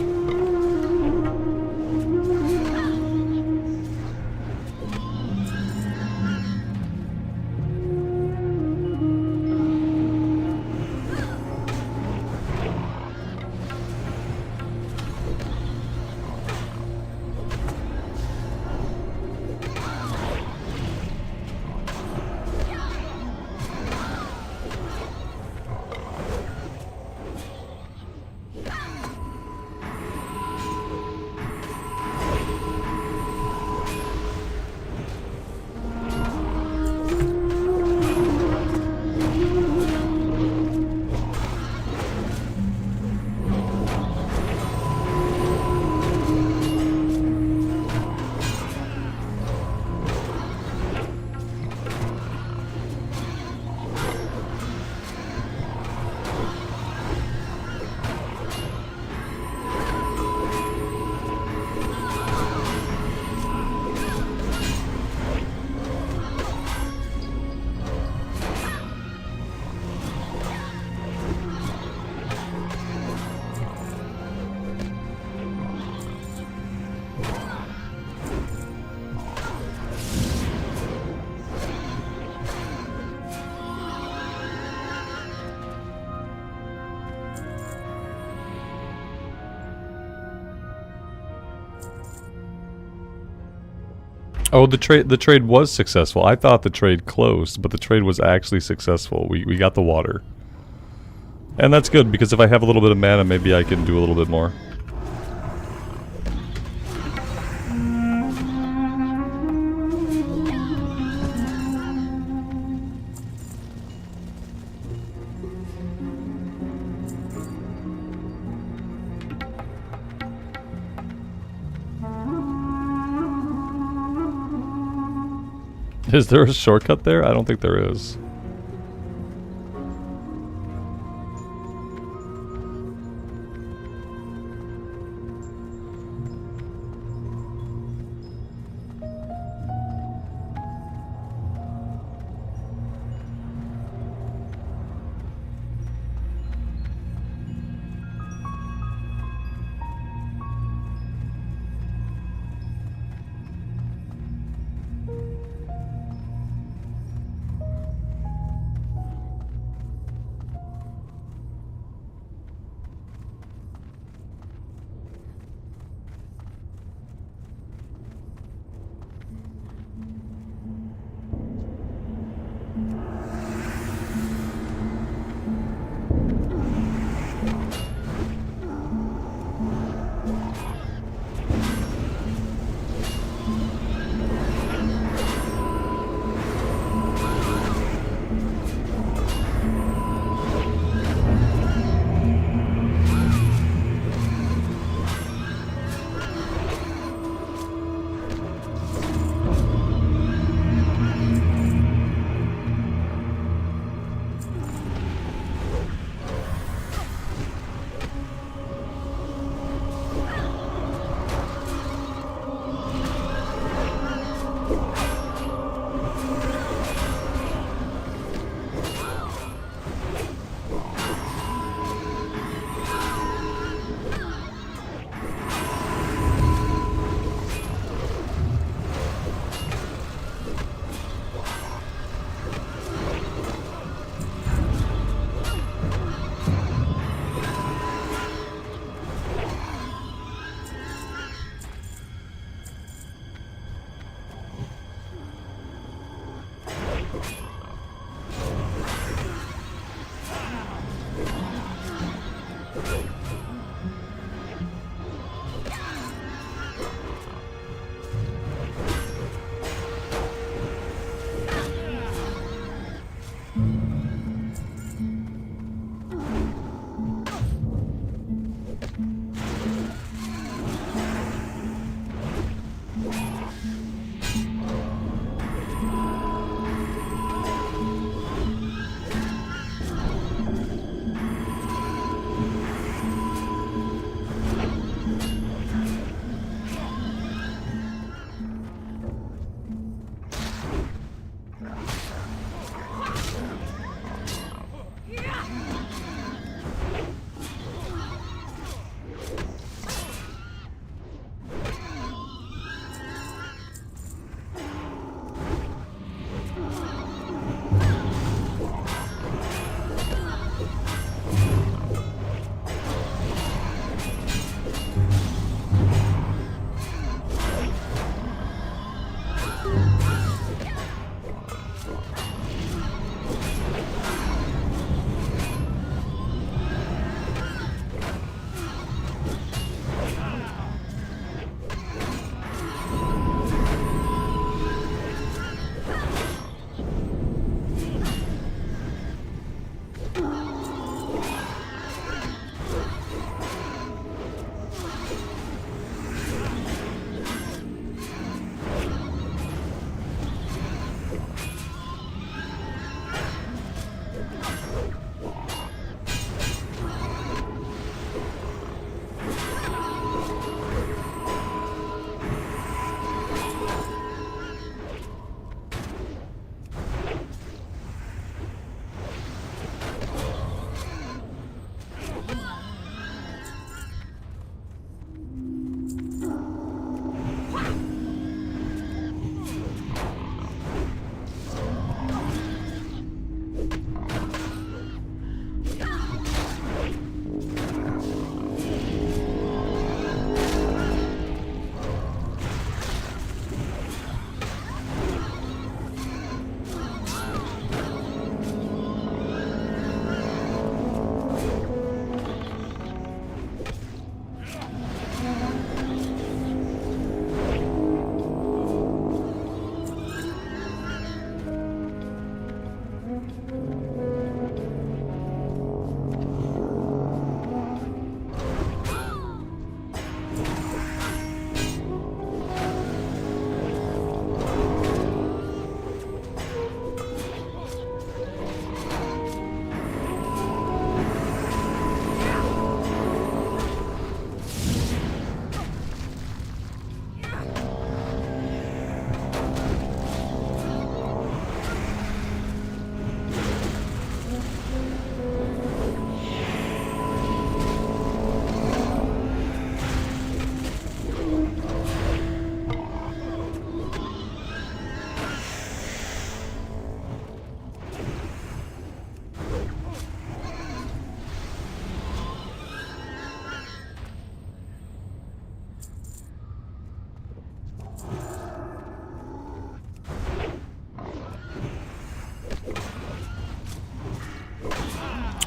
Oh, the trade was successful. I thought the trade closed, but the trade was actually successful. We got the water. And that's good, because if I have a little bit of mana, maybe I can do a little bit more. Is there a shortcut there? I don't think there is.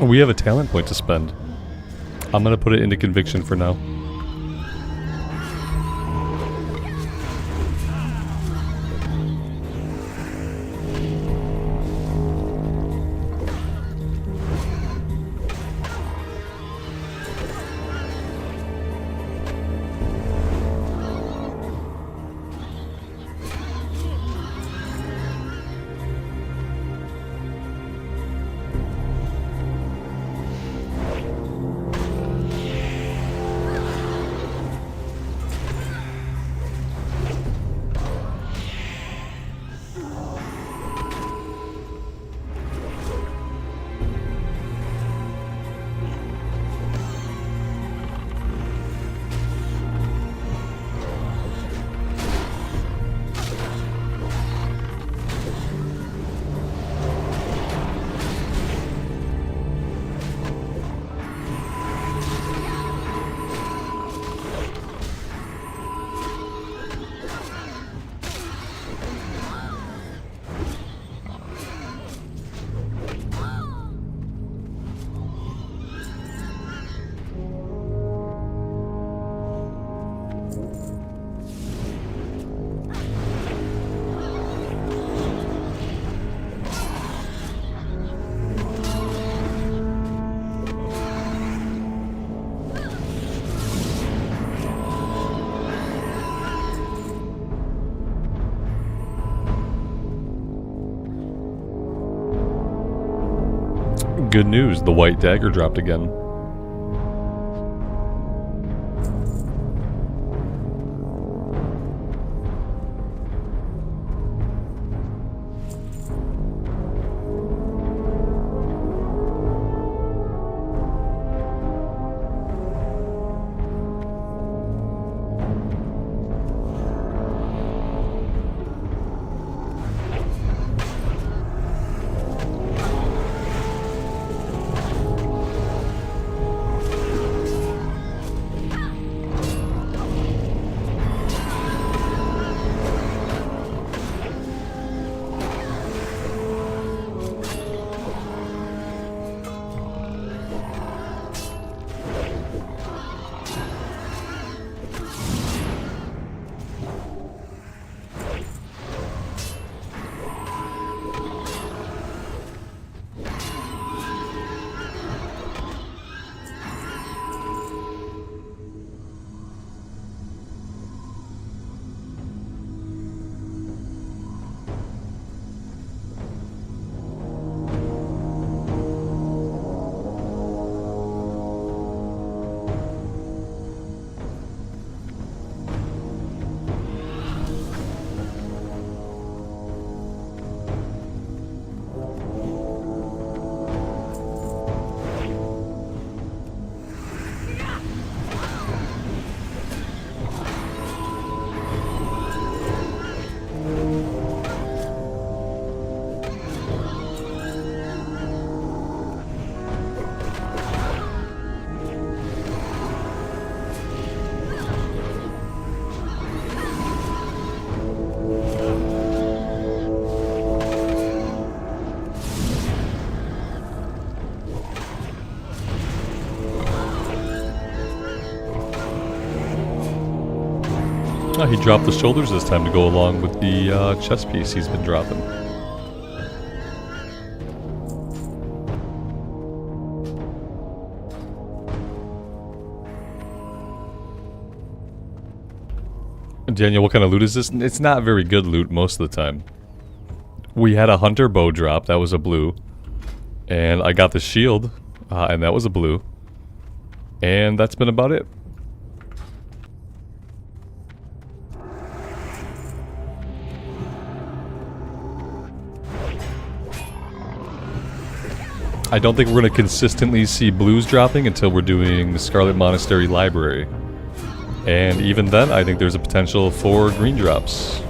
We have a talent point to spend. I'm gonna put it into conviction for now. Good news, the white dagger dropped again. Oh, he dropped the shoulders this time to go along with the chest piece he's been dropping. Daniel, what kind of loot is this? It's not very good loot most of the time. We had a hunter bow drop, that was a blue. And I got the shield, and that was a blue. And that's been about it. I don't think we're going to consistently see blues dropping until we're doing the Scarlet Monastery Library. And even then, I think there's a potential for green drops.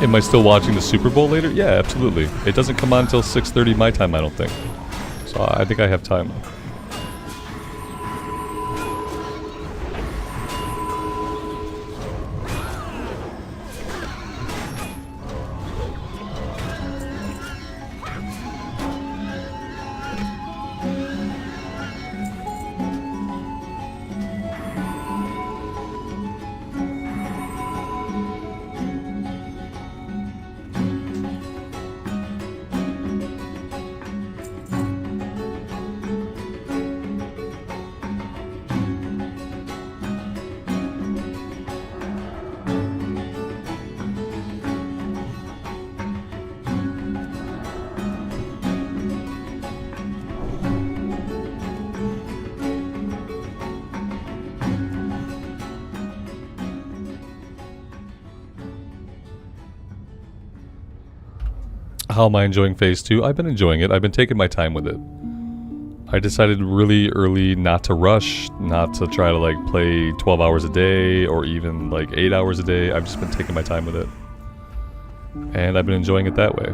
Am I still watching the Super Bowl later? Yeah, absolutely. It doesn't come on until 6:30 my time, I don't think. So I think I have time. How am I enjoying Phase 2? I've been enjoying it. I've been taking my time with it. I decided really early not to rush, not to try to like play 12 hours a day or even like 8 hours a day. I've just been taking my time with it. And I've been enjoying it that way.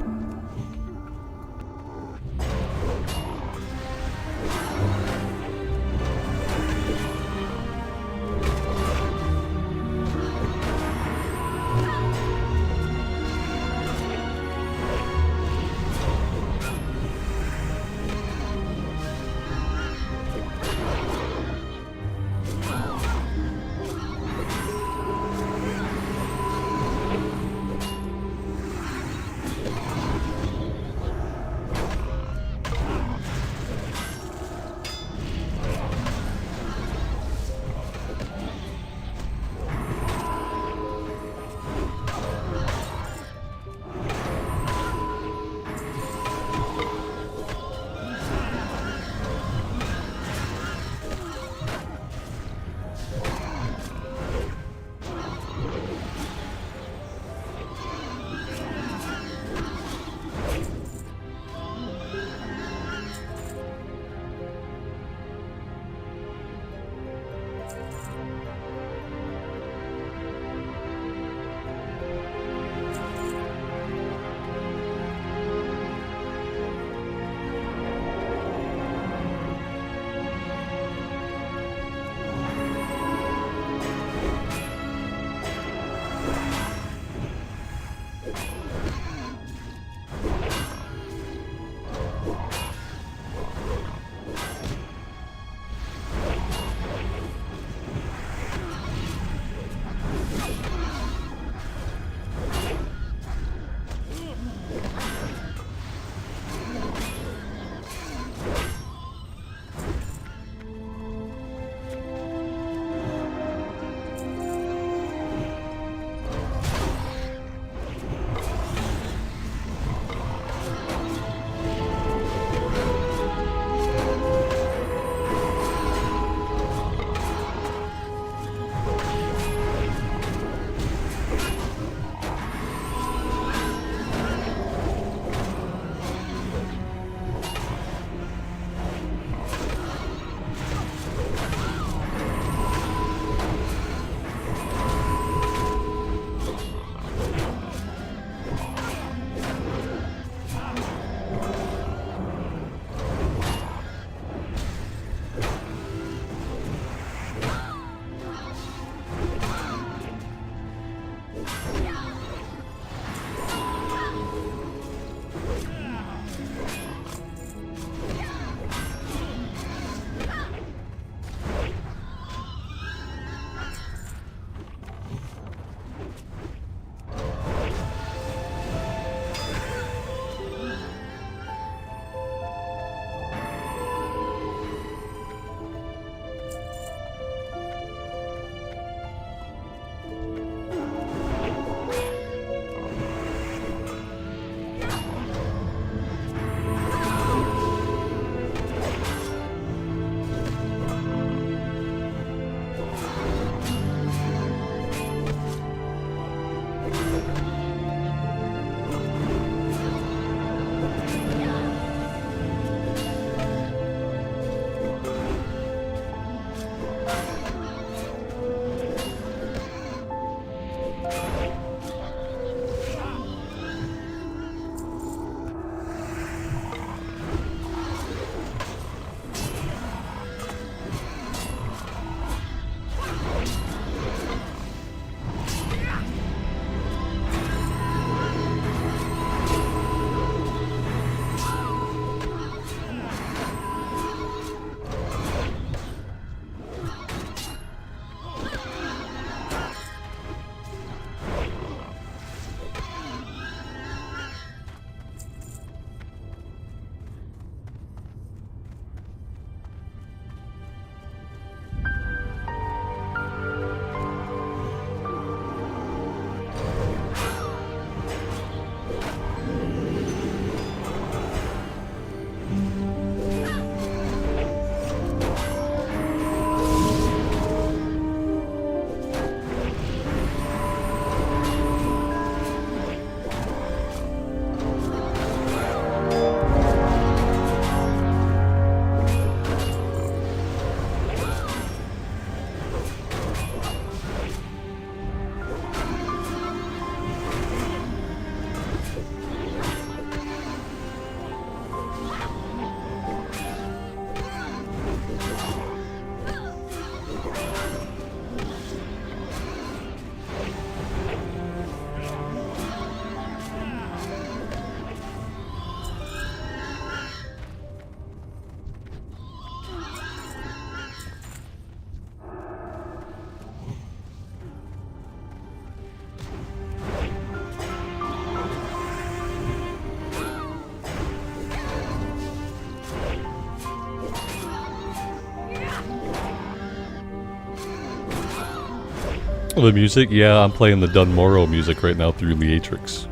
The music? Yeah, I'm playing the Dunmorrow music right now through Leatrix.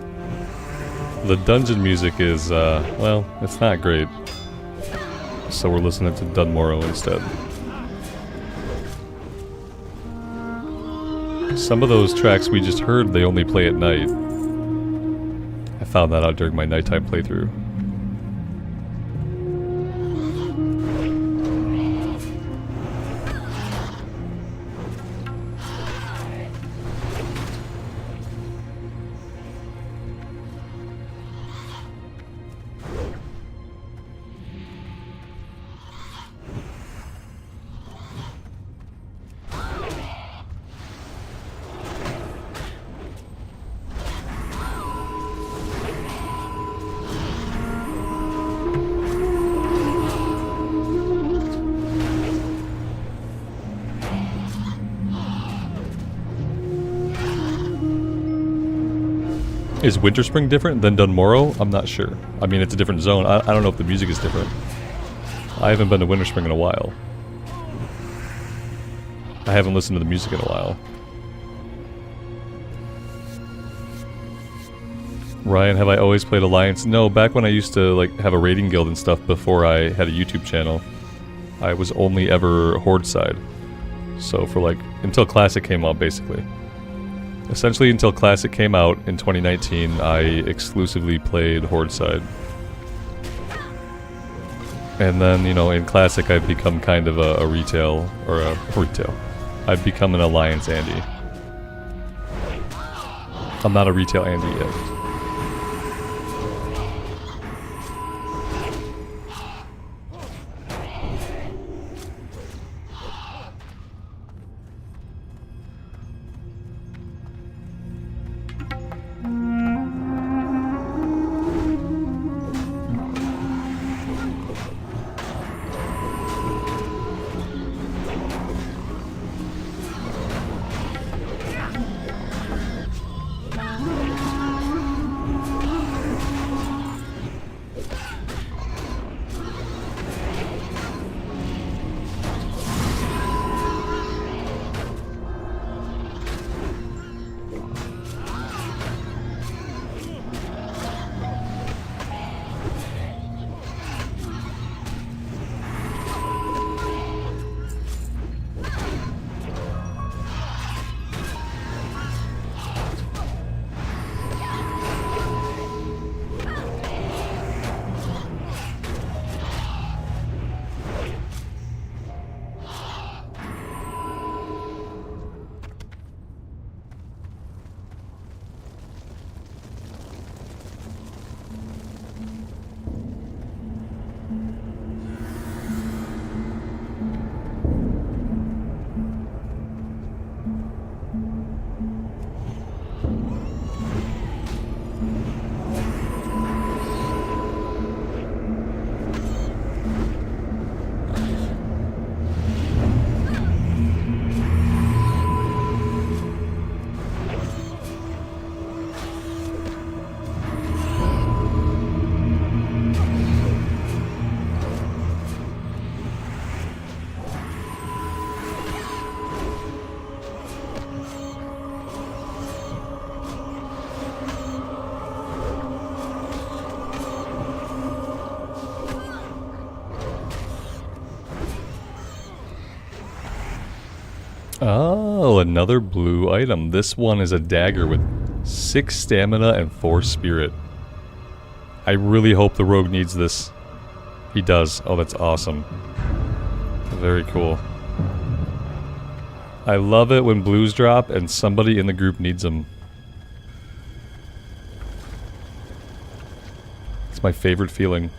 The dungeon music is, well, it's not great. So we're listening to Dunmorrow instead. Some of those tracks we just heard, they only play at night. I found that out during my nighttime playthrough. Is Winterspring different than Dunmorrow? I'm not sure. I mean, it's a different zone. I don't know if the music is different. I haven't been to Winterspring in a while. I haven't listened to the music in a while. Ryan, have I always played Alliance? No, back when I used to like have a raiding guild and stuff before I had a YouTube channel, I was only ever Horde side. So for like, until Classic came out basically. Essentially, until Classic came out in 2019, I exclusively played Horde side. And then, you know, in Classic, I've become kind of a retail. I've become an Alliance Andy. I'm not a retail Andy yet. Oh, another blue item. This one is a dagger with 6 stamina and 4 spirit. I really hope the rogue needs this. He does. Oh, that's awesome. Very cool. I love it when blues drop and somebody in the group needs them. It's my favorite feeling.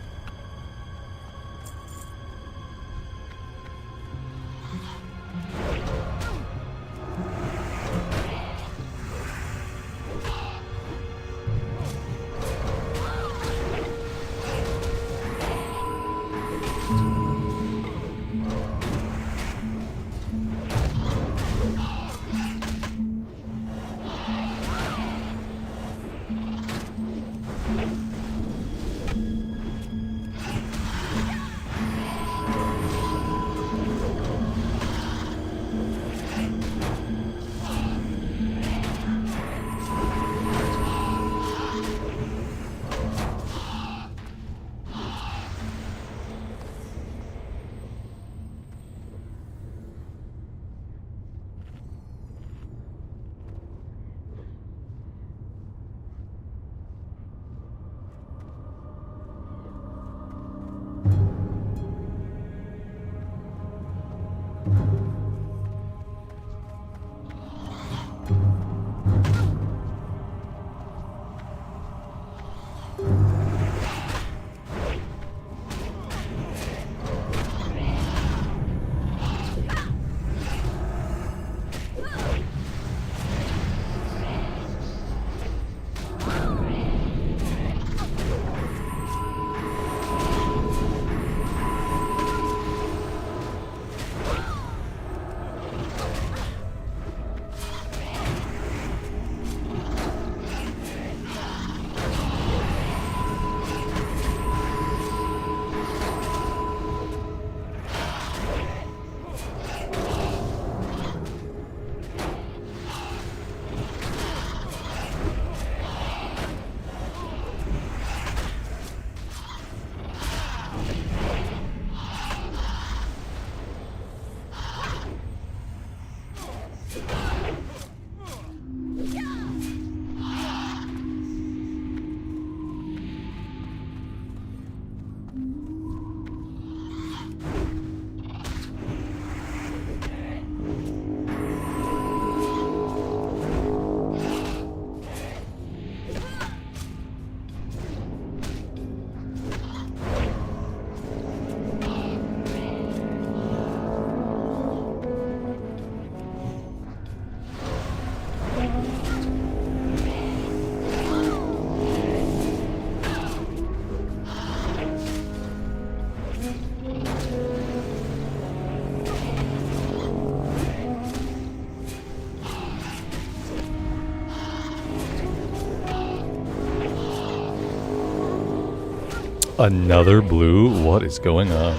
Another blue? What is going on?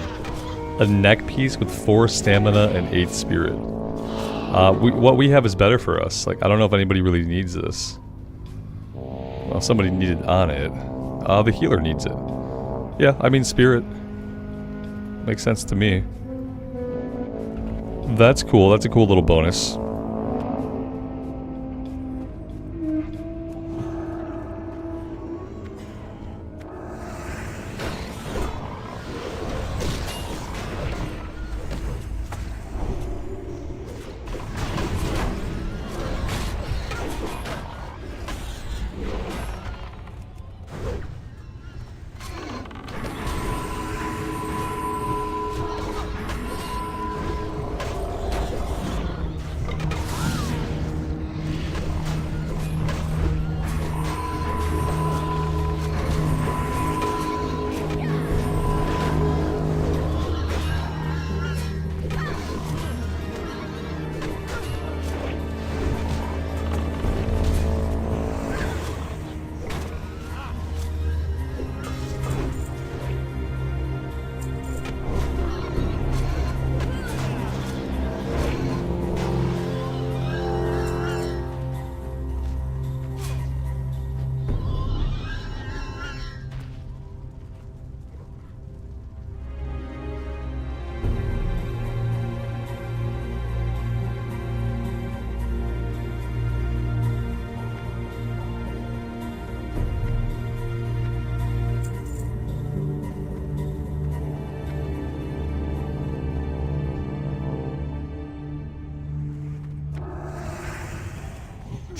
A neck piece with 4 stamina and 8 spirit. What we have is better for us. Like, I don't know if anybody really needs this. Well, somebody needed on it. The healer needs it. Yeah, I mean spirit. Makes sense to me. That's cool. That's a cool little bonus.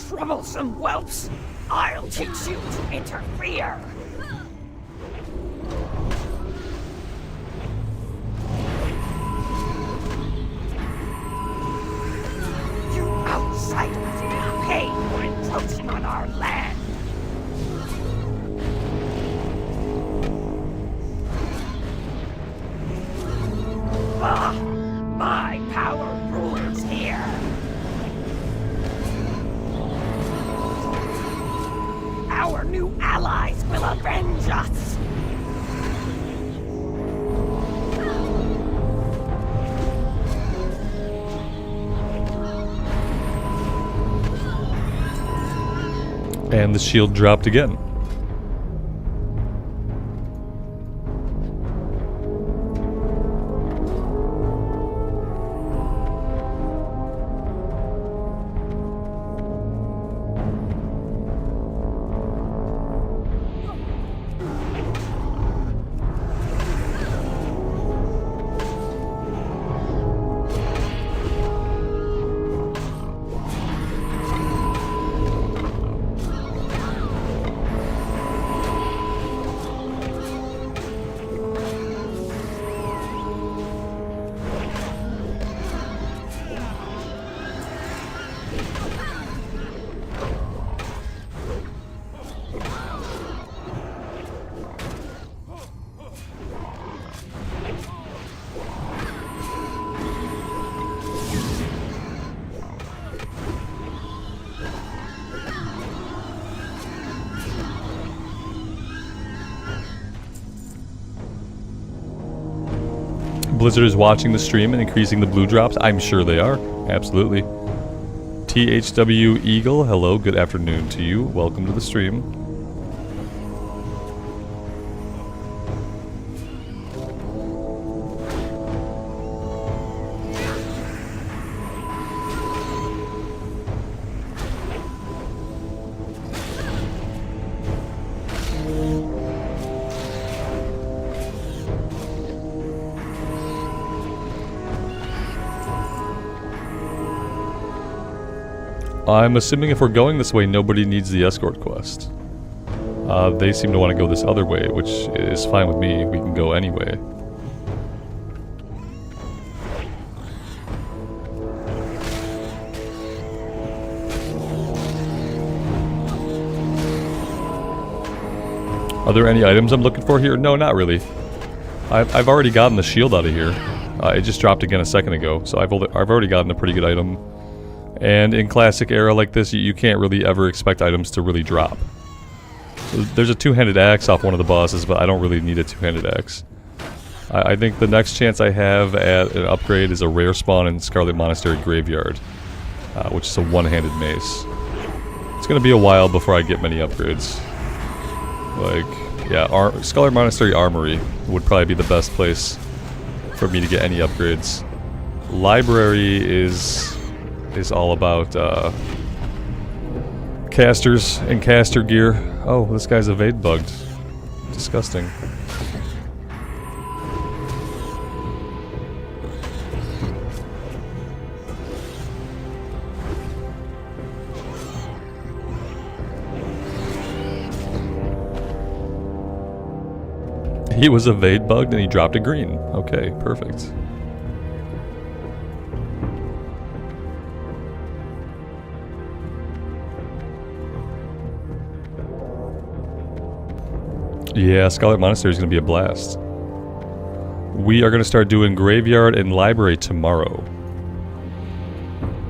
Troublesome whelps! I'll teach you to interfere! You outsiders pay for encroaching on our land! Ah! My power rules here! Our new allies will avenge us! And the shield dropped again. Blizzard is watching the stream and increasing the blue drops. I'm sure they are. Absolutely. THW Eagle, hello, good afternoon to you. Welcome to the stream. I'm assuming if we're going this way, nobody needs the escort quest. They seem to want to go this other way, which is fine with me. We can go anyway. Are there any items I'm looking for here? No, not really. I've already gotten the shield out of here. It just dropped again a second ago, so I've already gotten a pretty good item. And in classic era like this, you can't really ever expect items to really drop. There's a two-handed axe off one of the bosses, but I don't really need a two-handed axe. I think the next chance I have at an upgrade is a rare spawn in Scarlet Monastery Graveyard, which is a one-handed mace. It's gonna be a while before I get many upgrades. Like, yeah, Scarlet Monastery Armory would probably be the best place for me to get any upgrades. Library is all about casters and caster gear. Oh, this guy's evade bugged. Disgusting. He was evade bugged and he dropped a green. Okay, perfect. Yeah, Scarlet Monastery is going to be a blast. We are going to start doing Graveyard and Library tomorrow.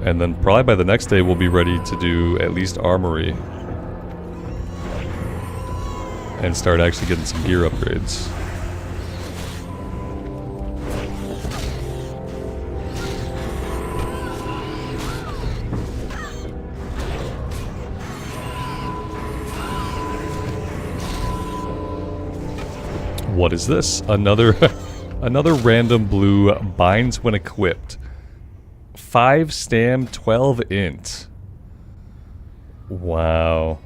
And then probably by the next day we'll be ready to do at least Armory. And start actually getting some gear upgrades. What is this? Another another random blue binds when equipped. 5 stam, 12 int. Wow.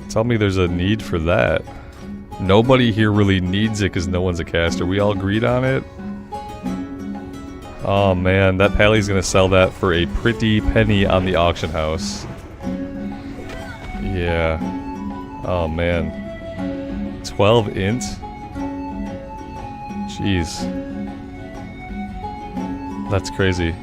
Tell me there's a need for that. Nobody here really needs it because no one's a caster. We all agreed on it. Oh man, that Pally's gonna sell that for a pretty penny on the auction house. Yeah. Oh man. 12 int? Jeez. That's crazy.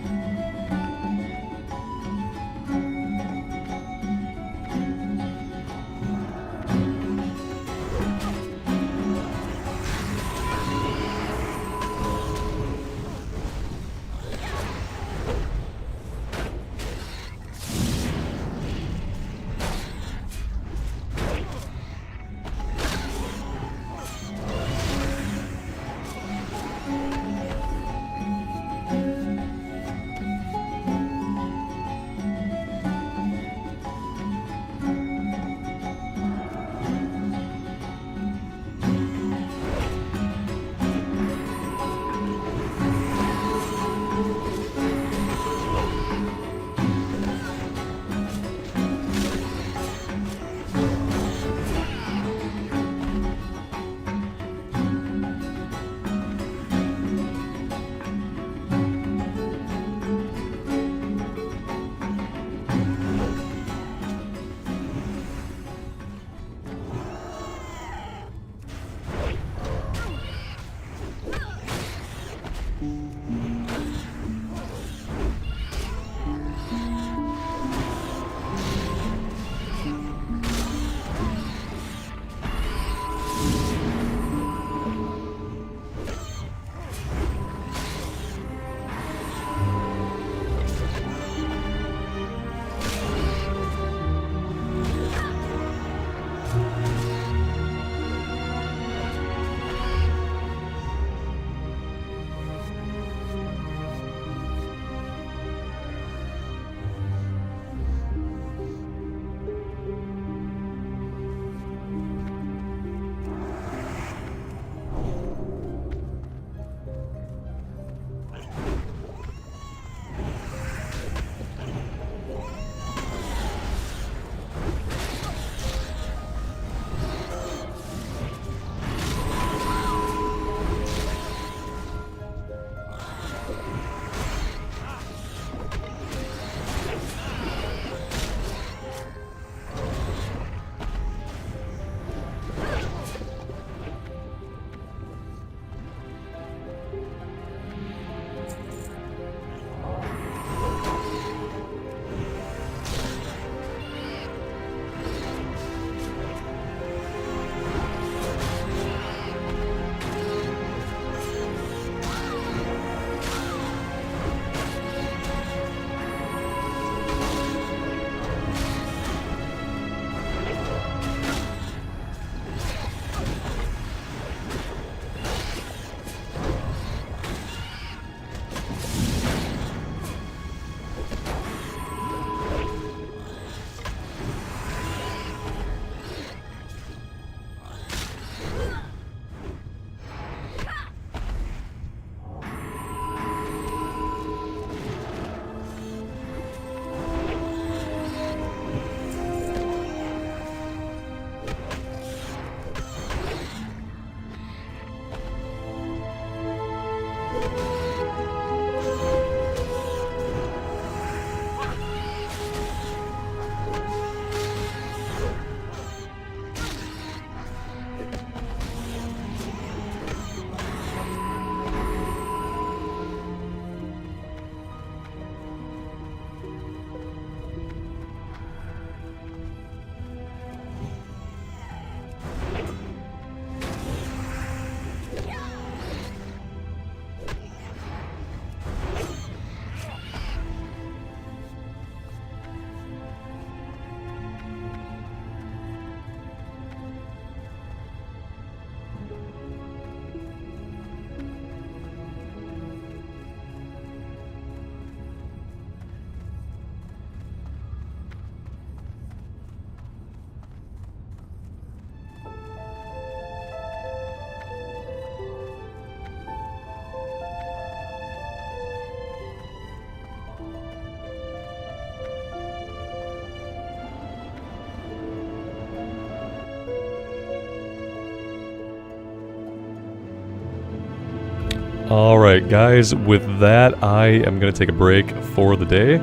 Alright guys, with that I am going to take a break for the day.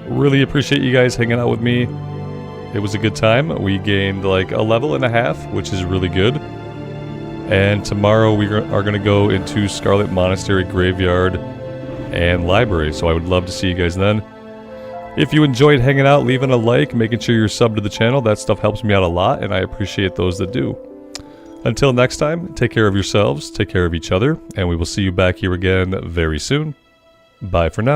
Really appreciate you guys hanging out with me. It was a good time. We gained like a level and a half, which is really good. And tomorrow we are going to go into Scarlet Monastery Graveyard and Library, so I would love to see you guys then. If you enjoyed hanging out, leaving a like, making sure you're subbed to the channel, that stuff helps me out a lot, and I appreciate those that do. Until next time, take care of yourselves, take care of each other, and we will see you back here again very soon. Bye for now.